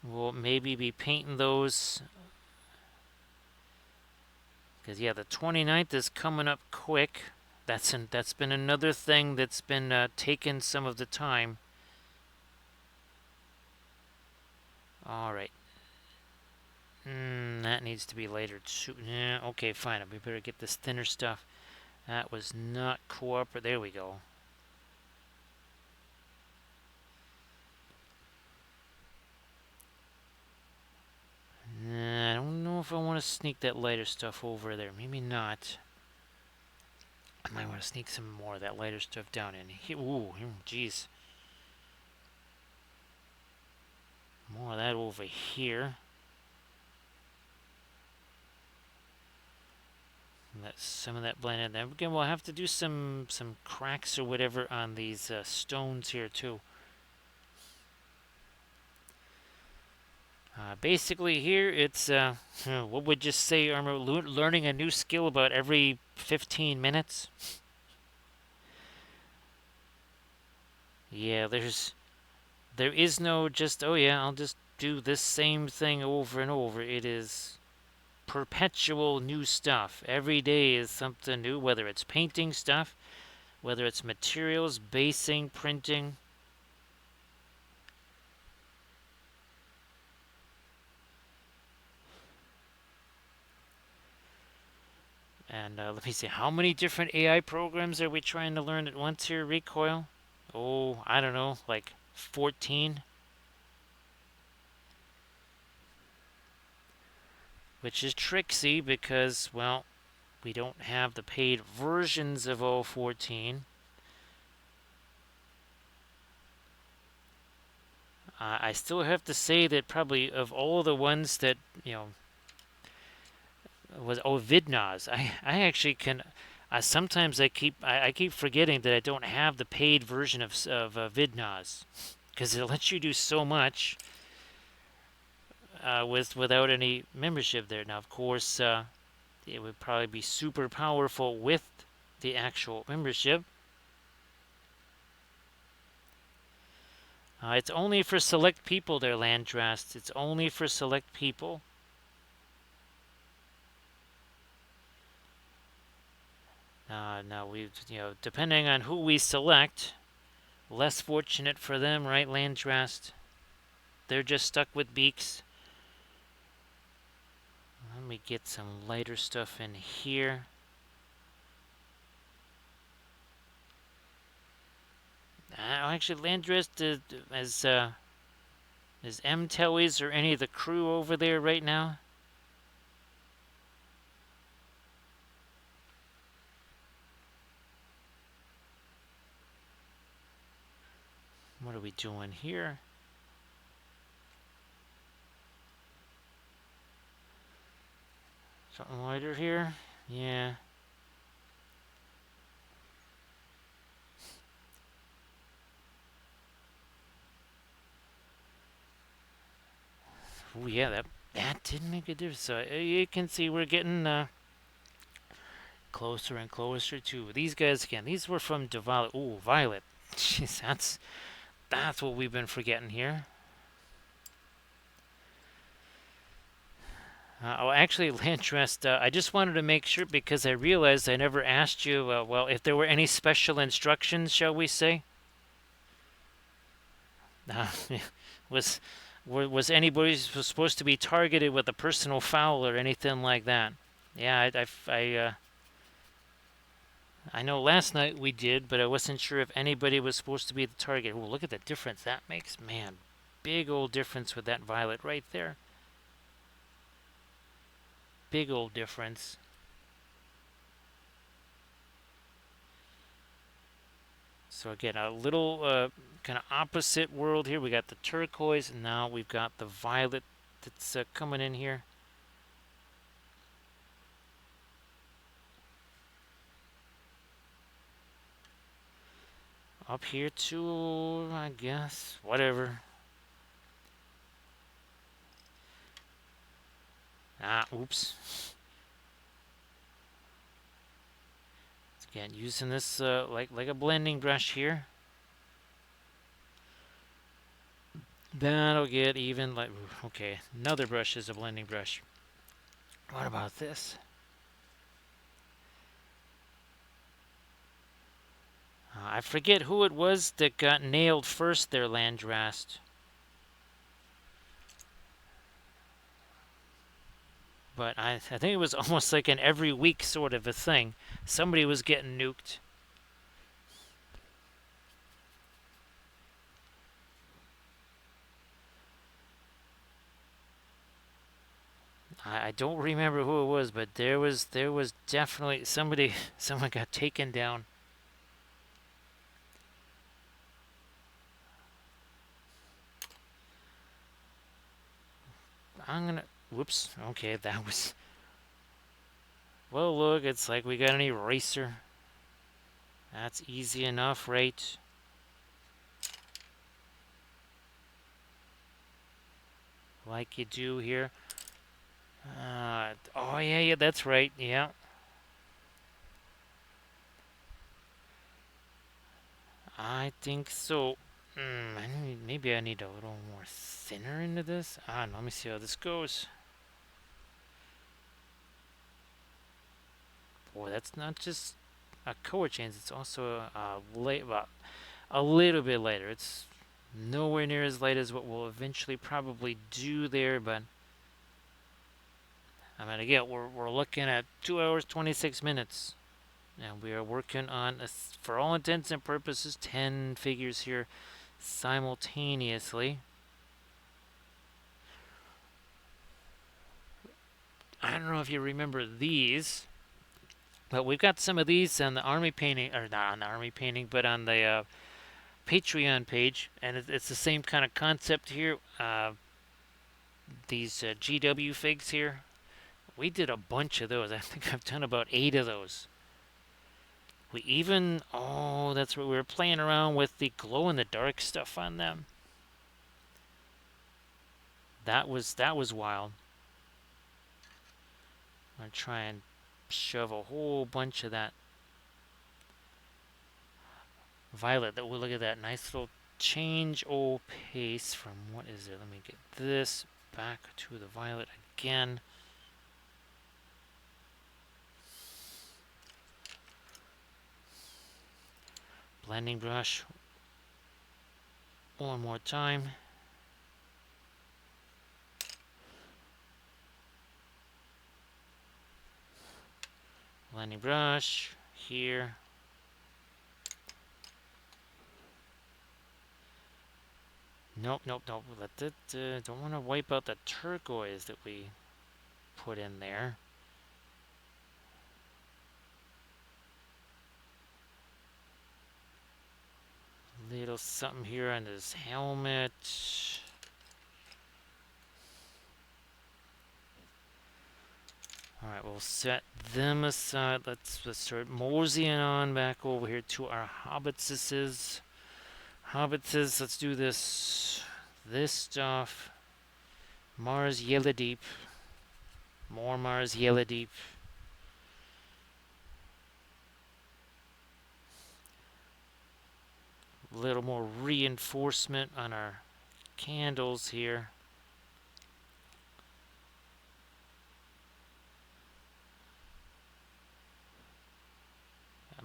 A: We'll maybe be painting those. Because, yeah, the 29th is coming up quick. That's been another thing that's been taking some of the time. All right. That needs to be later too. Yeah, okay, fine. We better get this thinner stuff. That was not cooperative. There we go. I don't know if I want to sneak that lighter stuff over there. Maybe not. I might want to sneak some more of that lighter stuff down in here. Ooh, jeez. More of that over here. Let some of that blend in there. Again, we'll have to do some cracks or whatever on these stones here too. Basically here, it's, what would you say, Armor? Learning a new skill about every 15 minutes? Yeah, There is no just, oh yeah, I'll just do this same thing over and over. It is perpetual new stuff. Every day is something new, whether it's painting stuff, whether it's materials, basing, printing. And let me see, how many different AI programs are we trying to learn at once here, Recoil? Oh, I don't know, like 14? Which is tricksy because, well, we don't have the paid versions of all 14. I still have to say that probably of all the ones that, was Vidnaz. I actually can. Sometimes I keep forgetting that I don't have the paid version of Vidnaz because it lets you do so much without any membership there. Now, of course, it would probably be super powerful with the actual membership. It's only for select people there, Landrast. It's only for select people. Now we, depending on who we select, less fortunate for them, right, Landrast? They're just stuck with beaks. Let me get some lighter stuff in here. Actually, Landrast is M. Tellies or any of the crew over there right now? What are we doing here? Something lighter here? Yeah. Oh yeah, that didn't make a difference. So you can see we're getting closer and closer to these guys again. These were from Violet. Ooh, Violet. Jeez, that's what we've been forgetting here. Actually, Landrest, I just wanted to make sure because I realized I never asked you, well, if there were any special instructions, shall we say? Uh, was was anybody supposed to be targeted with a personal foul or anything like that? Yeah, I know last night we did, but I wasn't sure if anybody was supposed to be the target. Oh, look at the difference that makes. Man, big old difference with that Violet right there. Big old difference. So again, a little kind of opposite world here. We got the turquoise, and now we've got the violet that's coming in here. Up here too, I guess. Whatever. Oops. Again, using this like a blending brush here. That'll get even like, okay, another brush is a blending brush. What about this? I forget who it was that got nailed first there, Landrast. But I think it was almost like an every week sort of a thing. Somebody was getting nuked. I don't remember who it was, but there was definitely someone got taken down. Whoops. Okay, that was. Well, look, it's like we got an eraser. That's easy enough, right? Like you do here. Oh yeah, that's right. Yeah. I think so. Maybe I need a little more thinner into this. I don't know. Let me see how this goes. Boy, that's not just a color change. It's also a little bit lighter. It's nowhere near as light as what we'll eventually probably do there, but I mean, again, we're looking at 2 hours 26 minutes, and we are working on for all intents and purposes 10 figures here simultaneously. I don't know if you remember these, but we've got some of these on the army painting, or not on the army painting, but on the Patreon page, and it's the same kind of concept here. These GW figs here, we did a bunch of those. I think I've done about 8 of those. We even, oh, that's what we were playing around with the glow-in-the-dark stuff on them. That was wild. I'm gonna try and shove a whole bunch of that violet. That will look at that nice little change pace from what is it? Let me get this back to the violet again. Blending brush one more time. Blending brush here. Nope. Let it. Don't want to wipe out the turquoise that we put in there. Little something here on his helmet. Alright, we'll set them aside. Let's start moseying on back over here to our hobbitses. Let's do this stuff. Mars Yellow Deep. More Mars Yellow Deep. A little more reinforcement on our candles here.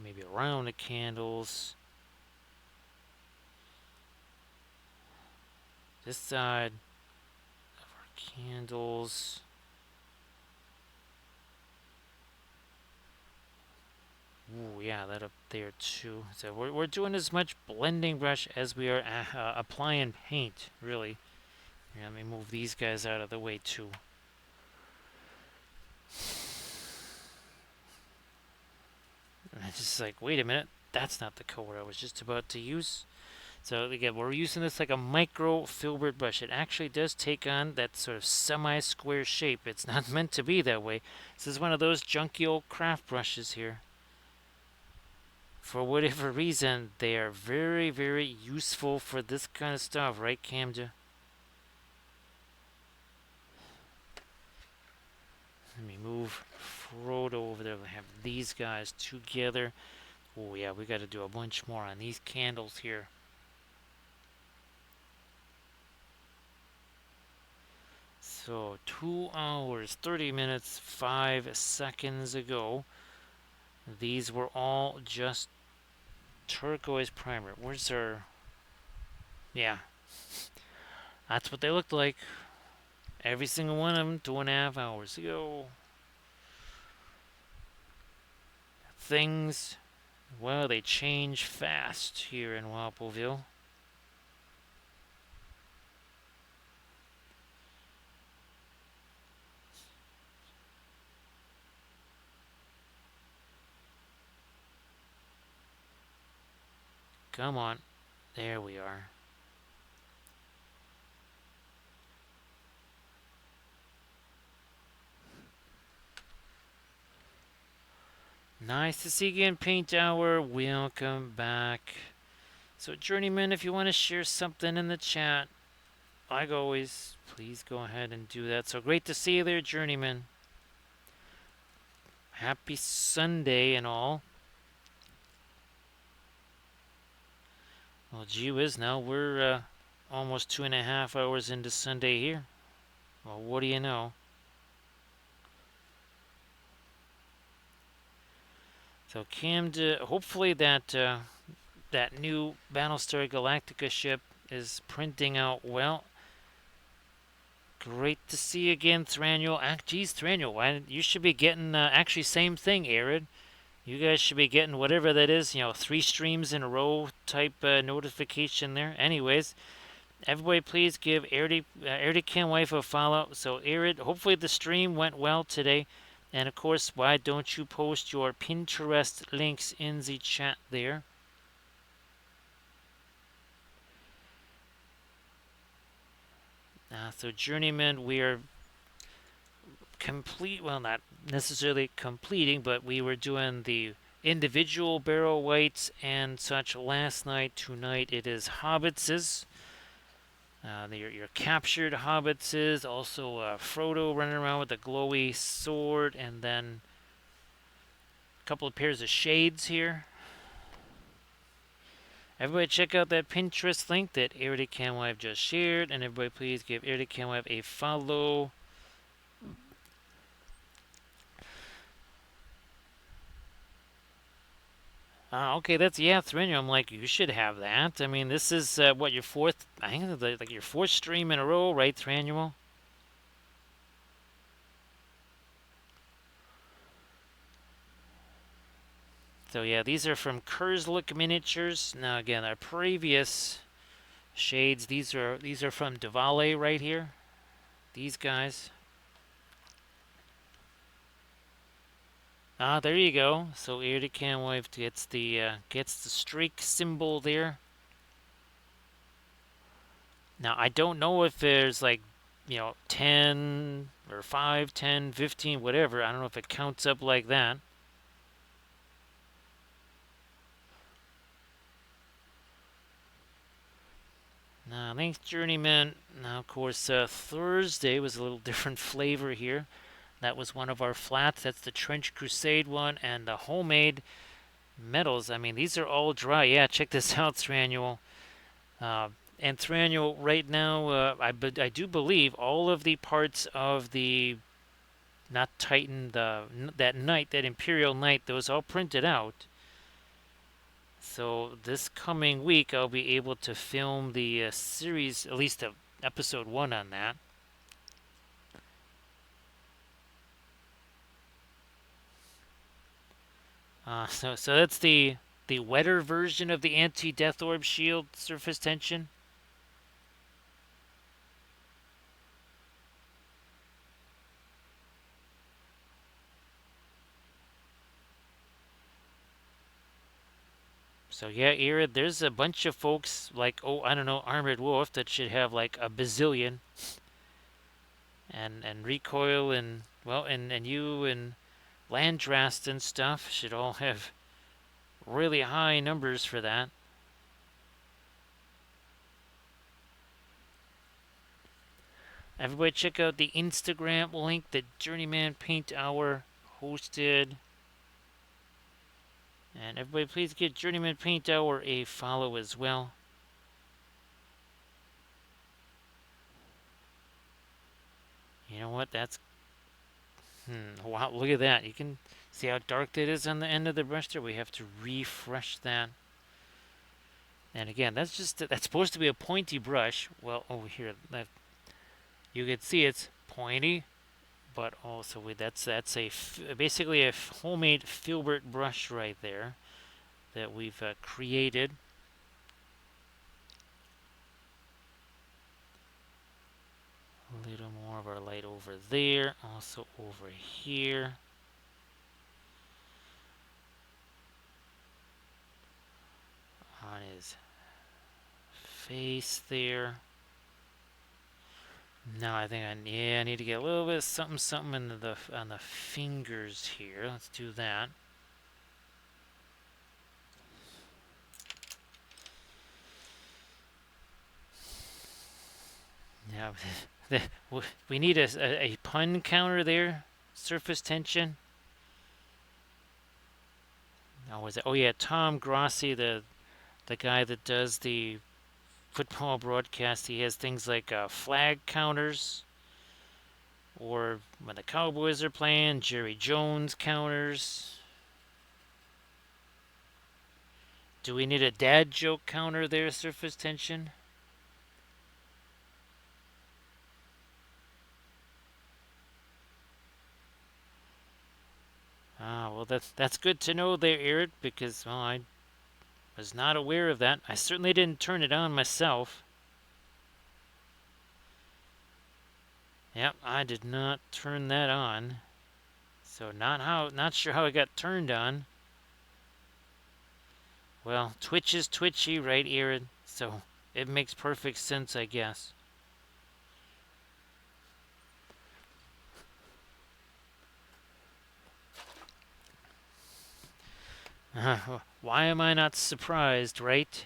A: Maybe around the candles. This side of our candles. Ooh, yeah, that up there too. So we're doing as much blending brush as we are applying paint, really. Yeah, let me move these guys out of the way too. And it's just like, wait a minute, that's not the color I was just about to use. So again, we're using this like a micro filbert brush. It actually does take on that sort of semi-square shape. It's not meant to be that way. This is one of those junky old craft brushes here. For whatever reason, they are very, very useful for this kind of stuff, right, Camja? Let me move Frodo over there. We have these guys together. Oh yeah, we got to do a bunch more on these candles here. So 2 hours, 30 minutes, 5 seconds ago, these were all just turquoise primer. Where's our... Yeah. That's what they looked like. Every single one of them 2.5 hours ago. Things, well, they change fast here in Walpoleville. Come on. There we are. Nice to see you again, Paint Hour. Welcome back. So, Journeyman, if you want to share something in the chat, like always, please go ahead and do that. So great to see you there, Journeyman. Happy Sunday and all. Well, gee whiz, now we're almost 2.5 hours into Sunday here. Well, what do you know? So hopefully that new Battlestar Galactica ship is printing out well. Great to see you again, Thranduil. Geez, Thranduil, you should be getting actually same thing, Arid. You guys should be getting whatever that is, 3 streams in a row type notification there. Anyways, everybody please give Arid Wife a follow. So Arid, hopefully the stream went well today. And of course, why don't you post your Pinterest links in the chat there? So Journeyman, we are well, not necessarily completing, but we were doing the individual barrel wights and such last night. Tonight it is hobbitses. Your captured hobbitses. Also Frodo running around with a glowy sword, and then a couple of pairs of shades here. Everybody check out that Pinterest link that Eric just shared, and everybody please give Eric a follow. Okay, that's Thrinio. I'm like, you should have that. I mean, this is what your fourth? I think it's like your fourth stream in a row, right, Thranuel? So yeah, these are from Khurzluk Miniatures. Now again, our previous shades. These are from Diwali right here. These guys. There you go. So Erdogan Wife gets the streak symbol there. Now I don't know if there's like 10 or 5, 10, 15, whatever. I don't know if it counts up like that. Now, thanks, Journeyman. Now, of course, Thursday was a little different flavor here. That was one of our flats. That's the Trench Crusade one, and the homemade metals. I mean, these are all dry. Yeah, check this out, Thranuel. And Thranuel, right now, I do believe all of the parts of the not Titan, that knight, that Imperial Knight, those all printed out. So this coming week, I'll be able to film the series, at least episode 1 on that. So that's the wetter version of the anti-death orb shield surface tension. So yeah, Irid, there's a bunch of folks like, I don't know, Armored Wolf that should have like a bazillion. And Recoil and, well, and you and Landrast and stuff should all have really high numbers for that. Everybody check out the Instagram link that Journeyman Paint Hour hosted. And everybody please give Journeyman Paint Hour a follow as well. You know what? That's... wow, look at that. You can see how dark that is on the end of the brush there. We have to refresh that. And again, that's supposed to be a pointy brush. Well, over here, you can see it's pointy, but also that's basically a homemade filbert brush right there that we've created. A little more of our light over there, also over here. On his face there. Now I think I need to get a little bit of something on the fingers here. Let's do that. Yeah, we need a pun counter there. Surface tension. Now was it? Oh yeah, Tom Grossi, the the guy that does the football broadcast, he has things like flag counters, or when the Cowboys are playing, Jerry Jones counters. Do we need a dad joke counter there, surface tension? Ah, well, that's good to know there, Eric, because well, I was not aware of that. I certainly didn't turn it on myself. Yep, I did not turn that on. So not sure how it got turned on. Well, Twitch is twitchy, right, Aaron? So it makes perfect sense, I guess. Why am I not surprised, right?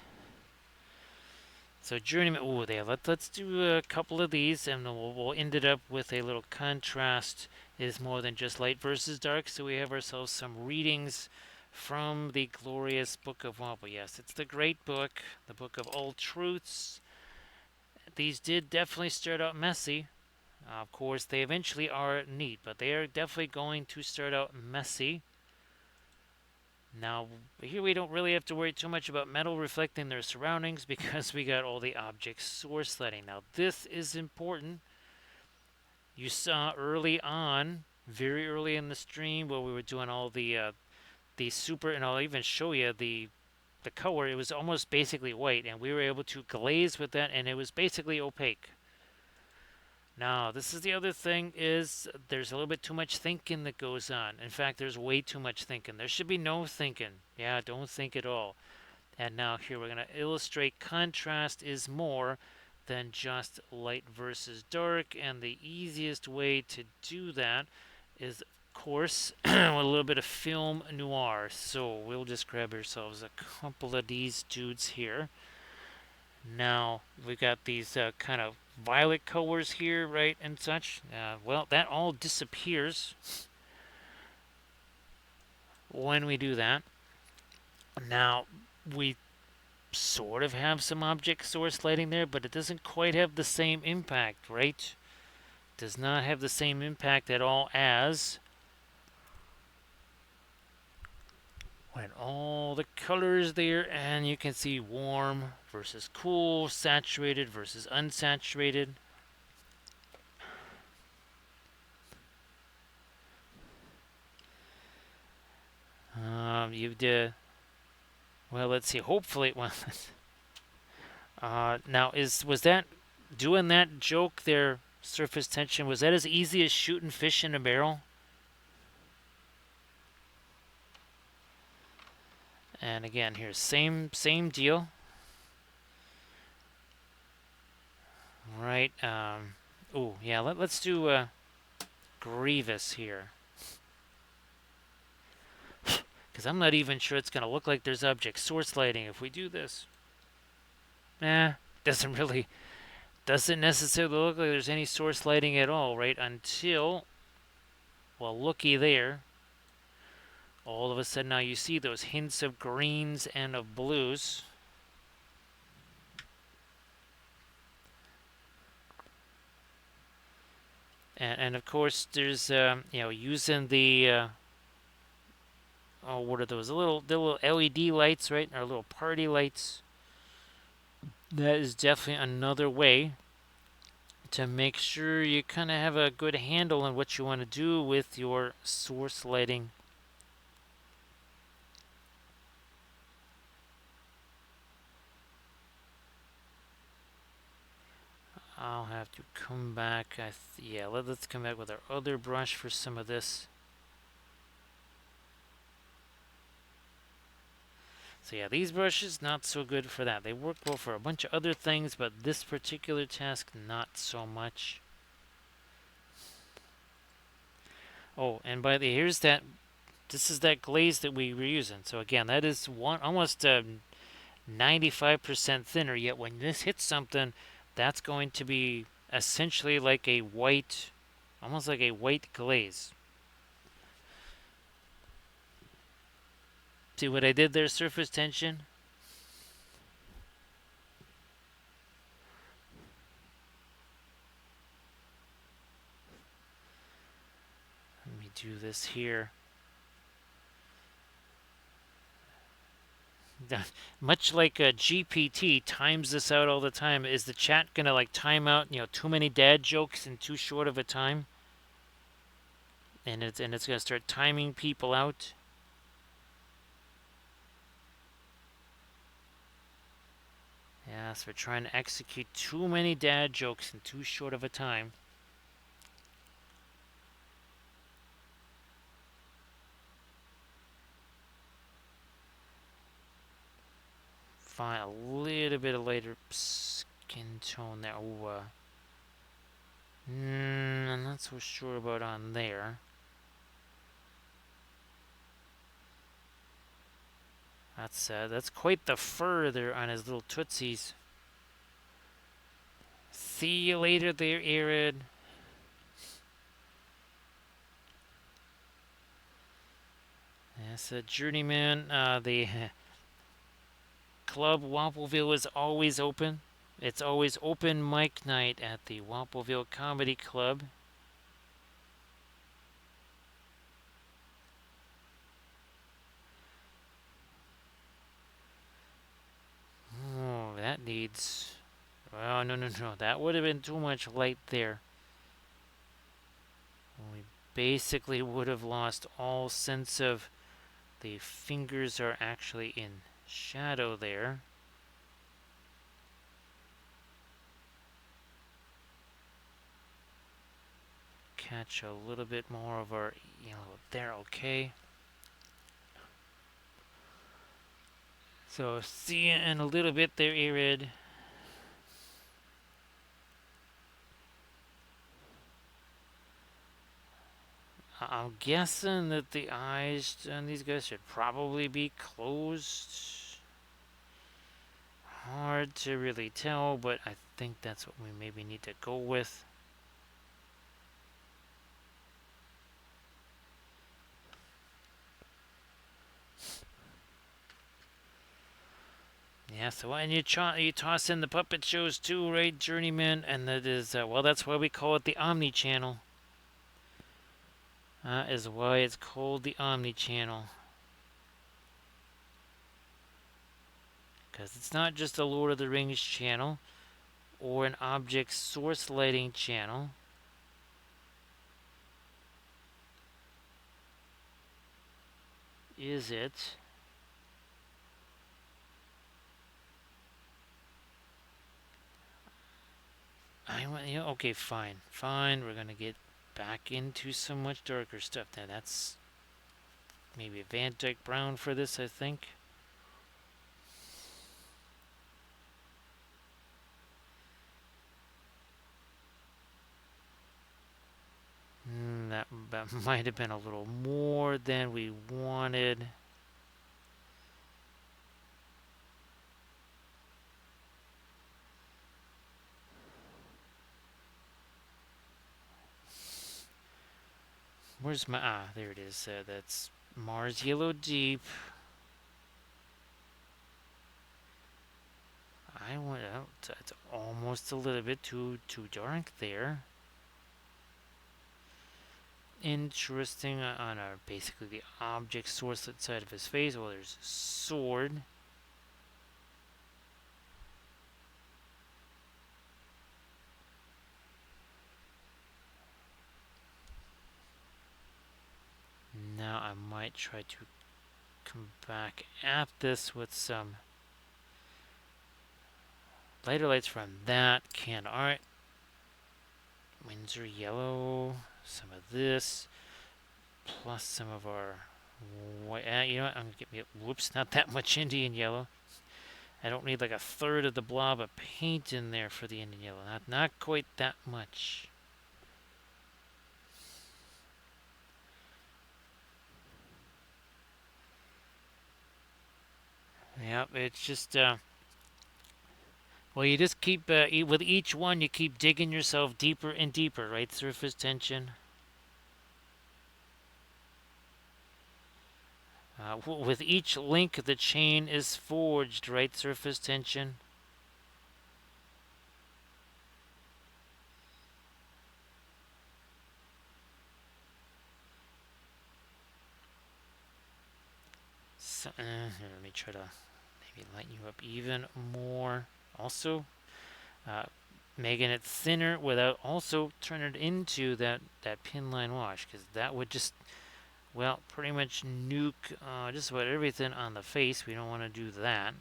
A: So journeyman, ooh, there. Let's do a couple of these, and we'll end it up with a little contrast. It is more than just light versus dark, so we have ourselves some readings from the glorious Book of Wobble. Yes, it's the great book, the Book of All Truths. These did definitely start out messy. Of course, they eventually are neat, but they are definitely going to start out messy. Now, here we don't really have to worry too much about metal reflecting their surroundings because we got all the object source lighting. Now, this is important. You saw early on, very early in the stream, where we were doing all the super, and I'll even show you the color. It was almost basically white, and we were able to glaze with that, and it was basically opaque. Now, this is the other thing is there's a little bit too much thinking that goes on. In fact, there's way too much thinking. There should be no thinking. Yeah, don't think at all. And now here we're going to illustrate contrast is more than just light versus dark. And the easiest way to do that is, of course, with a little bit of film noir. So we'll just grab ourselves a couple of these dudes here. Now we've got these kind of violet colors here, right, and such. Well, that all disappears when we do that. Now we sort of have some object source lighting there, but it doesn't quite have the same impact, right? Does not have the same impact at all as when all the colors there, and you can see warm versus cool, saturated versus unsaturated. You did well. Let's see. Hopefully, well, now was that doing that joke there? Surface tension, was that as easy as shooting fish in a barrel? And again, here's same deal. Right. Oh yeah. Let's do Grievous here, because I'm not even sure it's gonna look like there's object source lighting if we do this. Doesn't necessarily look like there's any source lighting at all, right? Until, well, looky there. All of a sudden now you see those hints of greens and of blues. And of course there's using the oh, what are those? The little LED lights, right? Or little party lights. That is definitely another way to make sure you kind of have a good handle on what you want to do with your source lighting. I'll have to come back. Yeah, let's come back with our other brush for some of this. So yeah, these brushes, not so good for that. They work well for a bunch of other things, but this particular task, not so much. Oh, and by the here's that. This is that glaze that we were using. So again, that is almost 95% thinner. Yet when this hits something, that's going to be essentially like a white, almost like a white glaze. See what I did there, surface tension? do this here. Much like a GPT times this out all the time. Is the chat gonna like time out, too many dad jokes in too short of a time? And it's gonna start timing people out. Yes, we're trying to execute too many dad jokes in too short of a time. Find a little bit of lighter skin tone there. Oh, I'm not so sure about on there. That's quite the fur there on his little tootsies. See you later there, Arid. Yes, Journeyman. The Club Wampleville is always open. It's always open mic night at the Wampleville Comedy Club. Oh, that needs... Oh, no. That would have been too much light there. We basically would have lost all sense of the fingers are actually in shadow there. Catch a little bit more of our yellow there, okay. So see you in a little bit there, Arid. I'm guessing that the eyes on these guys should probably be closed. Hard to really tell, but I think that's what we maybe need to go with. Yeah, so when you toss in the puppet shows too, right, Journeyman? And that is, well, that's why we call it the Omni Channel. Is why it's called the Omni Channel. Because it's not just a Lord of the Rings channel or an object source lighting channel. Is it? Okay, fine. We're gonna get back into some much darker stuff. Now that's maybe a Van Dyke Brown for this, I think. That might have been a little more than we wanted. Where's my... there it is. That's Mars Yellow Deep. I went out. It's almost a little bit too dark there. Interesting on our basically the object source side of his face. Well, there's sword. Now I might try to come back at this with some lighter lights from that can. Alright. Windsor yellow. Some of this. Plus some of our white. You know what? I'm going to get me... Whoops, not that much Indian yellow. I don't need like a third of the blob of paint in there for the Indian yellow. Not quite that much. Yep, it's just, well, you just keep, with each one, you keep digging yourself deeper and deeper, right? Surface tension. With each link, the chain is forged, right? Surface tension. So, here, let me try to maybe lighten you up even more. Also, uh, making it thinner without also turning it into that pin line wash, because that would just, well, pretty much nuke just about everything on the face. We don't want to do that.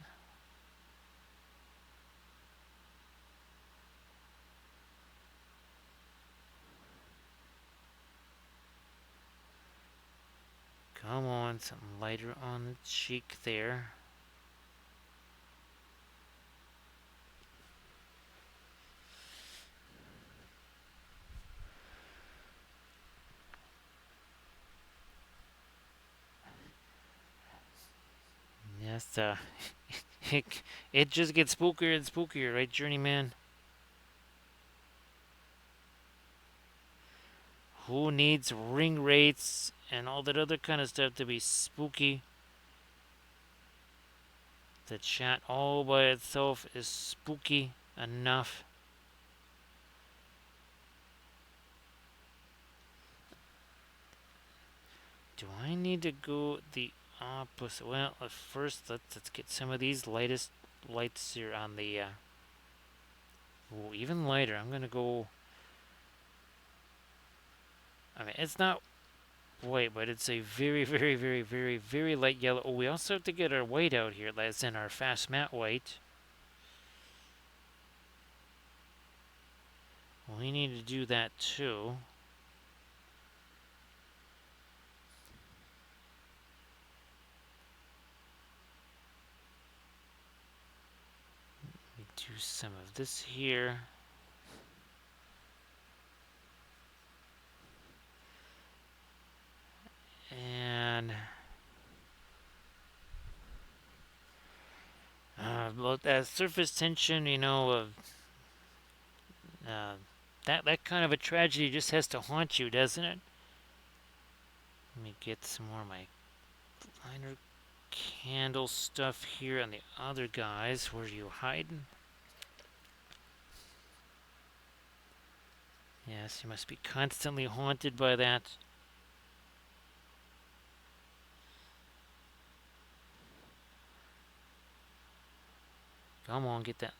A: Come on, something lighter on the cheek there. Yes, it just gets spookier and spookier, right, Journeyman? Who needs ring rates and all that other kind of stuff to be spooky? The chat all by itself is spooky enough. Do I need to go the opposite? Well, at first let's get some of these lightest lights here on the. Ooh, even lighter. I'm gonna go. I mean, it's not white, but it's a very, very, very, very, very light yellow. Oh, we also have to get our white out here. That's in our fast matte white. We need to do that too. We do some of this here. And well, that surface tension, uh, that kind of a tragedy just has to haunt you, doesn't it? Let me get some more of my liner candle stuff here on the other guys. Where are you hiding? Yes, you must be constantly haunted by that. Come on, get that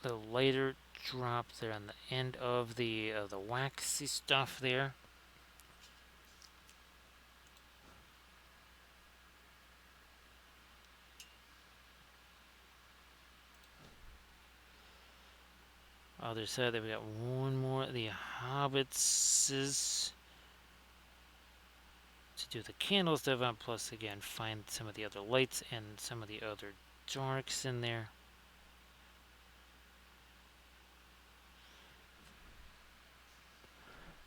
A: little lighter drop there on the end of the waxy stuff there. Other side, there we got one more. The hobbitses to do the candle stuff on. Plus, again, find some of the other lights and some of the other darks in there.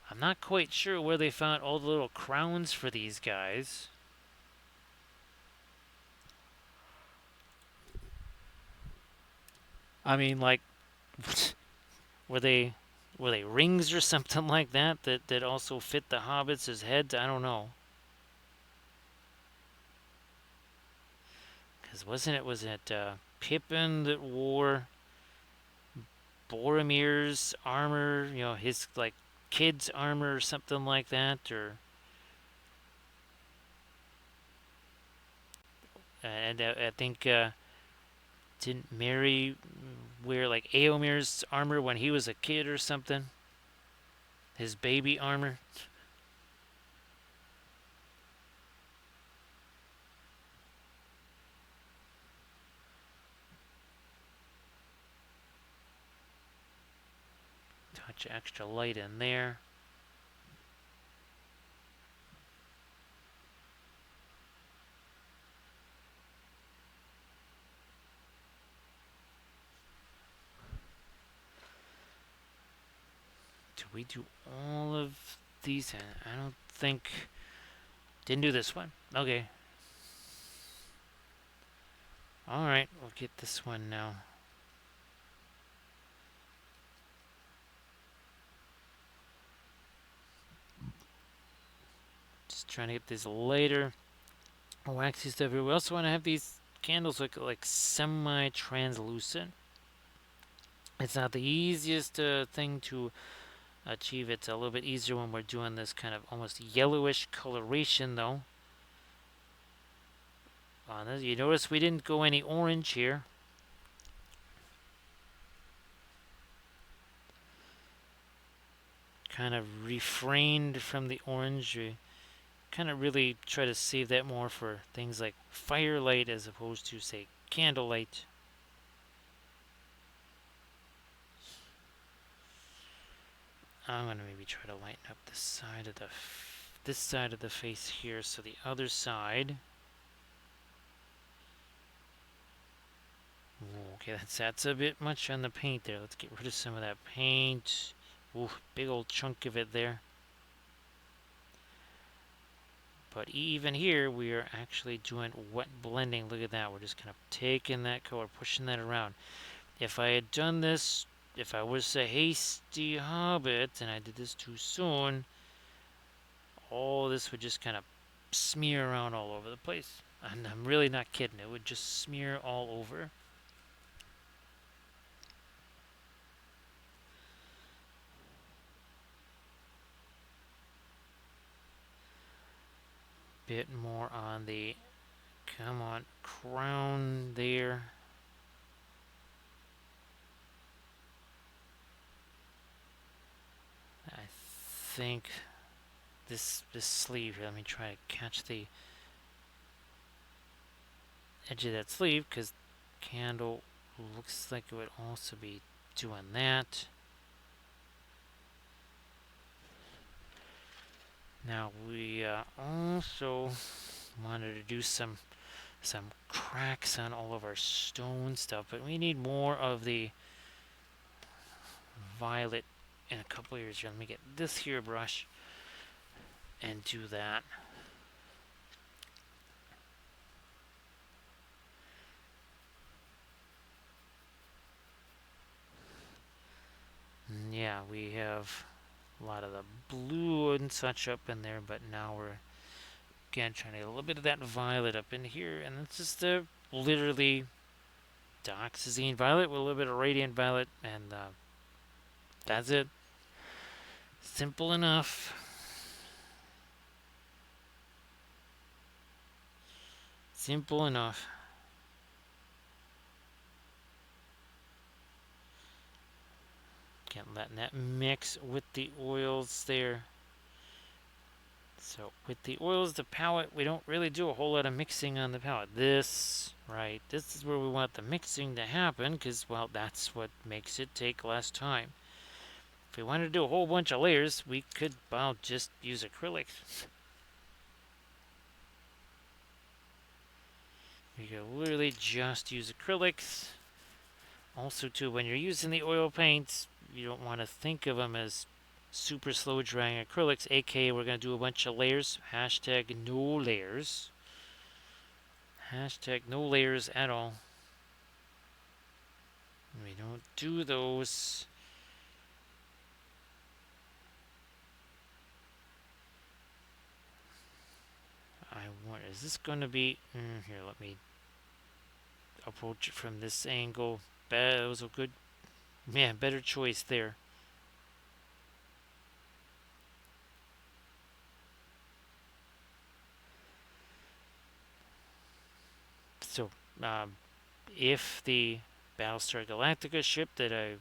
A: I'm not quite sure where they found all the little crowns for these guys. I mean, like, were they rings or something like that also fit the hobbits' heads? I don't know. Because was it Pippin that wore Boromir's armor? His like kid's armor or something like that, or and I think didn't Mary wear like Eomer's armor when he was a kid or something? His baby armor. Touch extra light in there. Did we do all of these? I don't think. Didn't do this one. Okay. Alright, we'll get this one now. Just trying to get this later. Waxy stuff here. We also want to have these candles look like semi-translucent. It's not the easiest thing to achieve. It's a little bit easier when we're doing this kind of almost yellowish coloration, though. on this. You notice we didn't go any orange here. Kind of refrained from the orange. We kind of really try to save that more for things like firelight as opposed to, say, candlelight. I'm gonna maybe try to lighten up this side of the face here, so the other side. Ooh, okay, that's a bit much on the paint there. Let's get rid of some of that paint. Ooh, big old chunk of it there. But even here, we are actually doing wet blending. Look at that. We're just kind of taking that color, pushing that around. If I had done this, if I was a hasty hobbit and I did this too soon, all this would just kind of smear around all over the place. And I'm really not kidding. It would just smear all over. Bit more on the, come on, crown there. I think this sleeve here, let me try to catch the edge of that sleeve, because candle looks like it would also be doing that. Now we also wanted to do some cracks on all of our stone stuff, but we need more of the violet in a couple of years. Let me get this here brush and do that. And yeah, we have a lot of the blue and such up in there, but now we're again trying to get a little bit of that violet up in here, and it's just literally dioxazine violet with a little bit of radiant violet, and that's it. Simple enough. Simple enough. Again, letting that mix with the oils there. So with the oils, the palette, we don't really do a whole lot of mixing on the palette. This is where we want the mixing to happen, because, well, that's what makes it take less time. If we wanted to do a whole bunch of layers, we could, well, just use acrylics. You could literally just use acrylics. Also, too, when you're using the oil paints, you don't want to think of them as super slow drying acrylics, aka we're going to do a bunch of layers. Hashtag no layers. Hashtag no layers at all. We don't do those. Is this going to be, here, let me approach it from this angle. That was a good, man, better choice there. So, if the Battlestar Galactica ship that I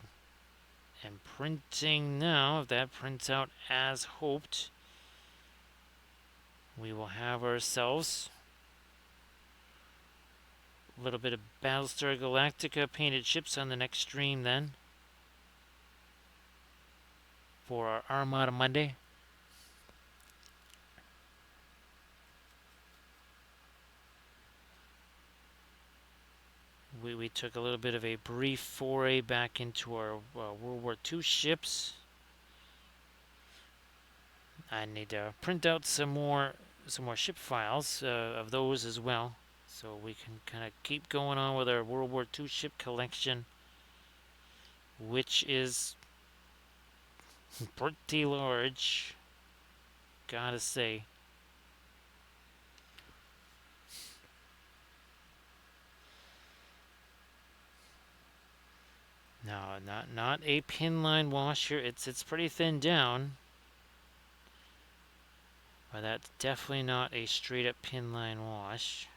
A: am printing now, if that prints out as hoped, we will have ourselves a little bit of Battlestar Galactica painted ships on the next stream then, for our Armada Monday. We took a little bit of a brief foray back into our World War II ships. I need to print out some more ship files of those as well, so we can kind of keep going on with our World War II ship collection, which is pretty large, gotta say. No, not a pin line wash here. It's pretty thin down, but that's definitely not a straight up pin line wash.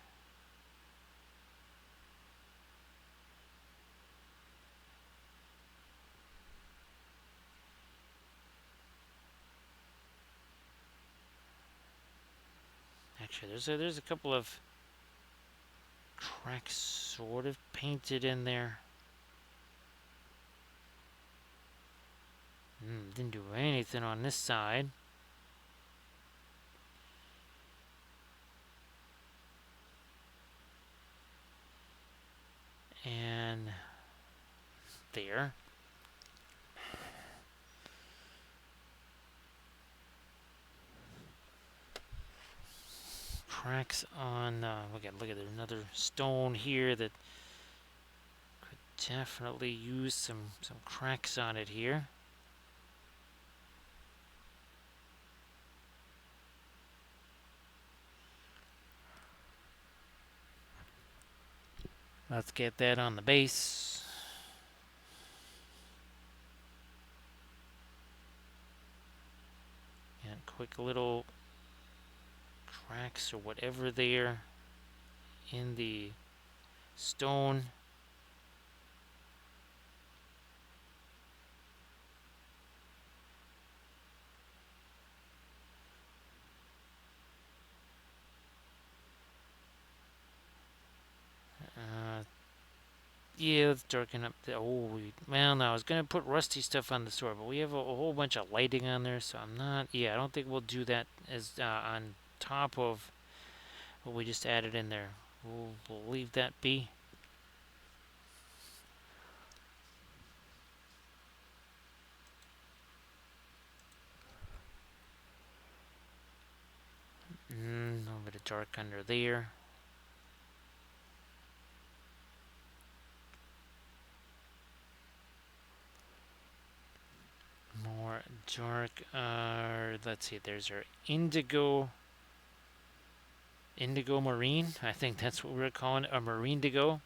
A: Actually, there's a couple of cracks sort of painted in there. Didn't do anything on this side. And there. Cracks on, look at there's another stone here that could definitely use some cracks on it here. Let's get that on the base. And quick little cracks or whatever there in the stone. Yeah, let's darken up the. Well, no, I was gonna put rusty stuff on the sword, but we have a whole bunch of lighting on there, so I'm not. Yeah, I don't think we'll do that as on top of what we just added in there. We'll leave that be. A little bit of dark under there. More dark. Let's see. There's our indigo marine. I think that's what we're calling it, a marine indigo.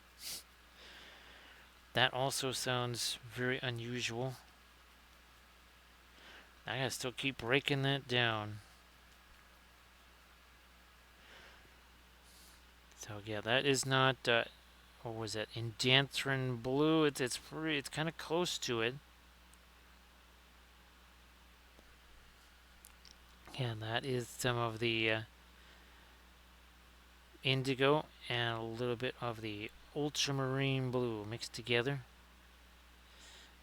A: That also sounds very unusual. I gotta still keep breaking that down. So yeah, that is not. What was that? Indanthrine blue. It's kind of close to it. Yeah, that is some of the indigo and a little bit of the ultramarine blue mixed together.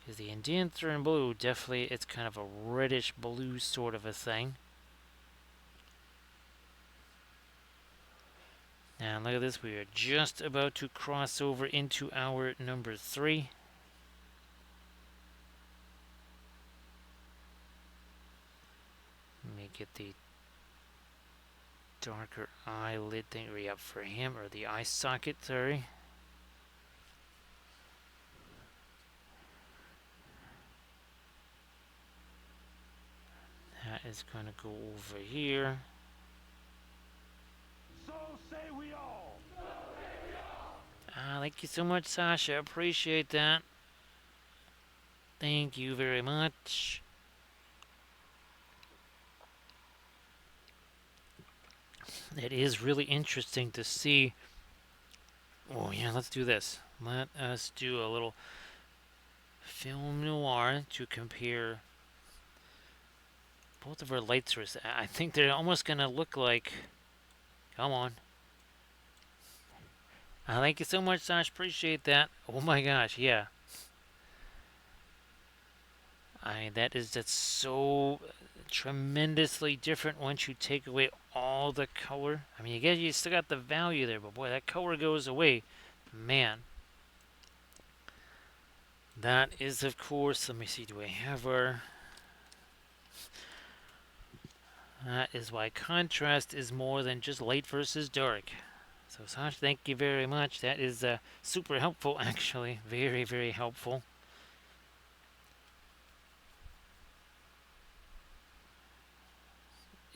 A: Because the indanthrine blue, definitely, it's kind of a reddish blue sort of a thing. And look at this, we are just about to cross over into our number 3. Let me get the darker eyelid thing up for him, or the eye socket, sorry. That is going to go over here.
B: So say we all.
A: Thank you so much, Sasha. Appreciate that. Thank you very much. It is really interesting to see. Oh yeah, let's do this. Let us do a little film noir to compare both of our light sources. I think they're almost gonna look like. Come on. Thank you so much, Sash. Appreciate that. Oh my gosh, yeah. That's so tremendously different once you take away all the color. I mean, you still got the value there, but boy, that color goes away. Man. That is, of course, let me see, do I have our... That is why contrast is more than just light versus dark. So, Sash, thank you very much. That is super helpful, actually. Very, very helpful.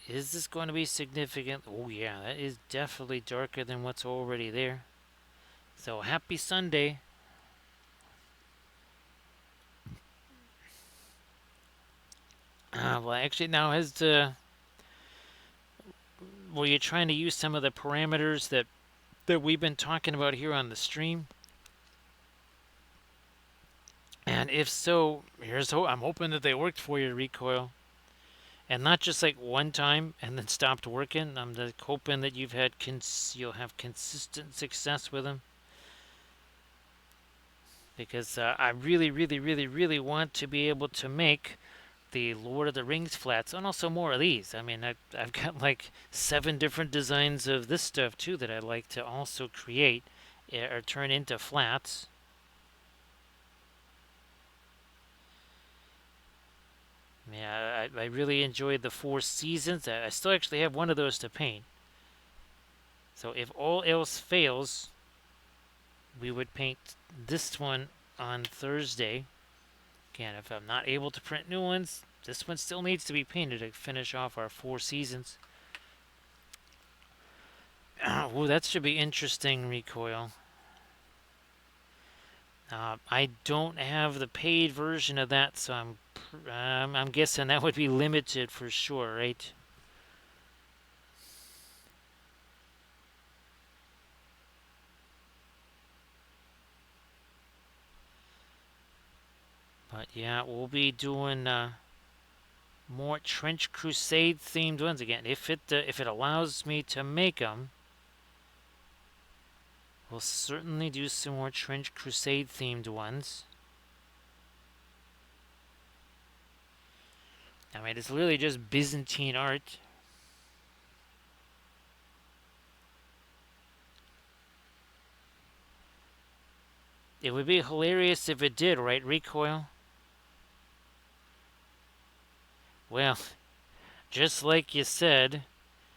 A: Is this going to be significant? Oh, yeah, that is definitely darker than what's already there. So, happy Sunday. Well, actually, now has the... Were you trying to use some of the parameters that we've been talking about here on the stream? And if so, I'm hoping that they worked for you, Recoil. and not just like one time and then stopped working. I'm just hoping that you'll have consistent success with them, because I really, really, really, really want to be able to make the Lord of the Rings flats, and also more of these. I mean, I've got like 7 different designs of this stuff too that I'd like to also create or turn into flats. Yeah, I really enjoyed the 4 seasons. I still actually have one of those to paint. So if all else fails, we would paint this one on Thursday. Again, if I'm not able to print new ones, this one still needs to be painted to finish off our 4 seasons. Ooh, that should be interesting, Recoil. I don't have the paid version of that, so I'm guessing that would be limited for sure, right? But yeah, we'll be doing more Trench Crusade themed ones again. If it allows me to make them, we'll certainly do some more Trench Crusade themed ones. I mean, it's really just Byzantine art. It would be hilarious if it did, right, Recoil? Well, just like you said,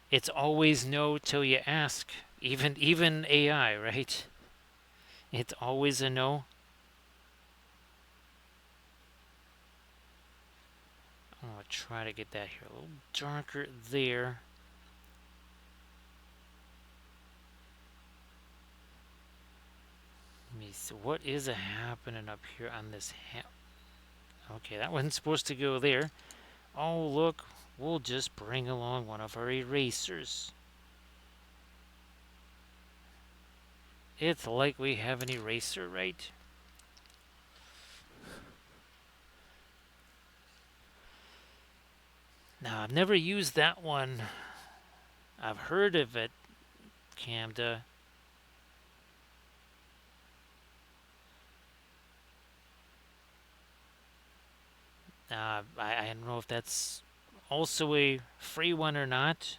A: it's always no till you ask. Even AI, right? It's always a no. I'm gonna try to get that here a little darker there. Let me see, what is happening up here on this Okay, that wasn't supposed to go there. Oh, look, we'll just bring along one of our erasers. It's like we have an eraser, right? Now, I've never used that one. I've heard of it, Camda. I don't know if that's also a free one or not.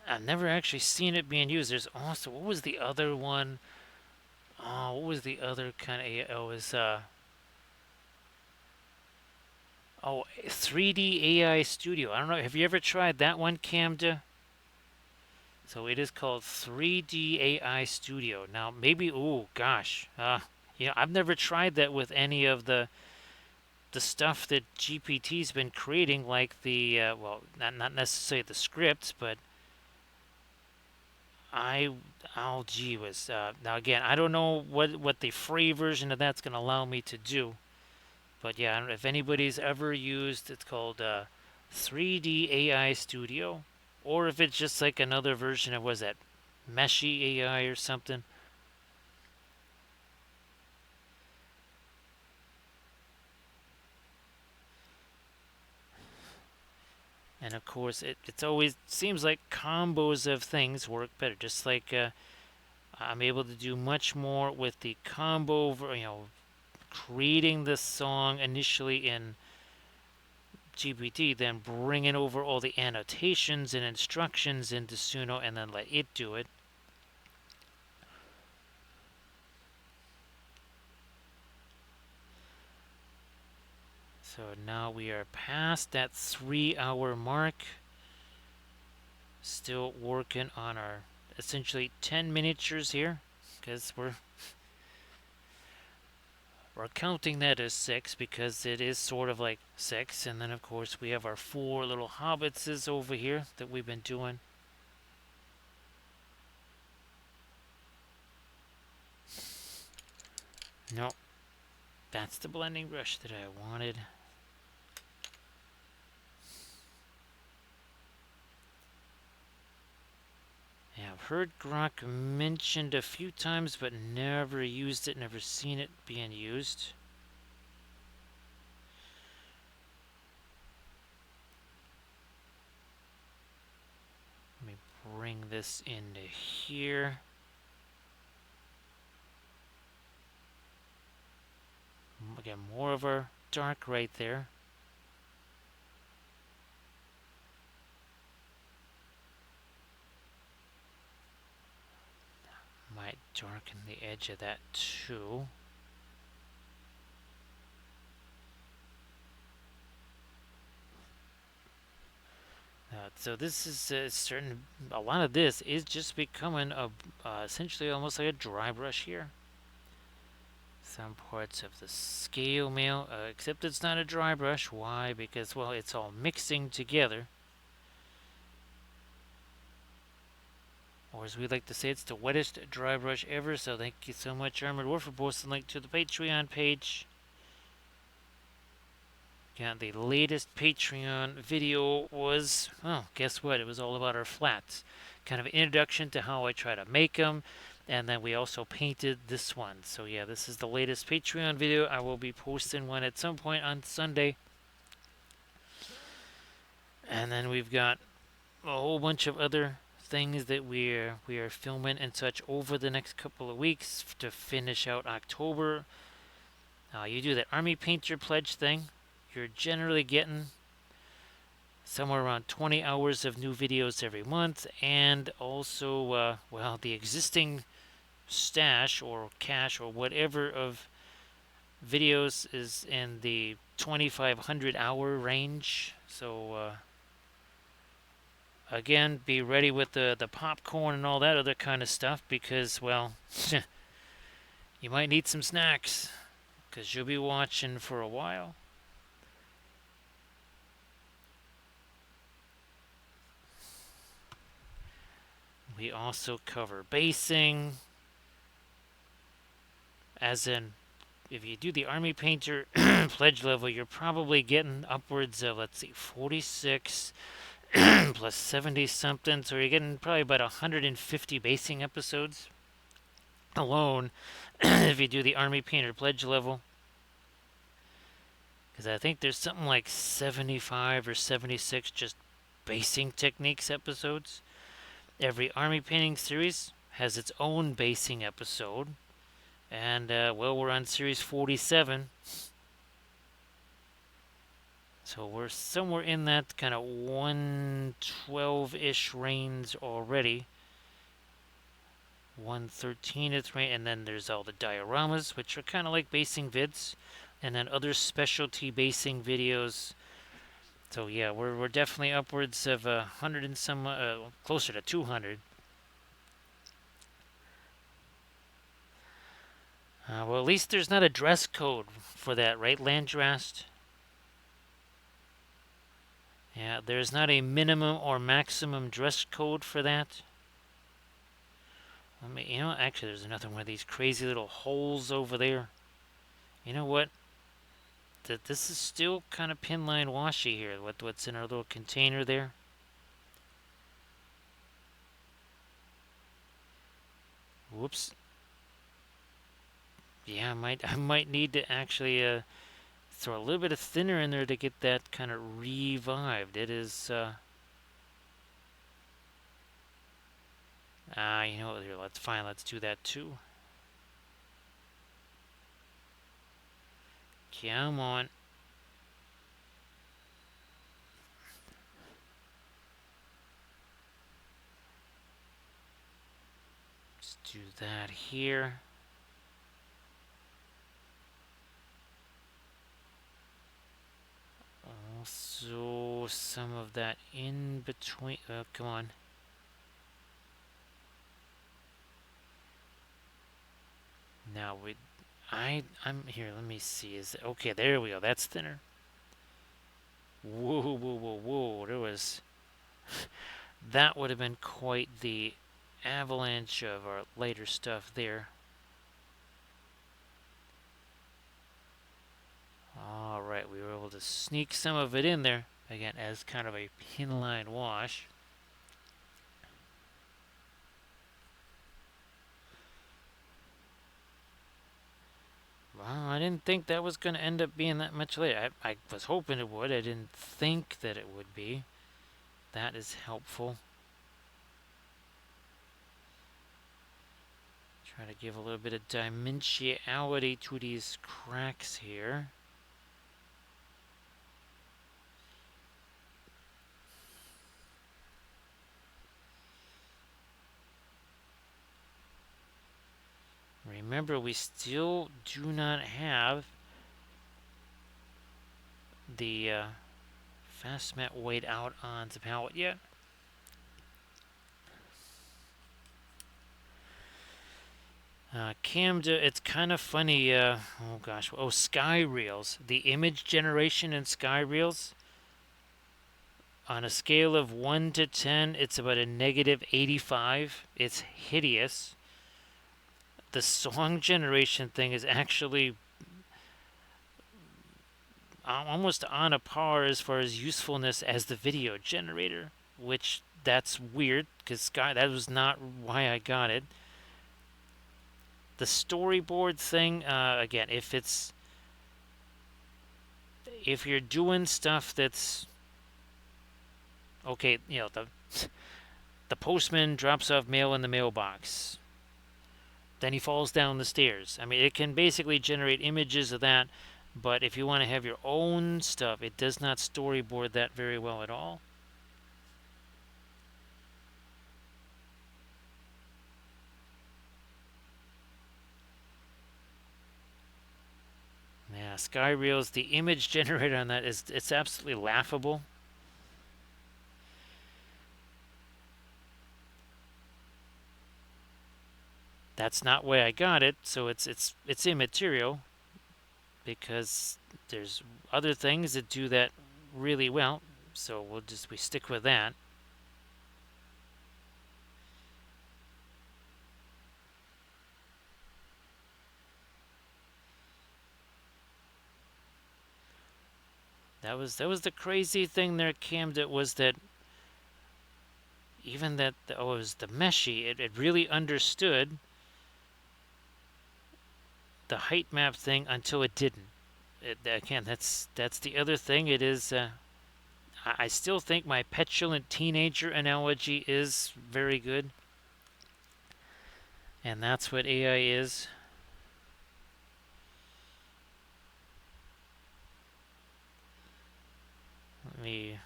A: I've never actually seen it being used. There's also, what was the other one? Oh, what was the other kind of? It was 3D AI Studio. I don't know. Have you ever tried that one, Camda? So it is called 3D AI Studio. Now maybe, oh gosh, I've never tried that with any of the stuff that GPT's been creating, like the well, not necessarily the scripts, but I oh gee was now again, I don't know what the free version of that's going to allow me to do, but yeah, I don't know if anybody's ever used, it's called 3D AI Studio, or if it's just like another version of, was that Meshy AI or something. And of course, it's always seems like combos of things work better. Just like I'm able to do much more with the combo, creating the song initially in GPT, then bringing over all the annotations and instructions into Suno, and then let it do it. So now we are past that 3 hour mark. Still working on our essentially 10 miniatures here, because we're counting that as 6 because it is sort of like 6. And then, of course, we have our 4 little hobbitses over here that we've been doing. No, that's the blending brush that I wanted. Yeah, heard Grok mentioned a few times, but never used it, never seen it being used. Let me bring this into here. Again, more of our dark right there. Might darken the edge of that too. So this is starting. A lot of this is just becoming a essentially almost like a dry brush here. Some parts of the scale mail, except it's not a dry brush. Why? Because, well, it's all mixing together. Or as we like to say, it's the wettest dry brush ever. So thank you so much, Armored War, for posting a link to the Patreon page. Got the latest Patreon video was, well, guess what? It was all about our flats. Kind of an introduction to how I try to make them. And then we also painted this one. So yeah, this is the latest Patreon video. I will be posting one at some point on Sunday. And then we've got a whole bunch of other things that we are filming and such over the next couple of weeks to finish out October. You do the Army Painter Pledge thing. You're generally getting somewhere around 20 hours of new videos every month, and also, well, the existing stash or cache or whatever of videos is in the 2,500 hour range. So, again, be ready with the popcorn and all that other kind of stuff because, well, you might need some snacks because you'll be watching for a while. We also cover basing, as in, if you do the Army Painter pledge level, you're probably getting upwards of, let's see, 46 plus 70 something, so you're getting probably about 150 basing episodes alone if you do the Army Painter pledge level. Because I think there's something like 75 or 76 just basing techniques episodes. Every Army painting series has its own basing episode. And, well, we're on series 47. So we're somewhere in that kind of 112-ish range already. 113th range, and then there's all the dioramas, which are kind of like basing vids, and then other specialty basing videos. So yeah, we're definitely upwards of 100 and some, closer to 200. Well, at least there's not a dress code for that, right, Landrast? Yeah, there's not a minimum or maximum dress code for that. Actually, there's another one of these crazy little holes over there. You know what? This is still kind of pinline washy here. What's in our little container there? Whoops. Yeah, I might need to actually throw a little bit of thinner in there to get that kind of revived. It is. You know what? Here, let's fine. Let's do that too. Come on. Let's do that here. Also, some of that in between. Come on. Now I'm here. Let me see. Is okay? There we go. That's thinner. Whoa, whoa, whoa, whoa! That would have been quite the avalanche of our later stuff there. All right, we were able to sneak some of it in there again as kind of a pinline wash. I didn't think that was going to end up being that much later. I was hoping it would. I didn't think that it would be. That is helpful. Try to give a little bit of dimensionality to these cracks here. Remember, we still do not have the fast mat weight out on the palette yet. Camda, it's kind of funny. Oh gosh, oh, sky reels. The image generation in sky reels, on a scale of 1 to 10, it's about a -85. It's hideous. The song generation thing is actually almost on a par as far as usefulness as the video generator, which that's weird because that was not why I got it. The storyboard thing, again, if you're doing stuff that's okay, the postman drops off mail in the mailbox, then he falls down the stairs. I mean, it can basically generate images of that, but if you want to have your own stuff, it does not storyboard that very well at all. Yeah, Sky Reels, the image generator on that it's absolutely laughable. That's not why I got it, so it's immaterial because there's other things that do that really well. So we stick with that. That was the crazy thing there, Cam. That was that even that it was the meshy. It really understood the height map thing until it didn't. Again, that's the other thing. It is. I still think my petulant teenager analogy is very good, and that's what AI is. Let me,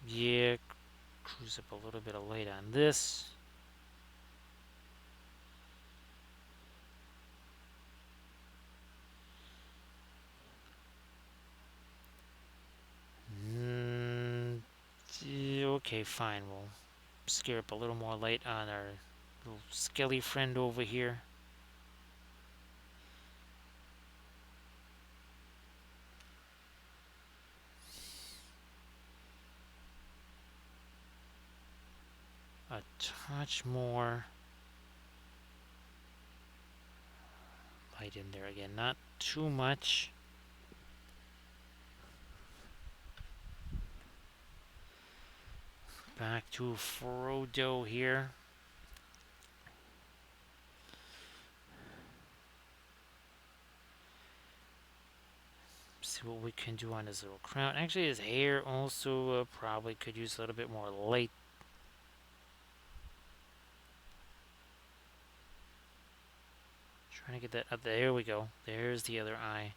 A: yeah, cruise up a little bit of light on this. Okay, fine. We'll scare up a little more light on our little skelly friend over here. A touch more light in there again, not too much. Back to Frodo here. See what we can do on his little crown. Actually, his hair also probably could use a little bit more light. Trying to get that up. There we go. There's the other eye.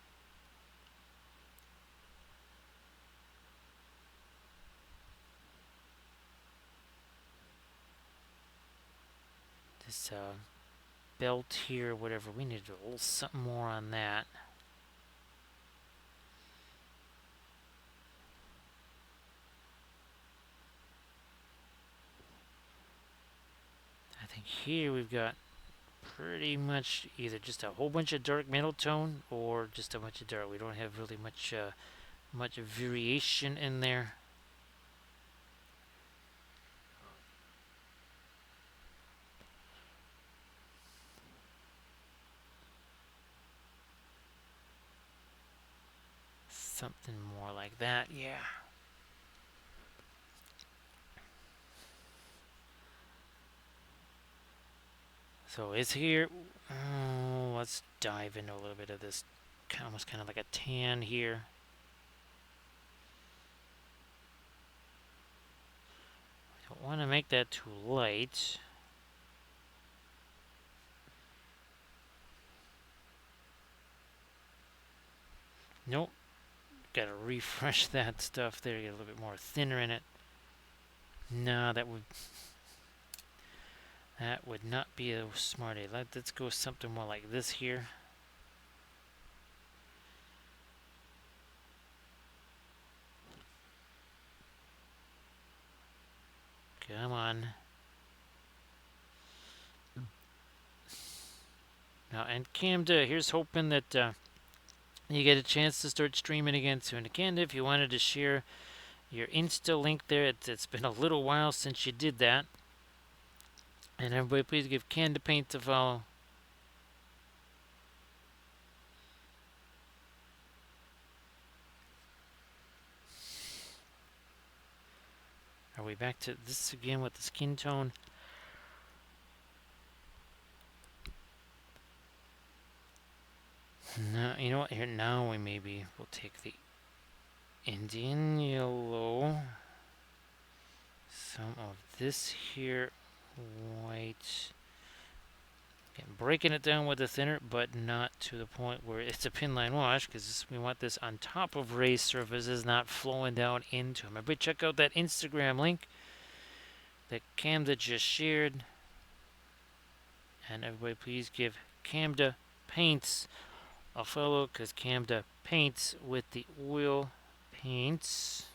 A: This belt here, whatever. We need to do a little something more on that. I think here we've got pretty much either just a whole bunch of dark metal tone or just a bunch of dark. We don't have really much much variation in there. Something more like that, yeah. So it's here. Oh, let's dive into a little bit of this almost kind of like a tan here. Don't want to make that too light. Nope. Gotta refresh that stuff there, get a little bit more thinner in it. No, that would not be a smart idea. Let's go something more like this here. Come on. Now, and Camda, here's hoping that you get a chance to start streaming again soon. Again, if you wanted to share your Insta link there, it's been a little while since you did that. And everybody, please give Canada Paint a follow. Are we back to this again with the skin tone? No, you know what? Here now we maybe will take the Indian yellow, some of this here white, and breaking it down with the thinner, but not to the point where it's a pin line wash, because we want this on top of raised surfaces, not flowing down into them. Everybody check out that Instagram link that Camda just shared, and everybody please give Camda Paints a follow, because Camda paints with the oil paints.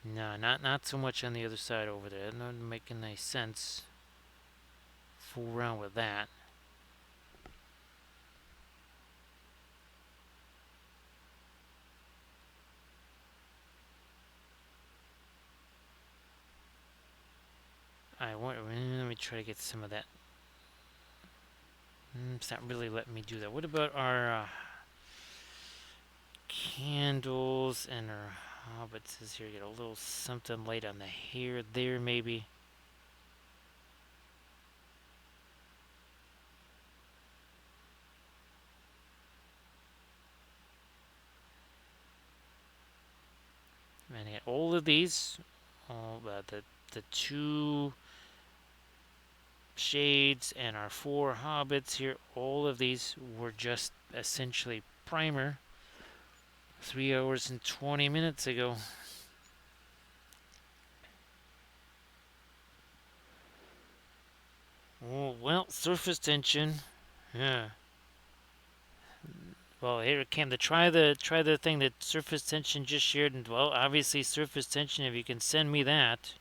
A: No, not so much on the other side over there. Not making any sense. Fool around with that. Let me try to get some of that. It's not really letting me do that. What about our candles and our hobbits here? Get a little something light on the hair there, maybe. And I get all of these, the two shades and our four hobbits here, all of these were just essentially primer 3 hours and 20 minutes ago. Oh, well, surface tension. Yeah. Well, here came the try the thing that surface tension just shared, and well, obviously surface tension. If you can send me that.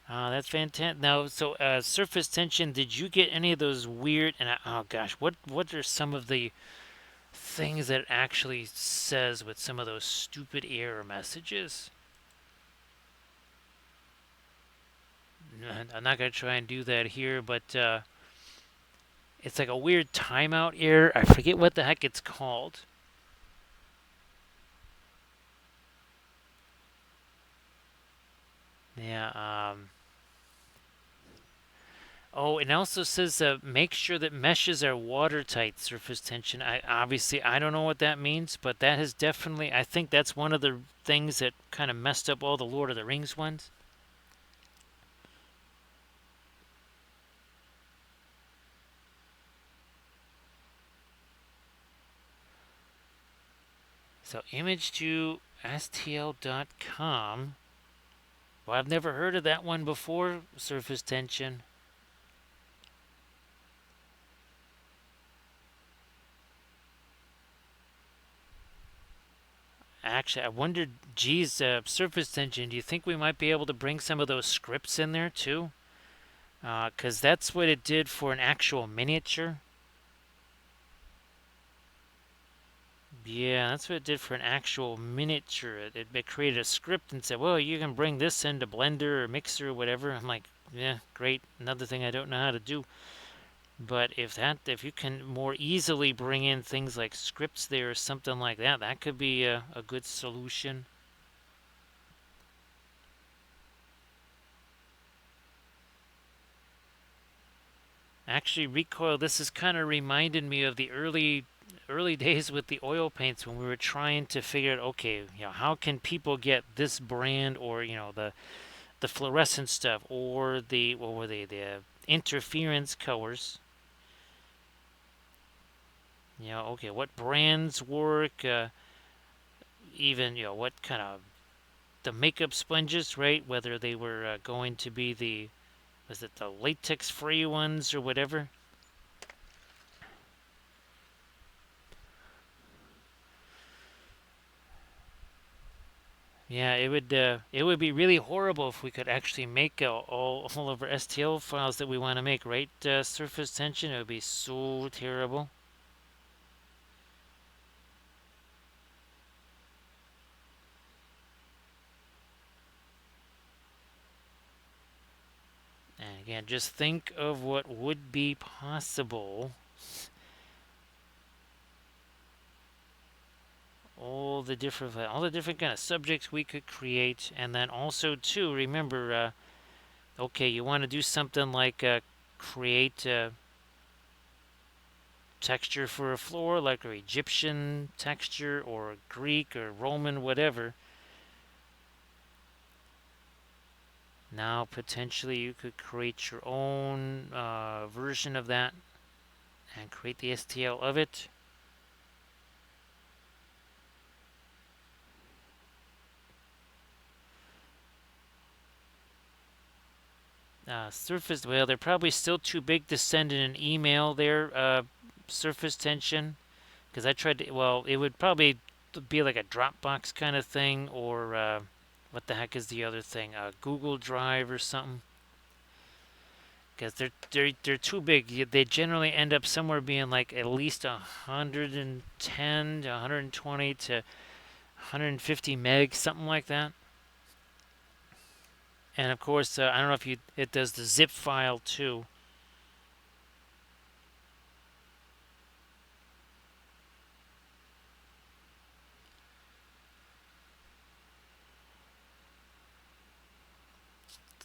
A: That's fantastic. Now, so surface tension. Did you get any of those weird? And oh gosh, what are some of the things that it actually says with some of those stupid error messages? I'm not gonna try and do that here, but it's like a weird timeout error. I forget what the heck it's called. Yeah. Oh, it also says make sure that meshes are watertight. Surface tension. I don't know what that means, but that has definitely. I think that's one of the things that kind of messed up all the Lord of the Rings ones. So image to stl.com. Well, I've never heard of that one before. Surface tension. Actually, I wondered, geez, surface tension, do you think we might be able to bring some of those scripts in there too? Because that's what it did for an actual miniature. Yeah, that's what it did for an actual miniature. It created a script and said, well, you can bring this into Blender or Mixer or whatever. I'm like, yeah, great. Another thing I don't know how to do. But if you can more easily bring in things like scripts there or something like that, that could be a good solution. Actually, recoil. This is kind of reminded me of the early days with the oil paints when we were trying to figure out, okay, how can people get this brand, or the fluorescent stuff, or the what were they, the interference colors. Okay, what brands work? Even what kind of the makeup sponges, right? Whether they were going to be was it the latex free ones or whatever? Yeah, it would be really horrible if we could actually make all of our STL files that we want to make, right? Surface tension, it would be so terrible. And again, just think of what would be possible. All the different kind of subjects we could create, and then also too, remember, okay, you want to do something like create texture for a floor, like an Egyptian texture or Greek or Roman, whatever. Now, potentially, you could create your own version of that and create the STL of it. Surface, well, they're probably still too big to send in an email there, surface tension. Because I tried to, well, it would probably be like a Dropbox kind of thing, or what the heck is the other thing? Google Drive or something. Because they're too big. They generally end up somewhere being like at least 110 to 120 to 150 meg, something like that. And of course, I don't know if it does the zip file too.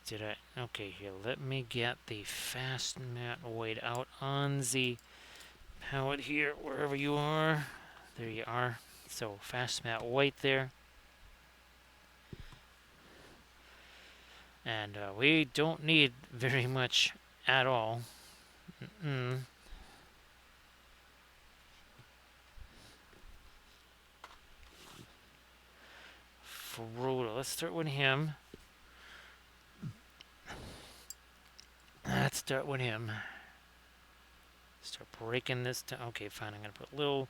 A: Did I? Okay, here. Let me get the fast mat weight out on the palette here, wherever you are. There you are. So fast mat white there. And we don't need very much at all. Mm-mm. Frodo. Let's start with him. Let's start with him. Start breaking this down. Okay, fine. I'm going to put a little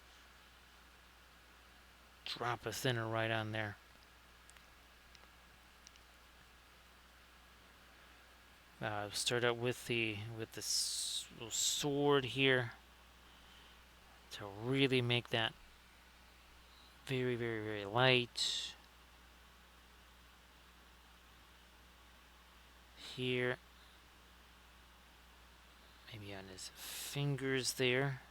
A: drop of thinner right on there. Start out with the little sword here to really make that very, very, very light. Here, maybe on his fingers there.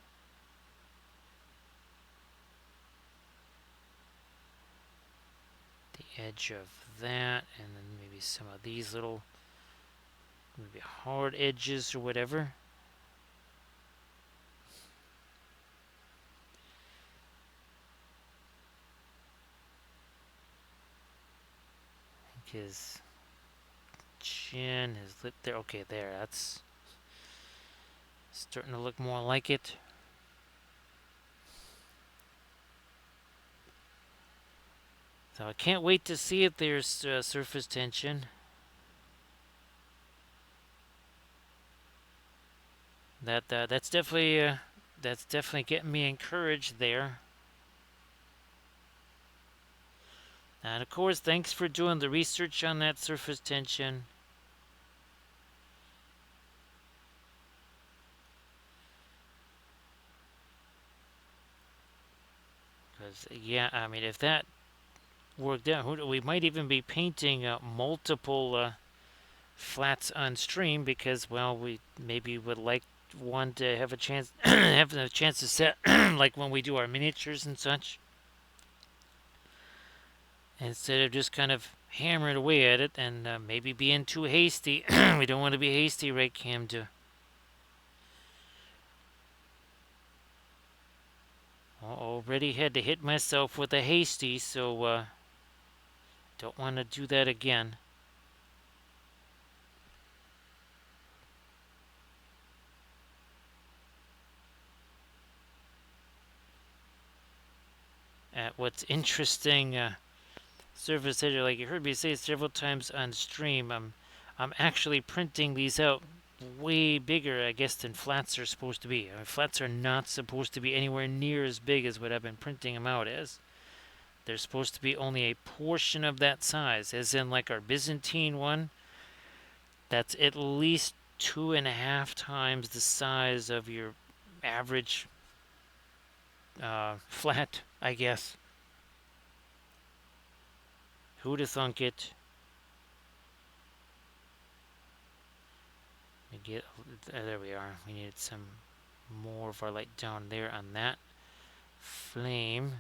A: The edge of that, and then maybe some of these little maybe hard edges or whatever. His chin, his lip there. Okay, there. That's starting to look more like it. So I can't wait to see it. There's surface tension. That's definitely getting me encouraged there. And of course, thanks for doing the research on that surface tension. Because yeah, I mean, if that worked out, we might even be painting multiple flats on stream, because well, we maybe would like want to have a chance have a chance to set like when we do our miniatures and such, instead of just kind of hammering away at it and maybe being too hasty. We don't want to be hasty, right, Cam? To already had to hit myself with a hasty, so don't want to do that again. What's interesting, Surface Edge, like you heard me say several times on stream, I'm actually printing these out way bigger, I guess, than flats are supposed to be. I mean, flats are not supposed to be anywhere near as big as what I've been printing them out as. They're supposed to be only a portion of that size, as in like our Byzantine one. That's at least 2.5 times the size of your average flat, I guess. Who'd have thunk it? Get there we are. We needed some more of our light down there on that flame.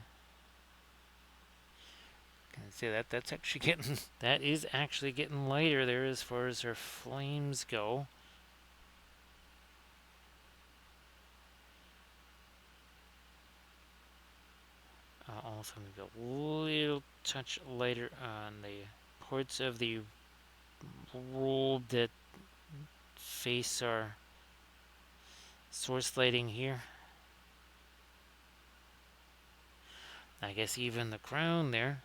A: Can I say that that's actually getting that is actually getting lighter there as far as our flames go. Also maybe a little touch lighter on the parts of the robe that face our source lighting here. I guess even the crown there.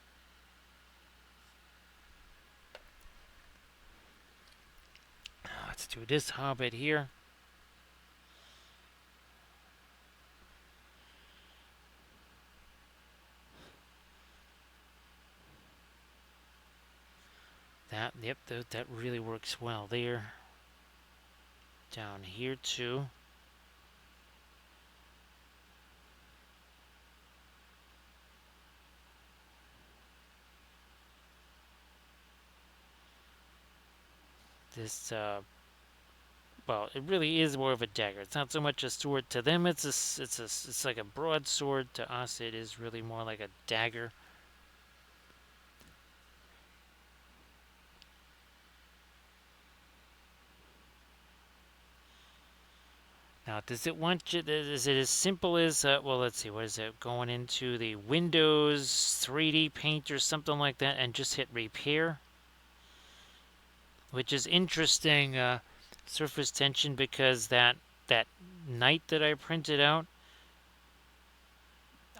A: Let's do this hobbit here. Yep, that really works well there. Down here too. This, well, it really is more of a dagger. It's not so much a sword to them. It's like a broadsword. To us, it is really more like a dagger. Now, does it want you? Is it as simple as? Well, let's see. What is it? Going into the Windows 3D Paint or something like that, and just hit repair, which is interesting. Surface tension, because that knight that I printed out,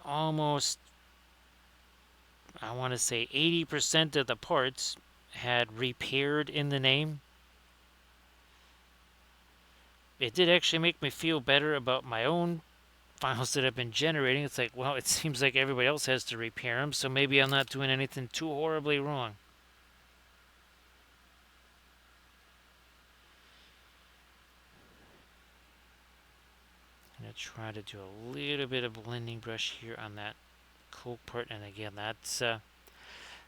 A: almost, I want to say 80% of the parts had repaired in the name. It did actually make me feel better about my own files that I've been generating. It's like, well, it seems like everybody else has to repair them, so maybe I'm not doing anything too horribly wrong. I'm going to try to do a little bit of blending brush here on that cloak part, and again, that's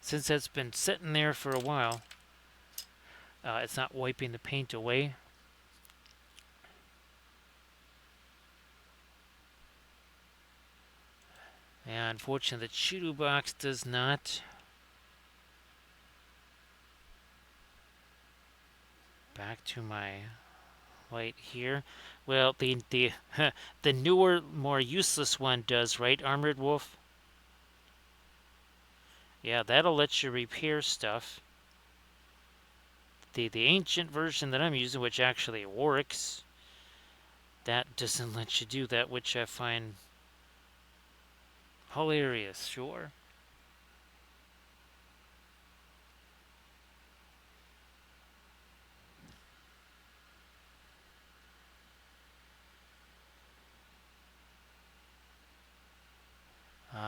A: since that's been sitting there for a while, it's not wiping the paint away. And unfortunately, the Chudo box does not. Back to my light here. Well, the the newer, more useless one does, right, Armored Wolf? Yeah, that'll let you repair stuff. The ancient version that I'm using, which actually works, that doesn't let you do that, which I find hilarious. Sure.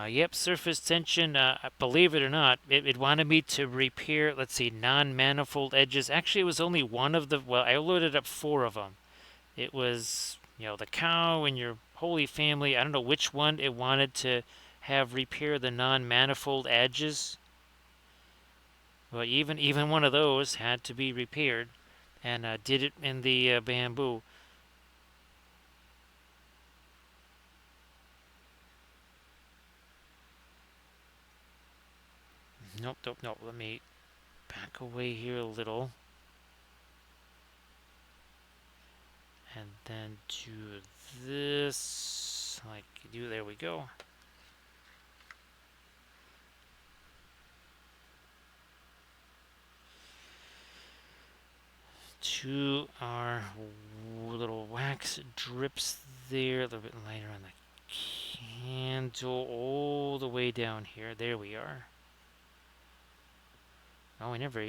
A: Yep, surface tension, believe it or not, it wanted me to repair, let's see, non-manifold edges. Actually, it was only one of the, well, I loaded up 4 of them. It was, the cow and your holy family. I don't know which one it wanted to have repair the non-manifold edges. Well, even one of those had to be repaired, and did it in the bamboo. Nope, nope, nope. Let me back away here a little. And then do this. Like you do, there we go. To our little wax drips there, a little bit lighter on the candle, all the way down here. There we are. Oh, we never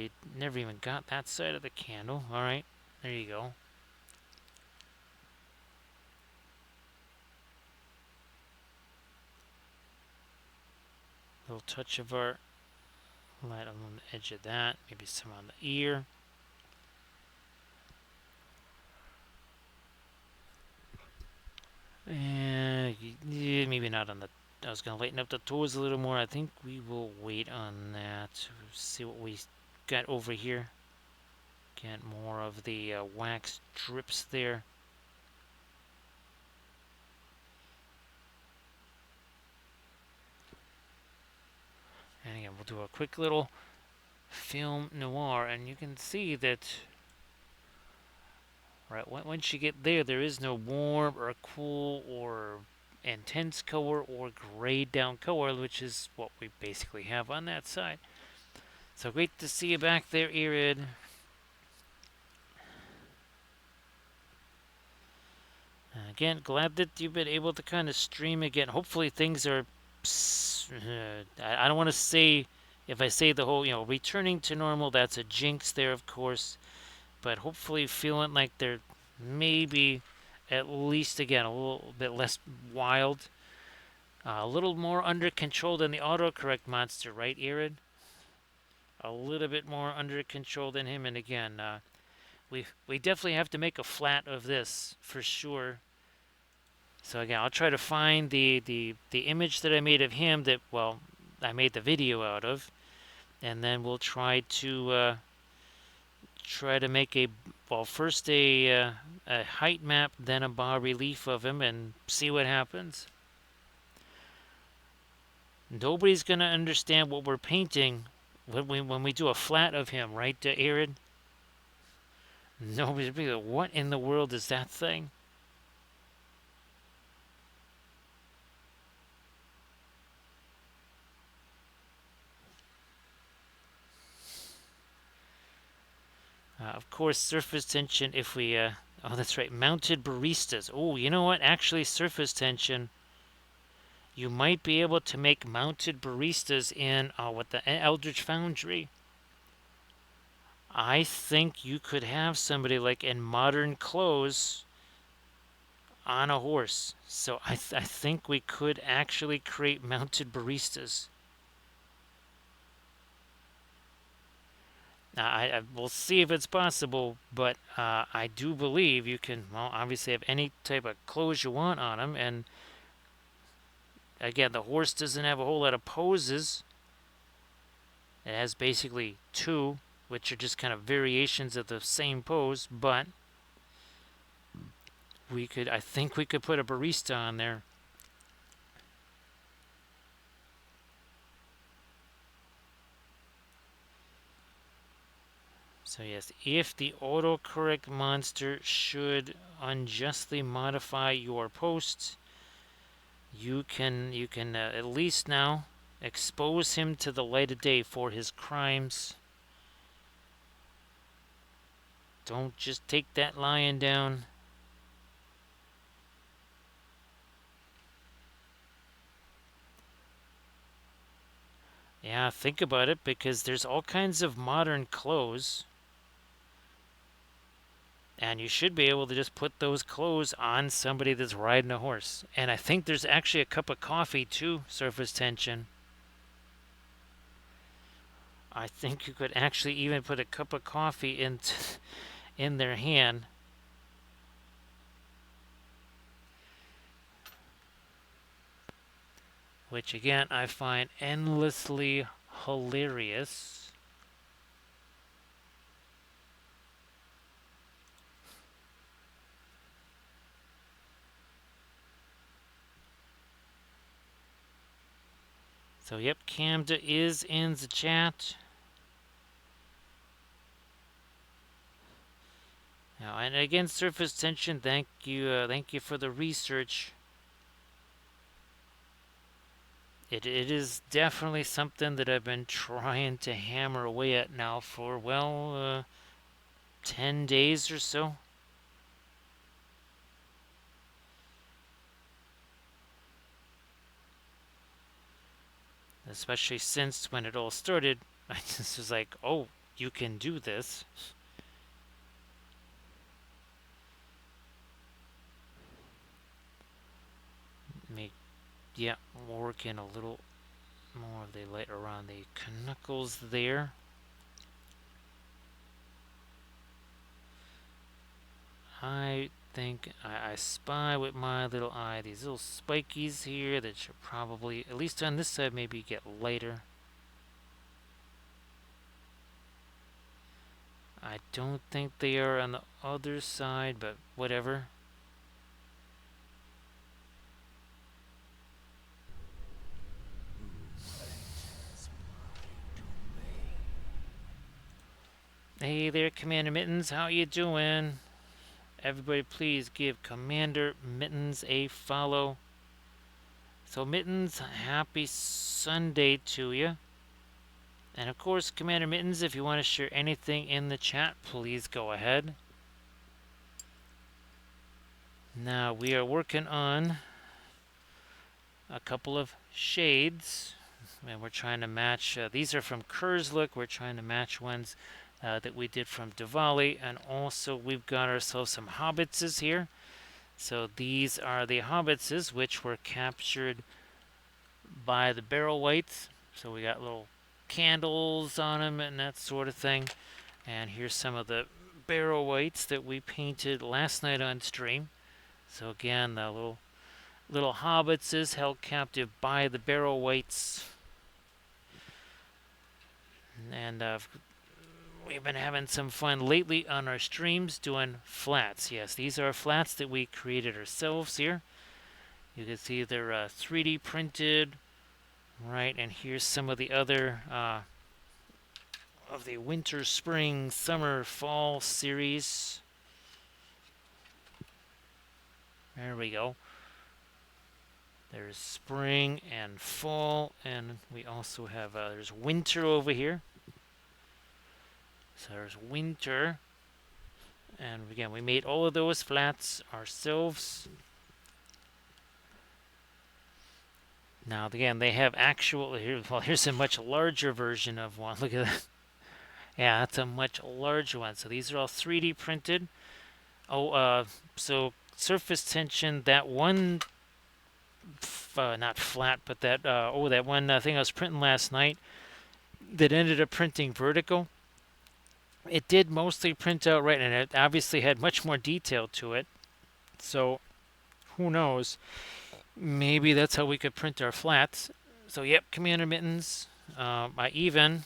A: even got that side of the candle. All right, there you go. Little touch of our light on the edge of that. Maybe some on the ear. And maybe not on the. I was gonna lighten up the toes a little more. I think we will wait on that. See what we got over here. Get more of the wax drips there. And again, we'll do a quick little film noir, and you can see that right once you get there, there is no warm or cool or intense color or grayed down color, which is what we basically have on that side. So great to see you back there, Irid. Again, glad that you've been able to kind of stream again. Hopefully things are. I don't want to say, if I say the whole, returning to normal, that's a jinx there, of course. But hopefully feeling like they're maybe at least, again, a little bit less wild. A little more under control than the autocorrect monster, right, Irid? A little bit more under control than him. And again, we definitely have to make a flat of this for sure. So again, I'll try to find the image that I made of him that, well, I made the video out of, and then we'll try to make a, well, first a height map, then a bas relief of him, and see what happens. Nobody's gonna understand what we're painting when we do a flat of him, right, Aaron? Nobody's be like, what in the world is that thing? Of course, surface tension, if we, oh, that's right, mounted baristas. Oh, you know what? Actually, surface tension, you might be able to make mounted baristas in, what, the Eldritch Foundry. I think you could have somebody like in modern clothes on a horse. So I think we could actually create mounted baristas. I will see if it's possible, but I do believe you can, well, obviously have any type of clothes you want on them. And again, the horse doesn't have a whole lot of poses. It has basically two, which are just kind of variations of the same pose, but I think we could put a barista on there. So yes, if the autocorrect monster should unjustly modify your posts, you can at least now expose him to the light of day for his crimes. Don't just take that lion down. Yeah, think about it, because there's all kinds of modern clothes, and you should be able to just put those clothes on somebody that's riding a horse. And I think there's actually a cup of coffee too, surface tension. I think you could actually even put a cup of coffee in their hand. Which again, I find endlessly hilarious. So yep, Camda is in the chat. Now, and again, surface tension. Thank you for the research. It is definitely something that I've been trying to hammer away at now for 10 days or so. Especially since when it all started, I just was like, oh, you can do this. Make, yeah, work in a little more of the light around the knuckles there. I think I spy with my little eye these little spikies here that should probably, at least on this side, maybe get lighter. I don't think they are on the other side, but whatever. Hey there, Commander Mittens. How you doing? Everybody please give Commander Mittens a follow. So Mittens, happy Sunday to you. And of course, Commander Mittens, if you want to share anything in the chat, please go ahead. Now we are working on a couple of shades, and we're trying to match. These are from Khurzluk. We're trying to match ones that we did from Diwali, and also we've got ourselves some hobbitses here. So these are the hobbitses which were captured by the barrel wights. So we got little candles on them and that sort of thing. And here's some of the barrel wights that we painted last night on stream. So again, the little hobbitses held captive by the barrel wights. And we've been having some fun lately on our streams doing flats. Yes, these are flats that we created ourselves here. You can see they're 3D printed, right? And here's some of the other of the winter, spring, summer, fall series. There we go. There's spring and fall, and we also have there's winter over here. So there's winter, and again we made all of those flats ourselves. Now again they have actual here. Well, here's a much larger version of one. Look at that. Yeah, that's a much larger one. So these are all 3D printed. Oh, so surface tension. That one, not flat, but that that one thing I was printing last night that ended up printing vertical. It did mostly print out right, and it obviously had much more detail to it. So who knows? Maybe that's how we could print our flats. So yep, Commander Mittens. I even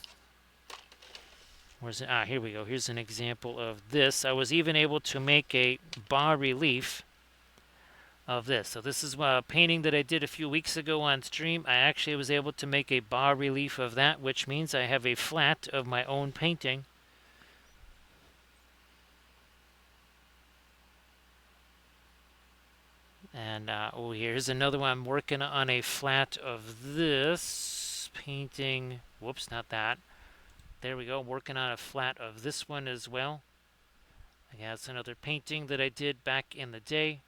A: where's it? Here we go. Here's an example of this. I was even able to make a bas relief of this. So this is a painting that I did a few weeks ago on stream. I actually was able to make a bas relief of that, which means I have a flat of my own painting. And here's another one. I'm working on a flat of this painting. Whoops, not that. There we go. Working on a flat of this one as well. Again, that's another painting that I did back in the day.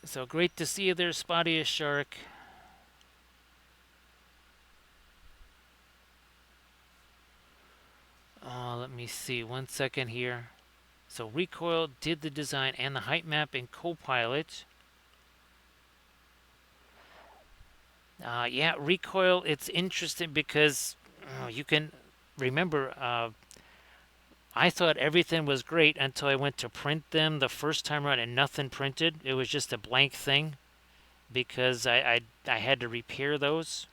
A: So great to see you there, Spotty Shark. Let me see. 1 second here. So Recoil did the design and the height map in Copilot. Yeah, Recoil, it's interesting because you can remember I thought everything was great until I went to print them the first time around and nothing printed. It was just a blank thing because I had to repair those.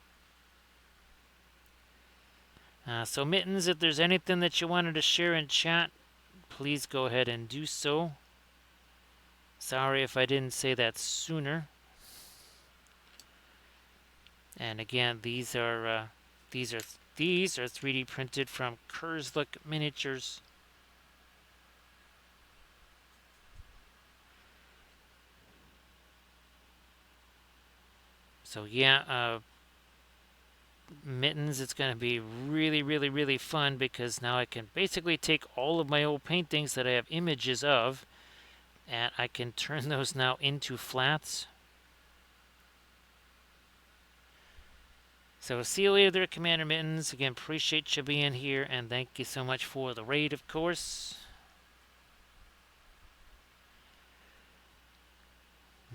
A: So Mittens, if there's anything that you wanted to share in chat, please go ahead and do so. Sorry if I didn't say that sooner. And again, these are these are 3D printed from Khurzluk Miniatures. So yeah, mittens, it's going to be really, really, really fun because now I can basically take all of my old paintings that I have images of and I can turn those now into flats. So see you later there, Commander Mittens. Again, appreciate you being here and thank you so much for the raid, of course.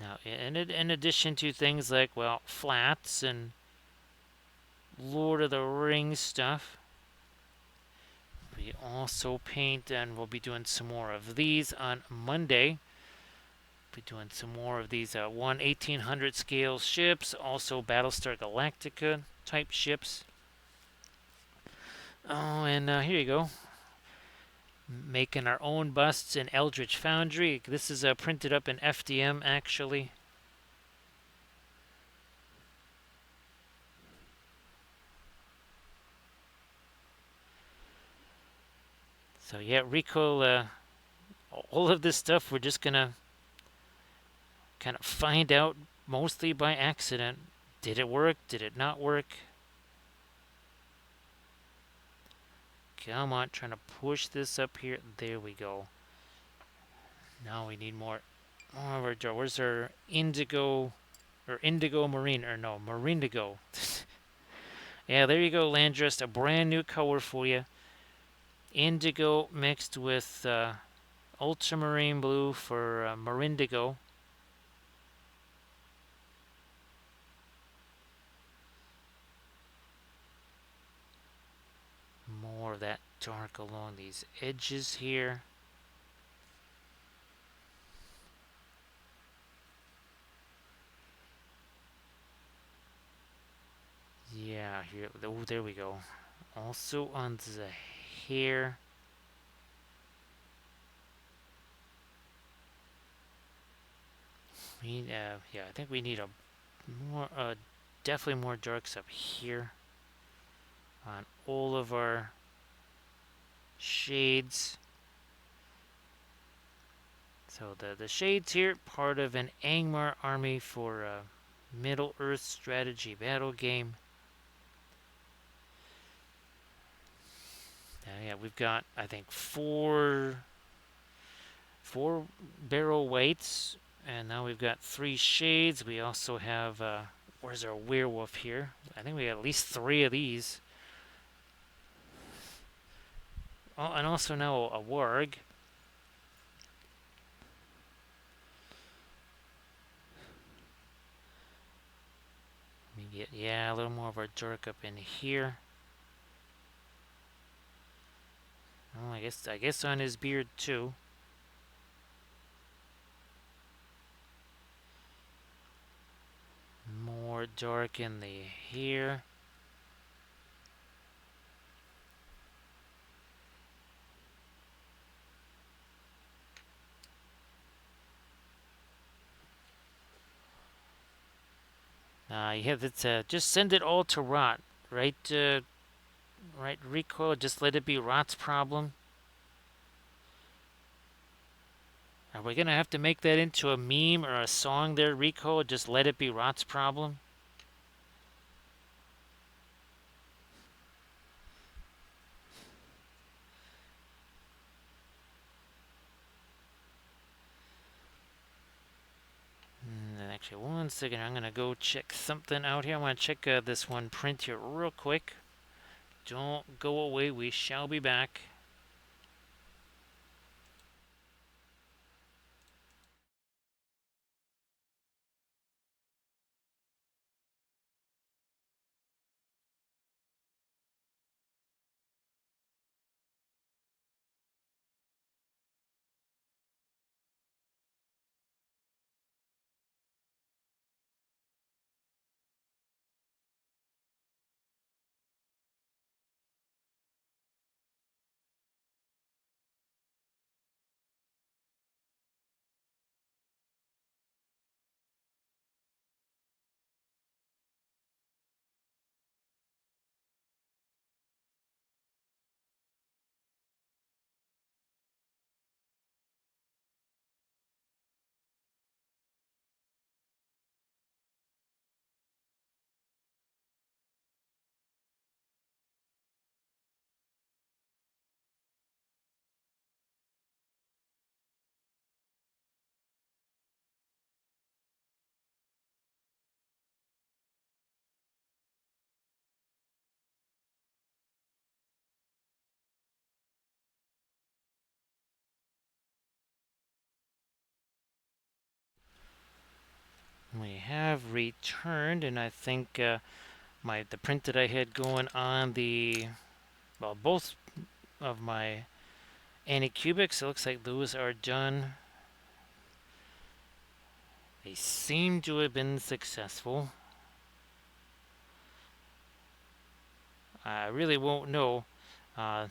A: Now, in addition to things like, well, flats and Lord of the Rings stuff, we also paint, and we'll be doing some more of these on Monday. Be doing some more of these 1/1800 scale ships, also Battlestar Galactica type ships. Oh, and here you go. Making our own busts in Eldritch Foundry. This is printed up in FDM actually. So yeah, recoil. All of this stuff we're just gonna kind of find out mostly by accident. Did it work? Did it not work? Come on, trying to push this up here. There we go. Now we need more. Oh, where's our indigo or indigo marine? Or no, marindigo. Yeah, there you go, Landrist. A brand new color for you. Indigo mixed with ultramarine blue for marindigo. More of that dark along these edges here. Yeah, here. Oh, there we go. Also on the hair. Yeah, I think we need a more, definitely more darks up here on all of our shades. So the shades here, part of an Angmar army for a Middle Earth strategy battle game. Yeah, we've got I think four barrel weights, and now we've got 3 shades. We also have where's our werewolf here? I think we have at least 3 of these. Oh, and also now a warg. Let me get, yeah, a little more of our dark up in here. Oh, I guess on his beard too. More dark in the hair. Yeah, that's just send it all to Rot, right? Right, Recoil. Just let it be Rot's problem. Are we gonna have to make that into a meme or a song there, Recoil? Just let it be Rot's problem. Actually, one second. I'm gonna go check something out here. I want to check this one print here real quick. Don't go away. We shall be back. have returned, and I think the print that I had going on both of my Anycubics, it looks like those are done. They seem to have been successful. I really won't know. Uh,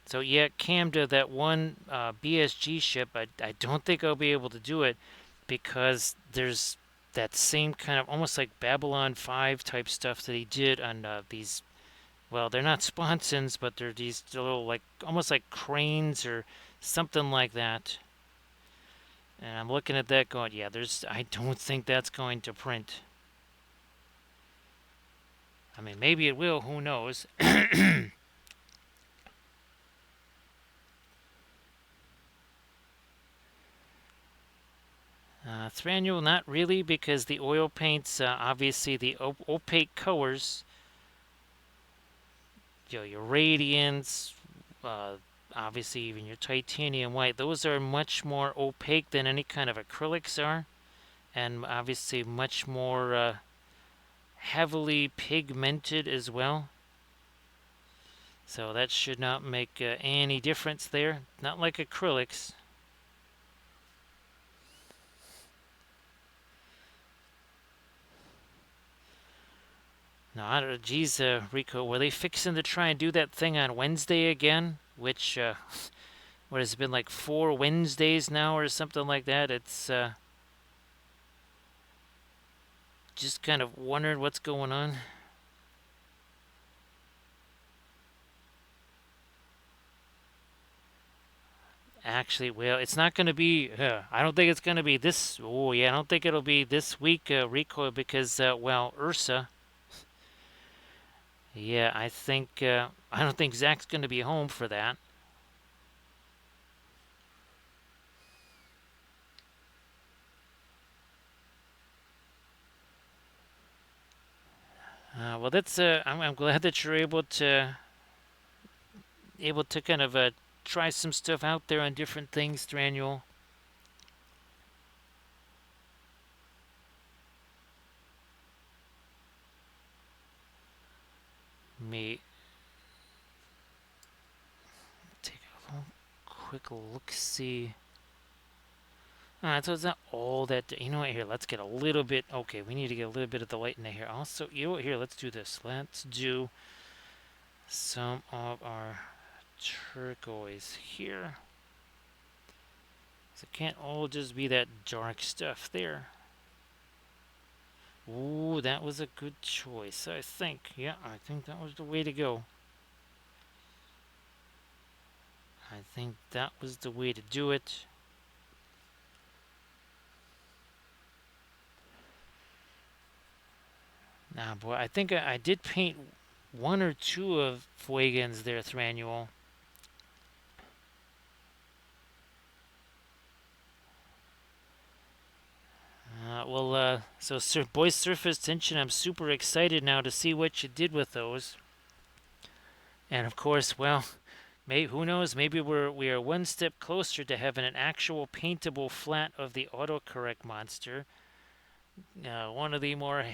A: so yeah, Camda, that one BSG ship, I don't think I'll be able to do it because there's that same kind of almost like Babylon 5 type stuff that he did on these. Well, they're not sponsons, but they're these little like almost like cranes or something like that. And I'm looking at that going, yeah, I don't think that's going to print. I mean, maybe it will, who knows? Thranduil, not really, because the oil paints, obviously the opaque colors, your radiance, uh, obviously even your titanium white, those are much more opaque than any kind of acrylics are, and obviously much more heavily pigmented as well. So that should not make any difference there. Not like acrylics. No, I don't. Geez, Rico, were they fixing to try and do that thing on Wednesday again? Which, what has it been like 4 Wednesdays now or something like that? It's just kind of wondering what's going on. Actually, well, it's not going to be. I don't think it's going to be this. Oh yeah, I don't think it'll be this week, Rico, because well, Ursa. Yeah, I think I don't think Zach's going to be home for that. Well, that's. I'm glad that you're able to kind of try some stuff out there on different things, Thranduil. Me take a little quick look. See. So it's not all that. You know what? Here, let's get a little bit. Okay, we need to get a little bit of the light in there here. Also, you know what? Here, let's do this. Let's do some of our turquoise here. So it can't all just be that dark stuff there. Ooh, that was a good choice, I think. Yeah, I think that was the way to go. I think that was the way to do it. Now, boy, I think I did paint one or two of Fuegan's there, Thranduil. So Boy Surface Tension, I'm super excited now to see what you did with those. And of course, well, who knows? Maybe we are one step closer to having an actual paintable flat of the autocorrect monster. One of the more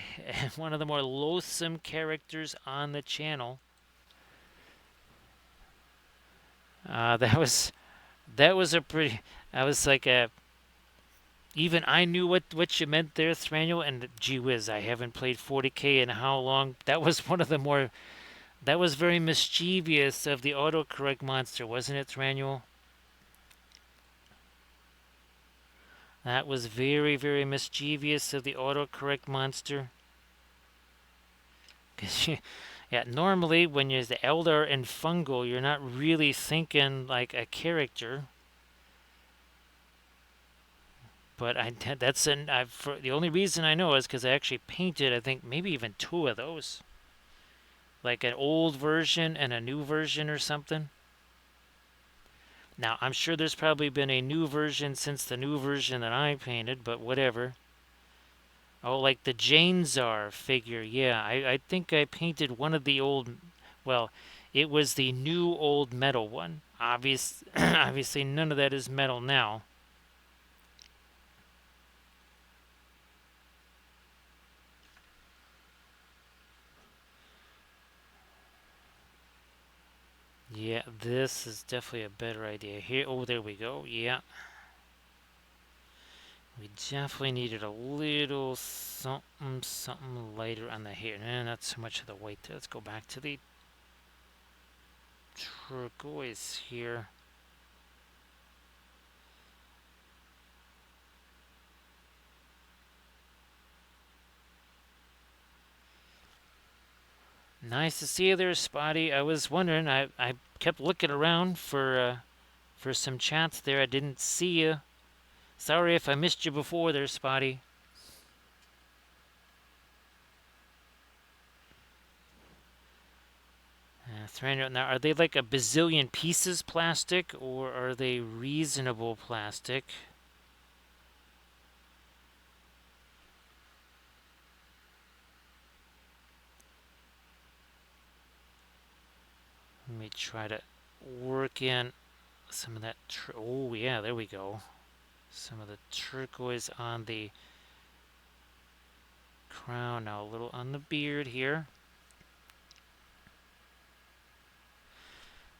A: one of the more loathsome characters on the channel. That was a pretty. I was like a. Even I knew what you meant there, Thranduil, and gee whiz, I haven't played 40k in how long. That was one of the more. That was very mischievous of the autocorrect monster, wasn't it, Thranduil? That was very, very mischievous of the autocorrect monster. Cause yeah, normally when you're the Eldar and Fungal, you're not really thinking like a character. But the only reason I know is because I actually painted, I think maybe even two of those, like an old version and a new version or something. Now I'm sure there's probably been a new version since the new version that I painted, but whatever. Oh, like the Janezar figure. Yeah, I think I painted one of the old. Well, it was the new old metal one. Obviously, none of that is metal now. Yeah, this is definitely a better idea here. Oh, there we go. Yeah. We definitely needed a little something lighter on the hair. Nah, not so much of the white. Let's go back to the turquoise here. Nice to see you there, Spotty. I was wondering. I kept looking around for some chats there. I didn't see you. Sorry if I missed you before there, Spotty. Now, are they like a bazillion pieces plastic, or are they reasonable plastic? Let me try to work in some of that. Oh, yeah, there we go. Some of the turquoise on the crown. Now a little on the beard here.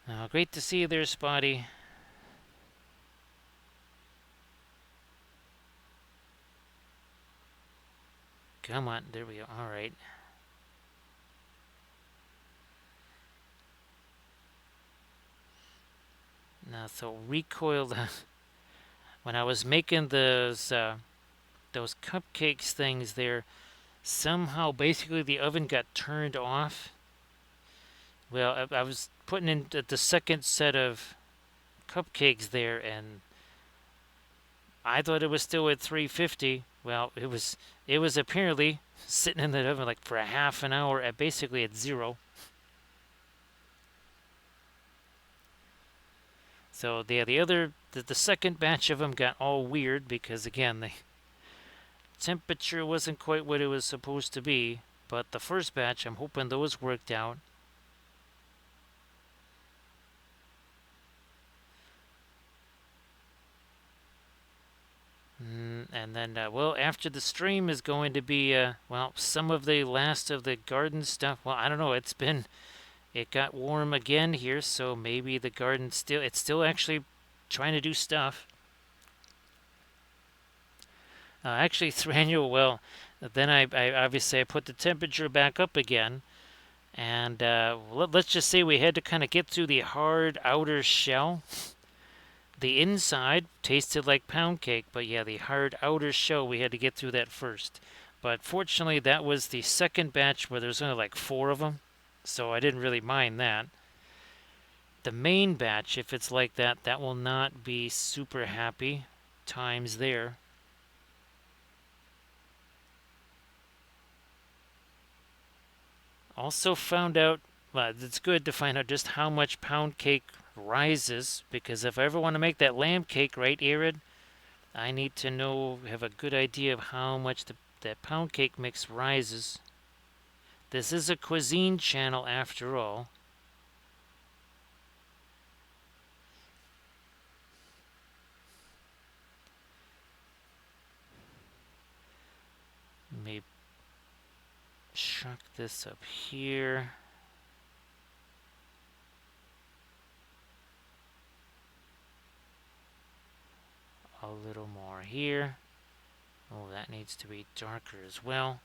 A: Now, great to see you there, Spotty. Come on, there we go. All right. Now, so recoiled. When I was making those cupcakes things there, somehow basically the oven got turned off. Well, I was putting in the second set of cupcakes there, and I thought it was still at 350. Well, it was apparently sitting in the oven like for a half an hour at basically at zero. So the second batch of them got all weird because again the temperature wasn't quite what it was supposed to be. But the first batch, I'm hoping those worked out. And then, well, after the stream is going to be, well, some of the last of the garden stuff. Well, I don't know. It got warm again here, so maybe the garden it's still actually trying to do stuff. Actually, Thranduil, well, then I obviously I put the temperature back up again, and let's just say we had to kind of get through the hard outer shell. The inside tasted like pound cake, but yeah, the hard outer shell, we had to get through that first. But fortunately, that was the second batch where there's only like 4 of them, so I didn't really mind that. The main batch, if it's like that, that will not be super happy times there. Also found out, well, it's good to find out just how much pound cake rises, because if I ever want to make that lamb cake, right, Arid, I need to have a good idea of how much that pound cake mix rises. This is a cuisine channel after all. Maybe chuck this up here. A little more here. Oh, that needs to be darker as well.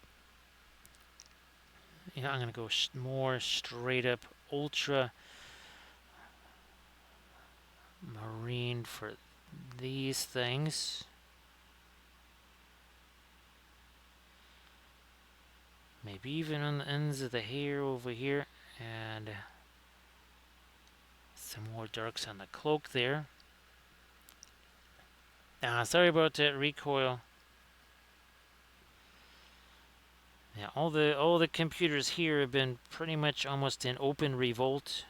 A: Yeah, I'm going to go more straight up ultra marine for these things. Maybe even on the ends of the hair over here. And some more darks on the cloak there. Sorry about that recoil. Yeah, all the computers here have been pretty much almost in open revolt.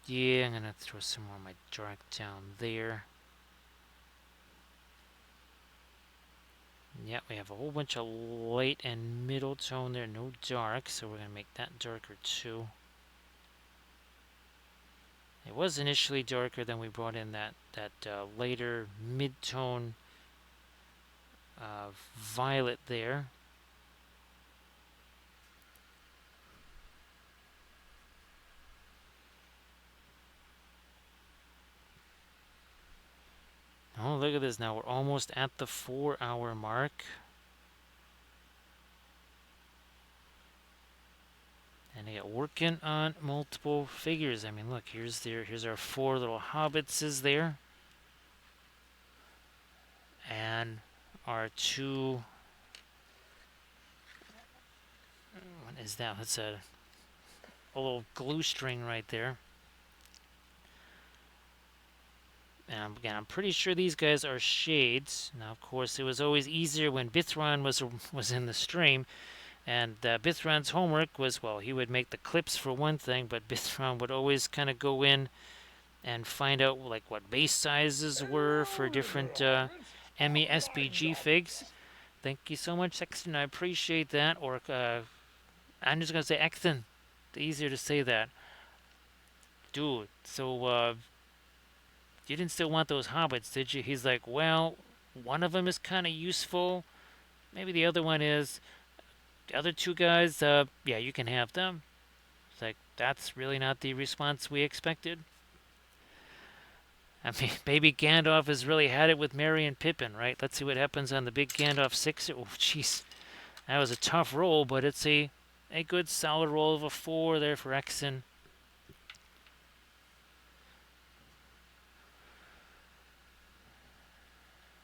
A: Yeah, I'm gonna throw some more of my dark down there. Yeah, we have a whole bunch of light and middle tone there, no dark, so we're gonna make that darker too. It was initially darker, then we brought in that later mid-tone violet there. Oh, look at this now. We're almost at the 4-hour mark. And I got working on multiple figures. I mean, look, here's our 4 little hobbitses there. And our 2, what is that? That's a little glue string right there. And again, I'm pretty sure these guys are shades. Now, of course, it was always easier when Bithron was in the stream. And Bithron's homework was, well, he would make the clips for one thing, but Bithron would always kind of go in and find out like what base sizes were for different ME SBG figs. Thank you so much, Sexton. I appreciate that. Or I'm just gonna say Exton. It's easier to say that, dude. So you didn't still want those hobbits, did you? He's like, well, one of them is kind of useful. Maybe the other one is. The other 2 guys, yeah, you can have them. It's like, that's really not the response we expected. I mean, baby Gandalf has really had it with Merry and Pippin, right? Let's see what happens on the big Gandalf 6. Oh, jeez. That was a tough roll, but it's a good solid roll of a 4 there for Exon.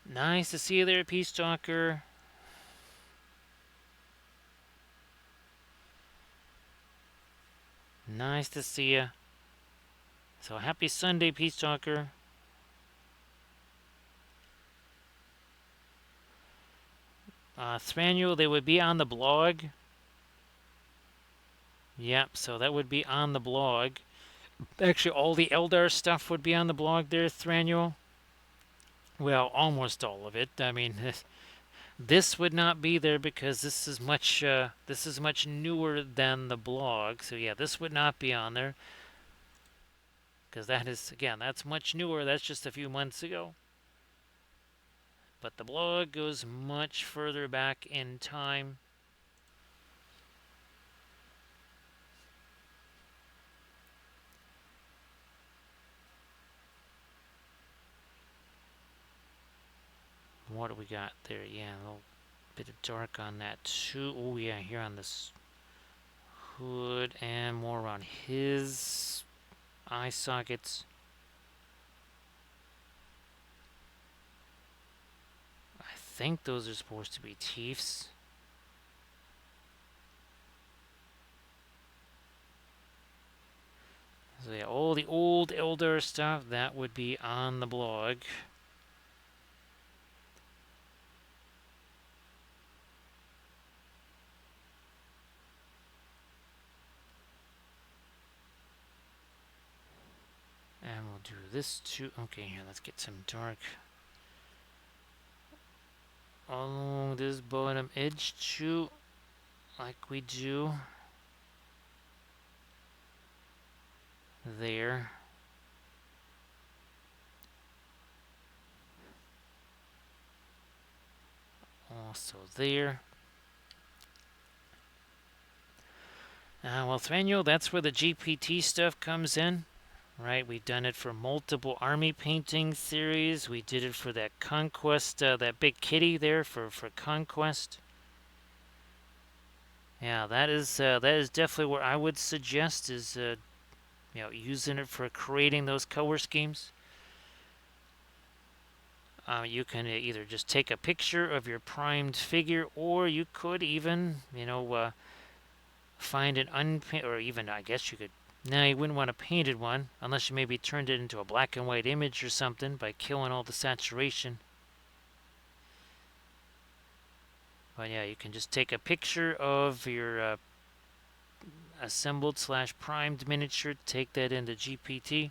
A: Nice to see you there, Peace Talker. Nice to see you. So happy Sunday, Peace Talker. Thranduil, they would be on the blog. Yep, so that would be on the blog. Actually, all the Eldar stuff would be on the blog there, Thranduil. Well, almost all of it. I mean, this would not be there because this is much newer than the blog. So yeah, this would not be on there because that is, again, that's much newer. That's just a few months ago. But the blog goes much further back in time. What do we got there? Yeah, a little bit of dark on that too. Oh yeah, here on this hood and more on his eye sockets. I think those are supposed to be teeths. So yeah, all the old Eldar stuff, that would be on the blog. And we'll do this too. Okay, here, let's get some dark along this bottom edge too, like we do there. Also there. Well, Thranduil, that's where the GPT stuff comes in. Right, we've done it for multiple army painting series. We did it for that Conquest, that big kitty there for Conquest. Yeah, that is definitely what I would suggest is using it for creating those color schemes. You can either just take a picture of your primed figure, or you could even find an unpainted, or even I guess you could. No, you wouldn't want a painted one unless you maybe turned it into a black and white image or something by killing all the saturation. But yeah, you can just take a picture of your assembled / primed miniature, take that into GPT.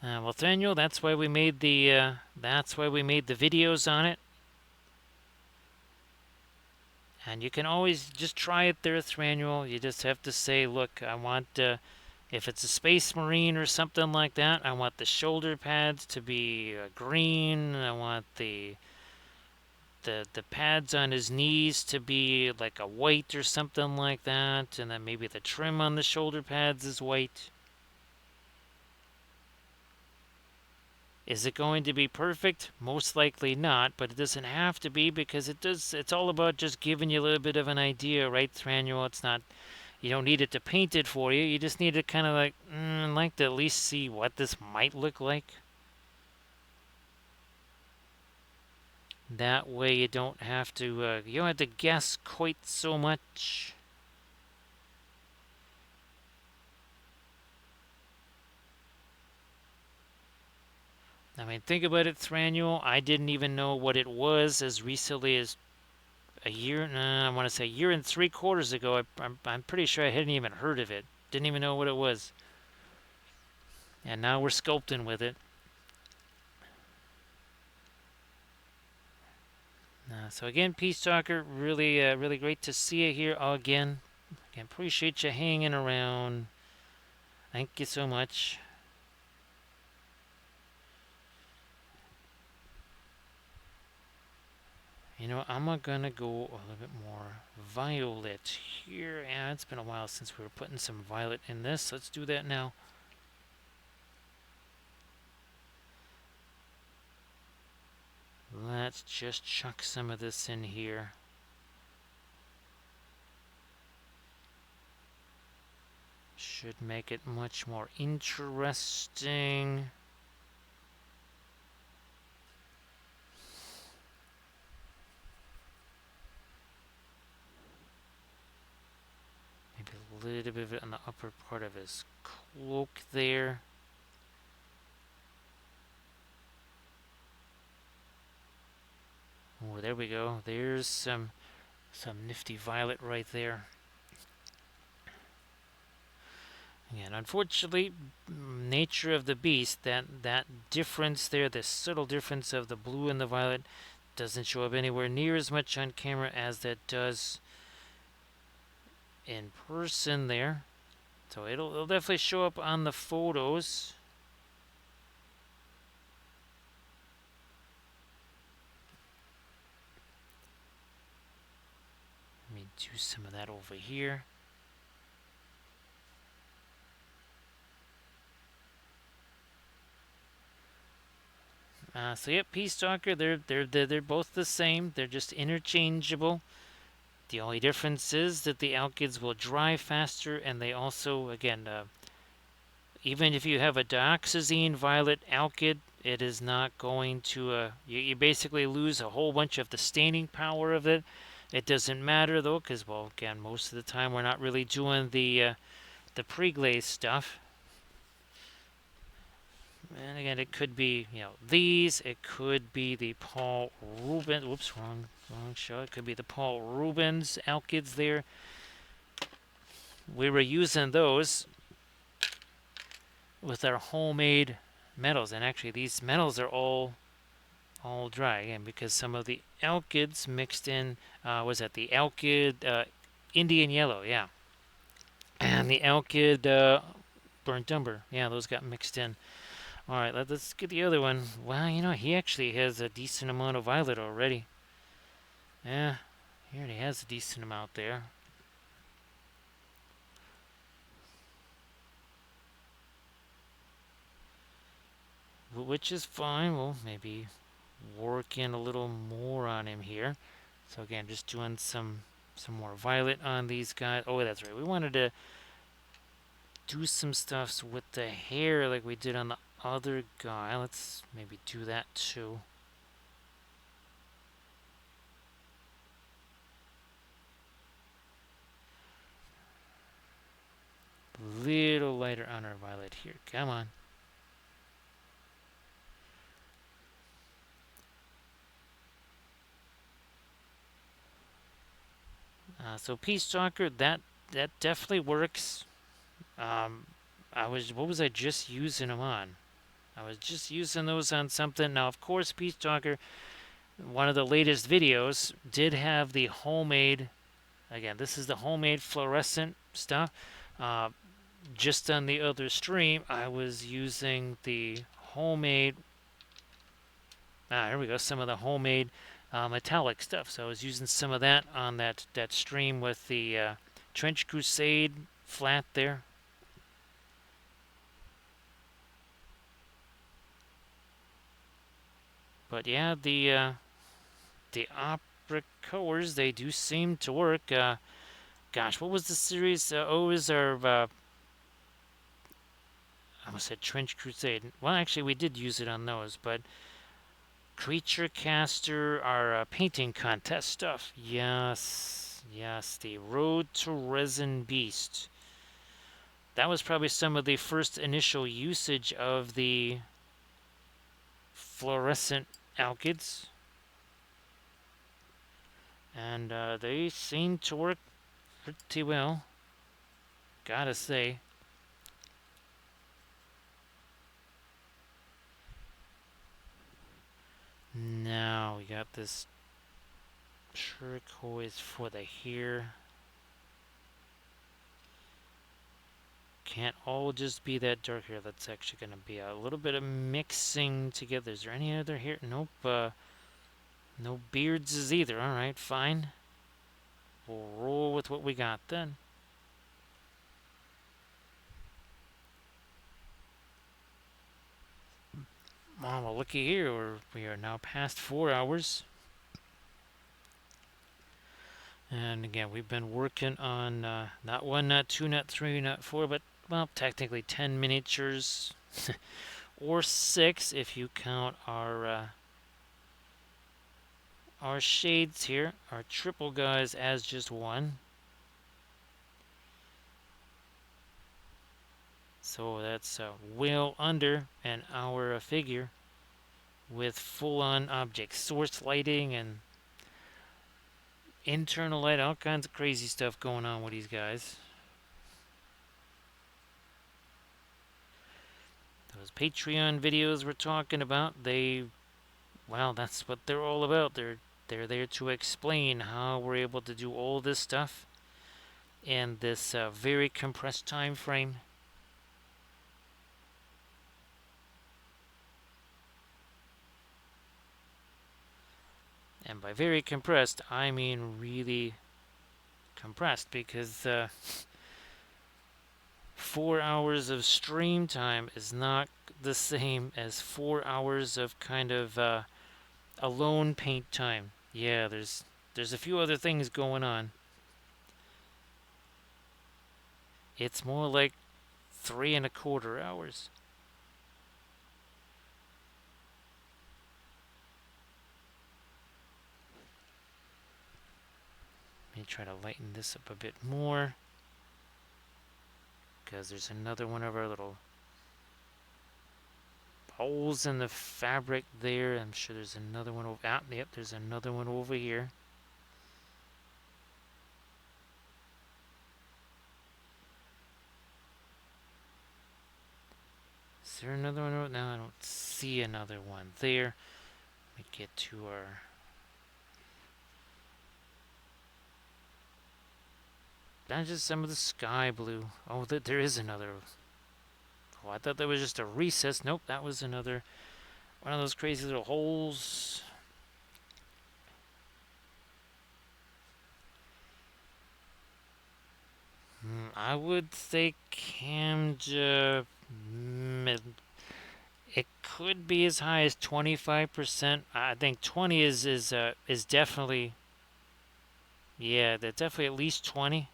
A: Well, Thranduil, that's why we made the videos on it. And you can always just try it there, Thranuel. You just have to say, look, I want, if it's a Space Marine or something like that, I want the shoulder pads to be green. I want the pads on his knees to be like a white or something like that. And then maybe the trim on the shoulder pads is white. Is it going to be perfect? Most likely not, but it doesn't have to be because it's all about just giving you a little bit of an idea, right, Thranuel? It's not, you don't need it to paint it for you. You just need to kind of like to at least see what this might look like. That way you don't have to guess quite so much. I mean, think about it, Thranuel. I didn't even know what it was as recently as a year. I want to say a year and 3/4 ago. I'm pretty sure I hadn't even heard of it. Didn't even know what it was. And now we're sculpting with it. So again, Peace Talker, really, really great to see you here again. Again, appreciate you hanging around. Thank you so much. You know, I'm gonna go a little bit more violet here. Yeah, it's been a while since we were putting some violet in this. Let's do that now. Let's just chuck some of this in here. Should make it much more interesting. Maybe a little bit of it on the upper part of his cloak there. Oh, there we go. There's some nifty violet right there. And unfortunately, nature of the beast, that difference there, the subtle difference of the blue and the violet, doesn't show up anywhere near as much on camera as that does in person there. So it'll definitely show up on the photos. Let me do some of that over here. So yep, Peace Talker, they're both the same. They're just interchangeable. The only difference is that the alkyds will dry faster, and they also, again, even if you have a dioxazine violet alkyd, it is not going to, you basically lose a whole bunch of the staining power of it. It doesn't matter though, because, well, again, most of the time we're not really doing the pre-glaze stuff. And again, it could be, these. It could be the Paul Rubens. Whoops, wrong show. It could be the Paul Rubens alkyds there. We were using those with our homemade metals, and actually these metals are all dry again because some of the alkyds mixed in. Was that the alkyd Indian yellow? Yeah, and the alkyd burnt umber. Yeah, those got mixed in. All right, let's get the other one. Wow, he actually has a decent amount of violet already. Yeah, he already has a decent amount there. Which is fine. We'll maybe work in a little more on him here. So again, just doing some more violet on these guys. Oh, that's right. We wanted to do some stuff with the hair like we did on the other guy. Let's maybe do that too. Little lighter on our violet here. Come on. So Peace Talker, that definitely works. What was I just using them on? I was just using those on something. Now, of course, Peace Talker, one of the latest videos did have the homemade Again, this is the homemade fluorescent stuff. Uh, just on the other stream, I was using the homemade. Here we go. Some of the homemade metallic stuff. So I was using some of that on that stream with the Trench Crusade flat there. But yeah, the opera cores, they do seem to work. Gosh, what was the series? Oh, is our I almost said Trench Crusade. Well, actually, we did use it on those, but Creature Caster, our painting contest stuff. Yes, yes, the Road to Resin Beast. That was probably some of the first initial usage of the fluorescent alkyds, and they seem to work pretty well. Gotta say. Now we got this turquoise for the hair. Can't all just be that dark hair. That's actually going to be a little bit of mixing together. Is there any other hair? Nope. No beards either. All right, fine. We'll roll with what we got then. Well, looky here. We are now past 4 hours. And again, we've been working on not 1, not 2, not 3, not 4, but, well, technically 10 miniatures. Or 6 if you count our shades here, our triple guys, as just one. So that's well under an hour a figure with full-on object source lighting and internal light, all kinds of crazy stuff going on with these guys. Those Patreon videos we're talking about, well, that's what they're all about. They're there to explain how we're able to do all this stuff in this very compressed time frame. And by very compressed, I mean really compressed, because 4 hours of stream time is not the same as 4 hours of kind of alone paint time. Yeah, there's a few other things going on. It's more like 3.25 hours. Let me try to lighten this up a bit more, because there's another one of our little holes in the fabric there. I'm sure there's another one over. Yep, there's another one over here. Is there another one over? No, I don't see another one there. Let me get to our. That's just some of the sky blue. Oh, there is another. Oh, I thought that was just a recess. Nope, that was another one of those crazy little holes. I would say Camja. It could be as high as 25%. I think 20 is definitely. Yeah, that's definitely at least 20.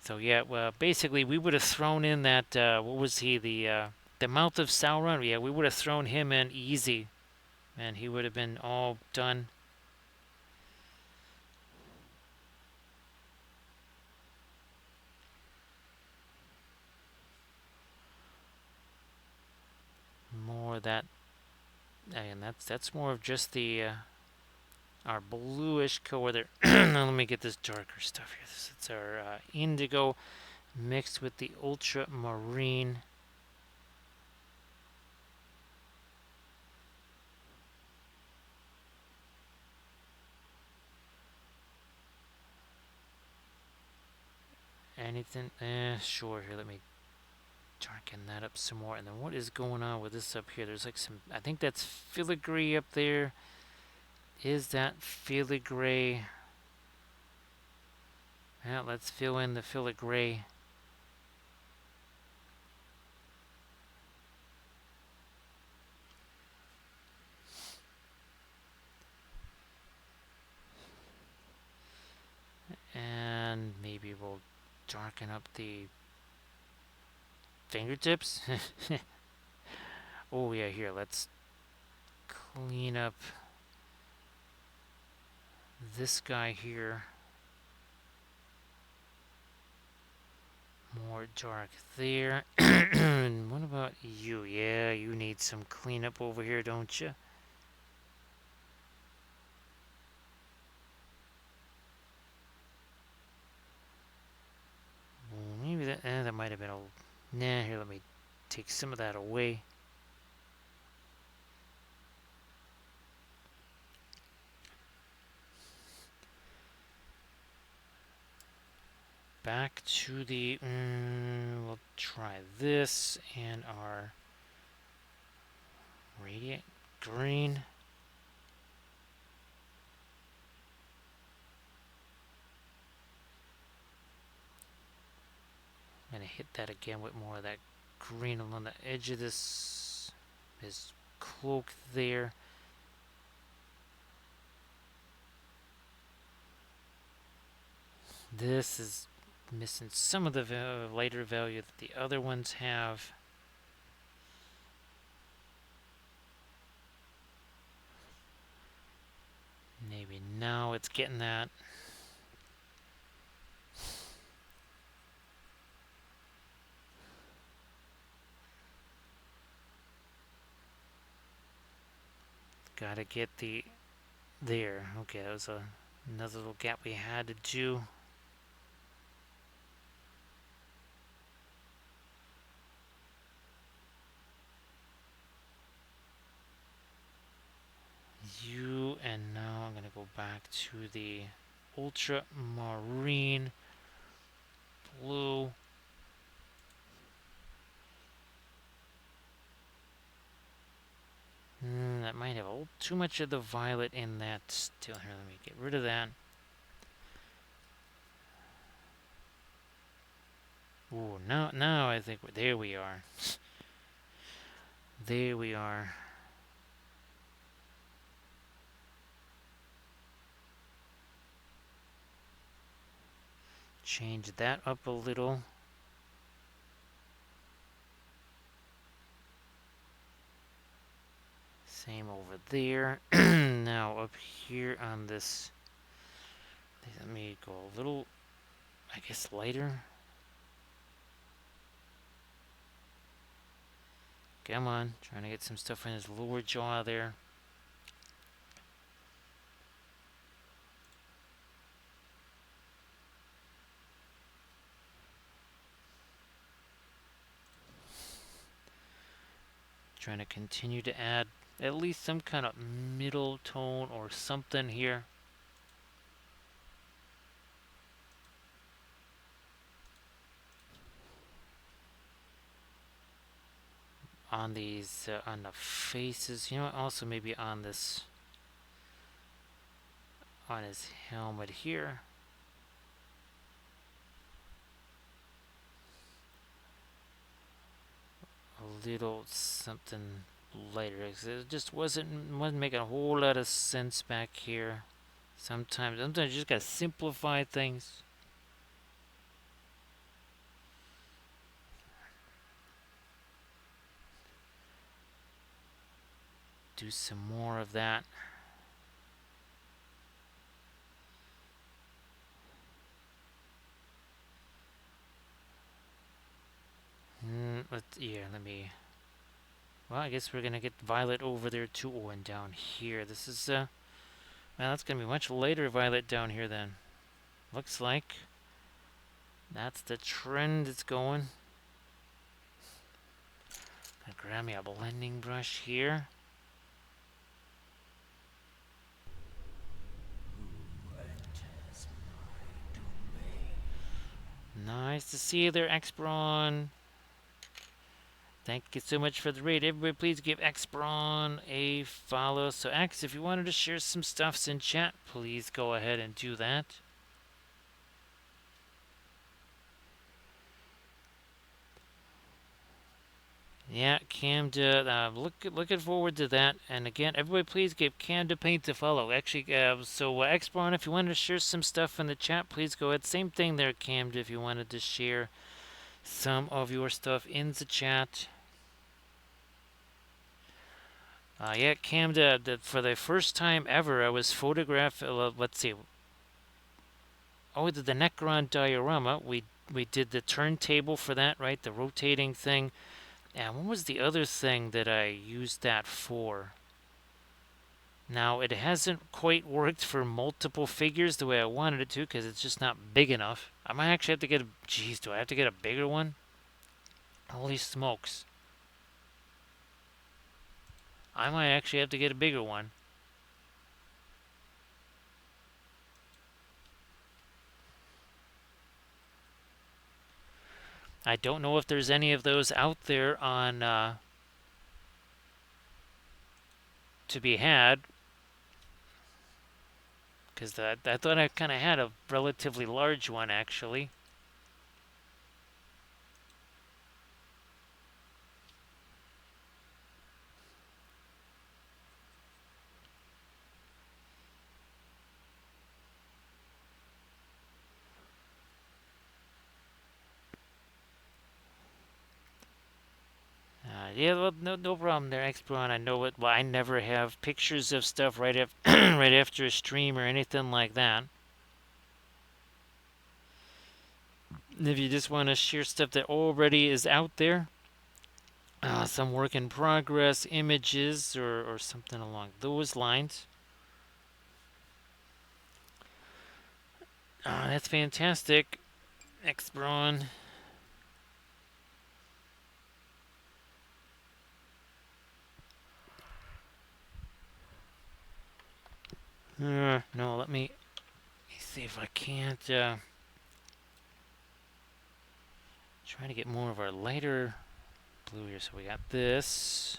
A: So yeah, well, basically we would have thrown in that what was he, the mouth of Sauron? Yeah, we would have thrown him in easy, and he would have been all done. More of that, and that's more of just the our bluish color. Now let me get this darker stuff here. It's our indigo mixed with the ultramarine. anything? Sure. Here, let me darken that up some more. And then what is going on with this up here? There's like some, I think that's filigree up there. Is that filigree? Yeah, let's fill in the filigree. And maybe we'll darken up the fingertips. Oh yeah, here, let's clean up this guy here. More dark there. What about you? Yeah, you need some cleanup over here, don't you? Well, maybe that might have been a... Nah, here, let me take some of that away. Back to the... we'll try this and our radiant green. I'm gonna hit that again with more of that green along the edge of his cloak there. This is missing some of the lighter value that the other ones have. Maybe now it's getting that. Gotta get the... There. Okay, that was another little gap we had to do. You, and now I'm gonna go back to the ultramarine blue. That might have a little too much of the violet in that still. Here, let me get rid of that. Ooh, now I think there we are. There we are. Change that up a little. Same over there. Now up here on this, let me go a little, I guess, lighter. Come on, trying to get some stuff in his lower jaw there. Trying to continue to add at least some kind of middle tone or something here. On these, on the faces, you know, also maybe on this, on his helmet here. A little something lighter. It just wasn't making a whole lot of sense back here. Sometimes you just gotta simplify things. Do some more of that. Let me... Well, I guess we're gonna get violet over there too. Oh, and down here. This is, well, that's gonna be much lighter violet down here then. Looks like that's the trend it's going. Gonna grab me a blending brush here. Nice to see you there, Xbron. Thank you so much for the raid. Everybody, please give Xbron a follow. So, X, if you wanted to share some stuffs in chat, please go ahead and do that. Yeah, Camda, looking forward to that. And again, everybody, please give Camda Paint a follow. Actually, Xbron, if you wanted to share some stuff in the chat, please go ahead. Same thing there, Camda, if you wanted to share some of your stuff in the chat. Yeah, Camda, for the first time ever, I was photographed. Let's see. Oh, the Necron diorama. We did the turntable for that, right? The rotating thing. And what was the other thing that I used that for? Now, it hasn't quite worked for multiple figures the way I wanted it to because it's just not big enough. I might actually have to get a... Geez, do I have to get a bigger one? Holy smokes. I might actually have to get a bigger one. I don't know if there's any of those out there on to be had because I thought I kind of had a relatively large one actually. Yeah, well, no problem there, Xbron. I know it. Well, I never have pictures of stuff right right after a stream or anything like that. If you just want to share stuff that already is out there, some work in progress images or something along those lines. That's fantastic, Xbron. No, let me see if I can't try to get more of our lighter blue here. So we got this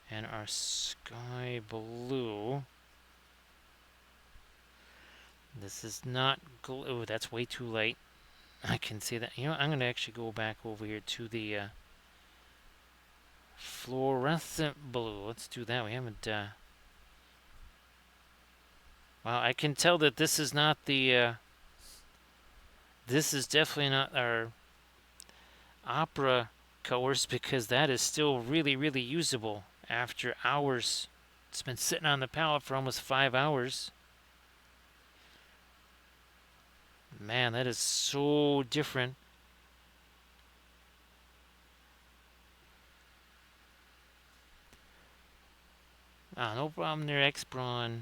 A: and our sky blue. This is not gold. Oh, that's way too light. I can see that. You know, I'm going to actually go back over here to the fluorescent blue. Let's do that. We haven't... Wow, I can tell that this is not the... this is definitely not our opera colors because that is still really, really usable after hours. It's been sitting on the palette for almost 5 hours. Man, that is so different. No problem there, Xbron.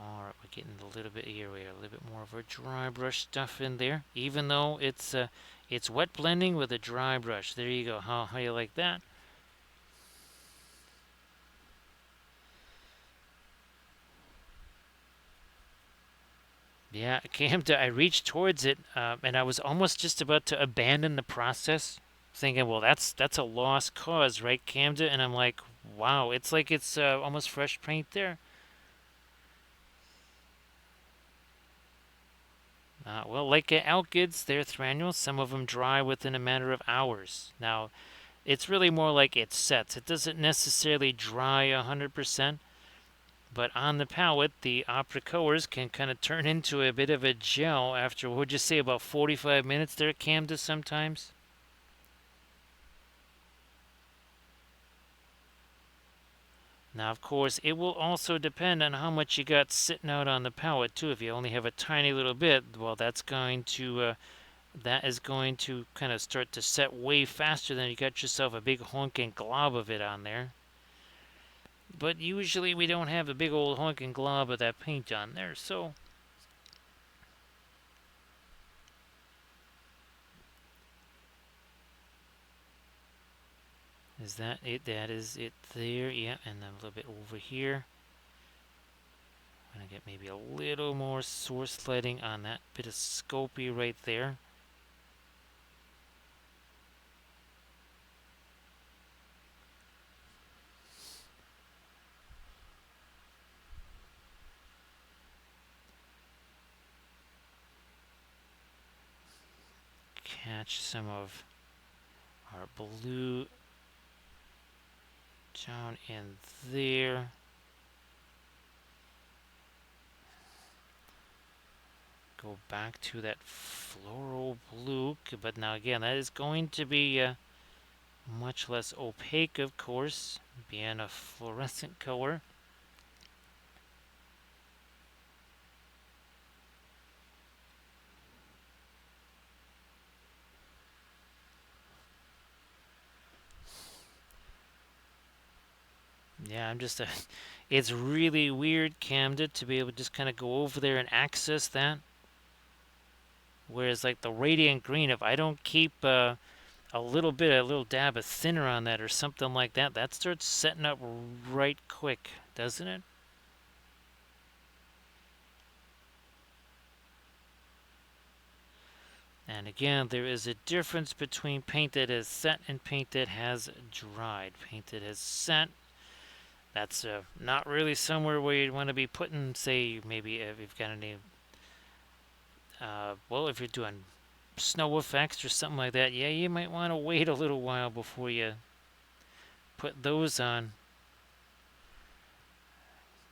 A: Alright, we're getting a little bit here. We got a little bit more of our dry brush stuff in there. Even though it's wet blending with a dry brush. There you go. How you like that? Yeah, I reached towards it, and I was almost just about to abandon the process, thinking, well, that's a lost cause, right, Camden? And I'm like, wow, it's like it's almost fresh paint there. Well, like alkids, they're thrannules. Some of them dry within a matter of hours. Now, it's really more like it sets. It doesn't necessarily dry 100%. But on the palette, the opera colors can kind of turn into a bit of a gel after, what would you say, about 45 minutes there, Camda, sometimes? Now, of course, it will also depend on how much you got sitting out on the palette, too. If you only have a tiny little bit, well, that is going to kind of start to set way faster than you got yourself a big honking glob of it on there. But usually we don't have a big old honking glob of that paint on there, so... Is that it? That is it there. Yeah, and then a little bit over here. I'm gonna get maybe a little more source lighting on that bit of scopy right there. Catch some of our blue down in there. Go back to that floral blue, but now again, that is going to be much less opaque, of course, being a fluorescent color. Yeah, I'm just it's really weird, Camden, to be able to just kind of go over there and access that. Whereas, like the radiant green, if I don't keep a little dab of thinner on that or something like that, that starts setting up right quick, doesn't it? And again, there is a difference between paint that is set and paint that has dried. Paint that has set, that's not really somewhere where you'd want to be putting, say, maybe if you've got any, well, if you're doing snow effects or something like that, yeah, you might want to wait a little while before you put those on.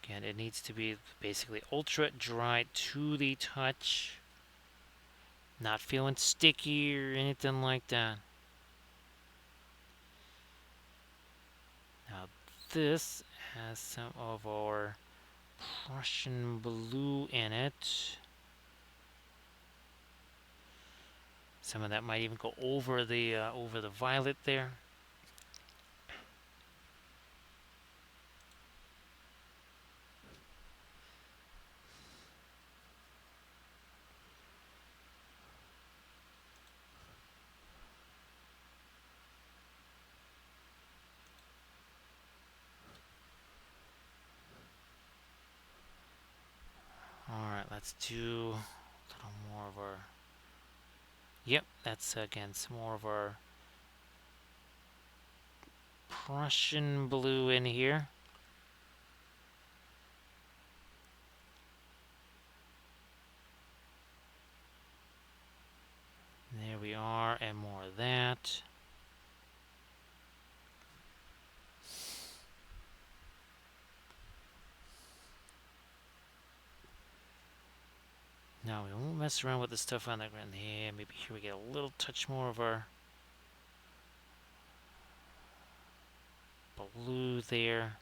A: Again, it needs to be basically ultra dry to the touch. Not feeling sticky or anything like that. Now this has some of our Prussian blue in it. Some of that might even go over the violet there. Alright, let's do a little more of our... Yep, that's again some more of our Prussian blue in here. There we are, and more of that. Now we won't mess around with the stuff on the ground. Yeah, maybe here we get a little touch more of our blue there.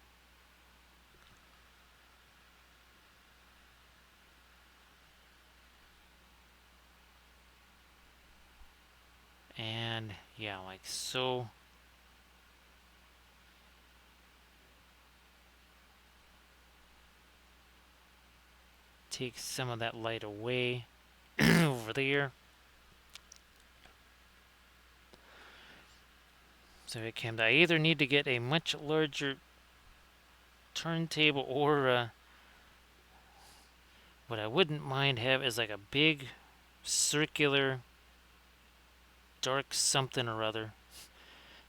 A: And yeah, like so. Take some of that light away over there. So it can, I either need to get a much larger turntable or what I wouldn't mind have is like a big circular dark something or other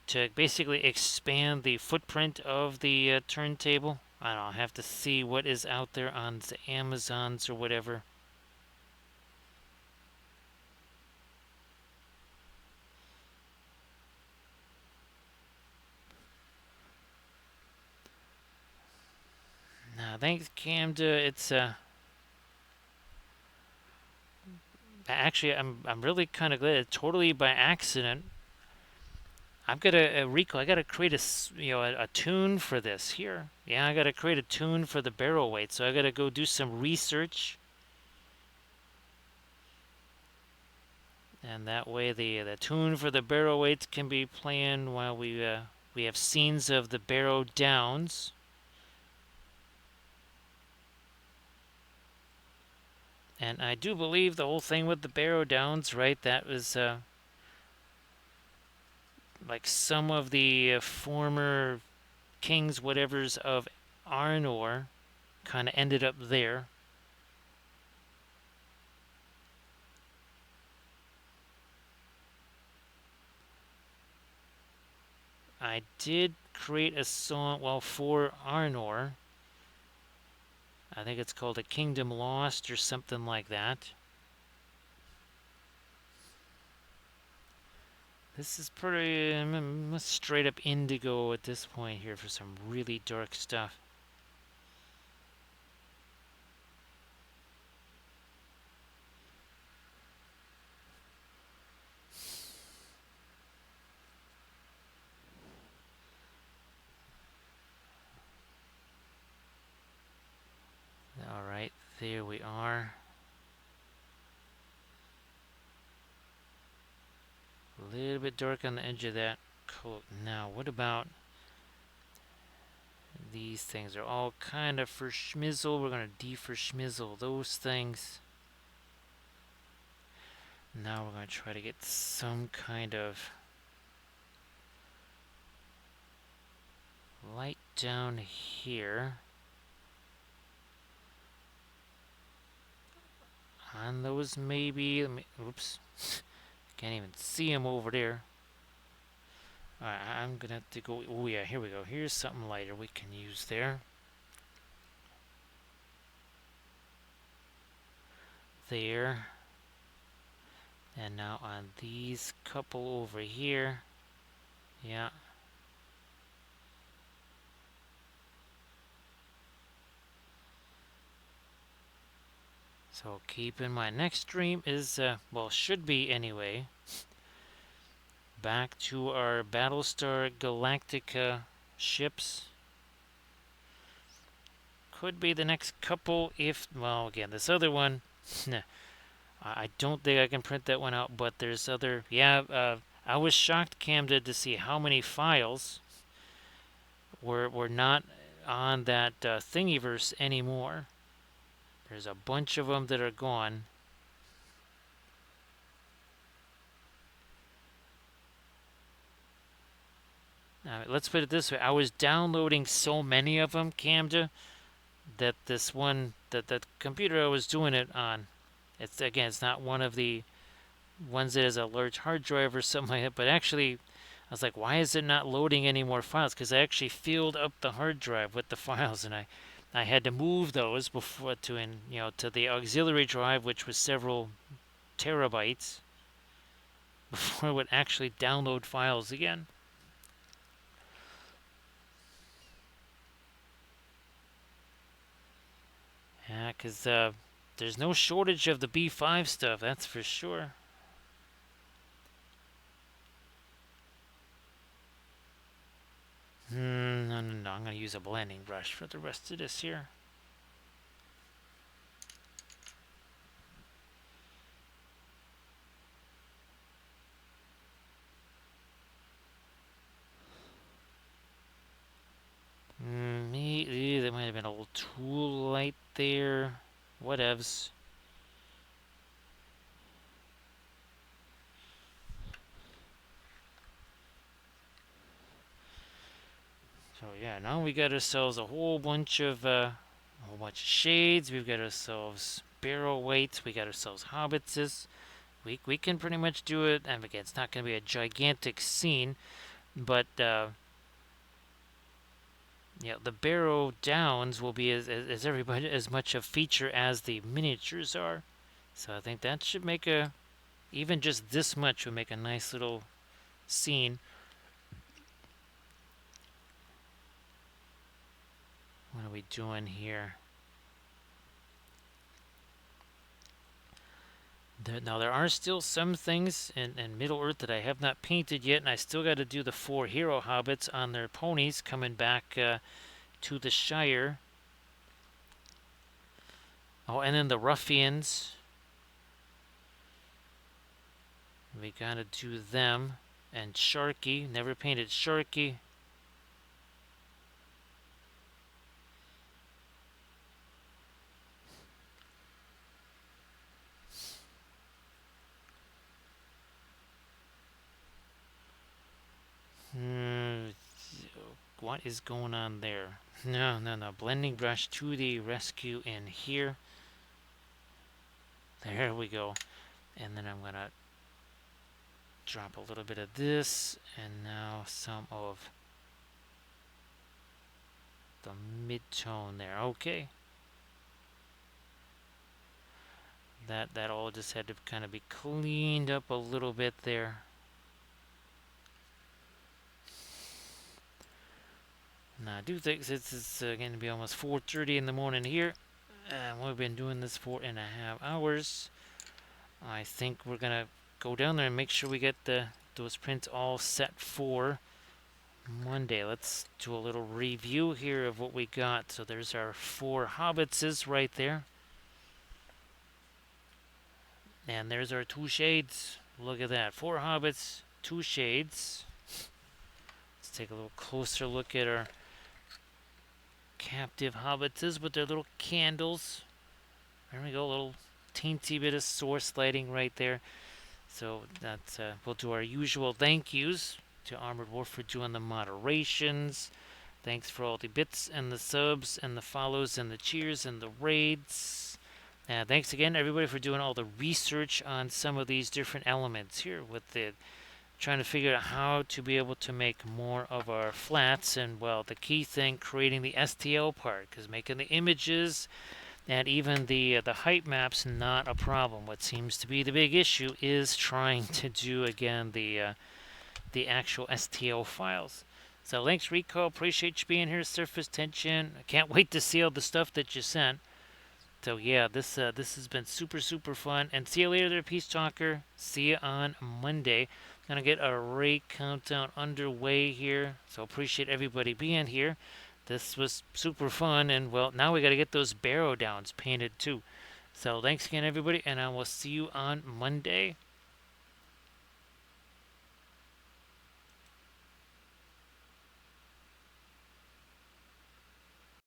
A: to basically expand the footprint of the turntable. I don't know, I have to see what is out there on the Amazons or whatever. Now, thanks, Camda. It's actually I'm really kind of glad. Totally by accident. I've got a recall. I got to create a tune for this here. Yeah, I got to create a tune for the barrel weight. So I got to go do some research, and that way the tune for the barrel weights can be playing while we have scenes of the barrow downs. And I do believe the whole thing with the barrow downs, right? That was like some of the former kings, whatevers of Arnor kind of ended up there. I did create a song, well, for Arnor. I think it's called A Kingdom Lost or something like that. This is pretty straight up indigo at this point here for some really dark stuff. Alright, there we are. A little bit dark on the edge of that coat. Now, what about these things? Are all kind of for schmizzle. We're going to for schmizzle those things. Now we're going to try to get some kind of light down here. On those maybe. Oops. Can't even see them over there. Alright, I'm going to have to go. Oh yeah, here we go. Here's something lighter we can use there. There. And now on these couple over here. Yeah. So keep in mind, next stream is, well, should be anyway, back to our Battlestar Galactica ships. Could be the next couple if, well, again, this other one, I don't think I can print that one out, but there's other, yeah, I was shocked, Camden, to see how many files were not on that Thingiverse anymore. There's a bunch of them that are gone. Let's put it this way. I was downloading so many of them, Camden, that this one, that computer I was doing it on, it's, again, it's not one of the ones that has a large hard drive or something like that, but actually, I was like, why is it not loading any more files? Because I actually filled up the hard drive with the files, and I had to move those before to the auxiliary drive, which was several terabytes, before it would actually download files again. Yeah, because there's no shortage of the B5 stuff, that's for sure. No, I'm going to use a blending brush for the rest of this here. Maybe that might have been a little too light there. Whatevs. So yeah, now we got ourselves a whole bunch of shades. We've got ourselves barrel weights. We got ourselves hobbitses. We can pretty much do it. And again, it's not going to be a gigantic scene, but yeah, the barrow downs will be as everybody as much a feature as the miniatures are. So I think that should make even just this much would make a nice little scene. What are we doing here? Now there are still some things in Middle Earth that I have not painted yet, and I still got to do the 4 hero hobbits on their ponies coming back to the Shire. Oh, and then the ruffians. We gotta do them. And Sharky. Never painted Sharky. What is going on there? No, no, no. Blending brush to the rescue in here. There we go. And then I'm going to drop a little bit of this, and now some of the mid-tone there. Okay. That all just had to kind of be cleaned up a little bit there. Now I do think it's going to be almost 4:30 in the morning here, and we've been doing this 4.5 hours. I think we're gonna go down there and make sure we get those prints all set for Monday. Let's do a little review here of what we got. So there's our 4 hobbitses right there. And there's our 2 shades. Look at that. 4 hobbits, 2 shades. Let's take a little closer look at our captive hobbitses with their little candles. There we go. A little teensy bit of source lighting right there. So that's we'll do our usual thank yous to Armored Wolf for doing the moderations. Thanks for all the bits and the subs and the follows and the cheers and the raids. Thanks again, everybody, for doing all the research on some of these different elements here with the trying to figure out how to be able to make more of our flats. And, well, the key thing, creating the STL part, because making the images and even the height maps, not a problem. What seems to be the big issue is trying to do, again, the actual STL files. So thanks, Rico. Appreciate you being here. Surface Tension. I can't wait to see all the stuff that you sent. So yeah, this has been super fun. And see you later, there, Peace Talker. See you on Monday. Gonna get a raid countdown underway here. So appreciate everybody being here. This was super fun, and well, now we got to get those barrow downs painted too. So thanks again, everybody, and I will see you on Monday.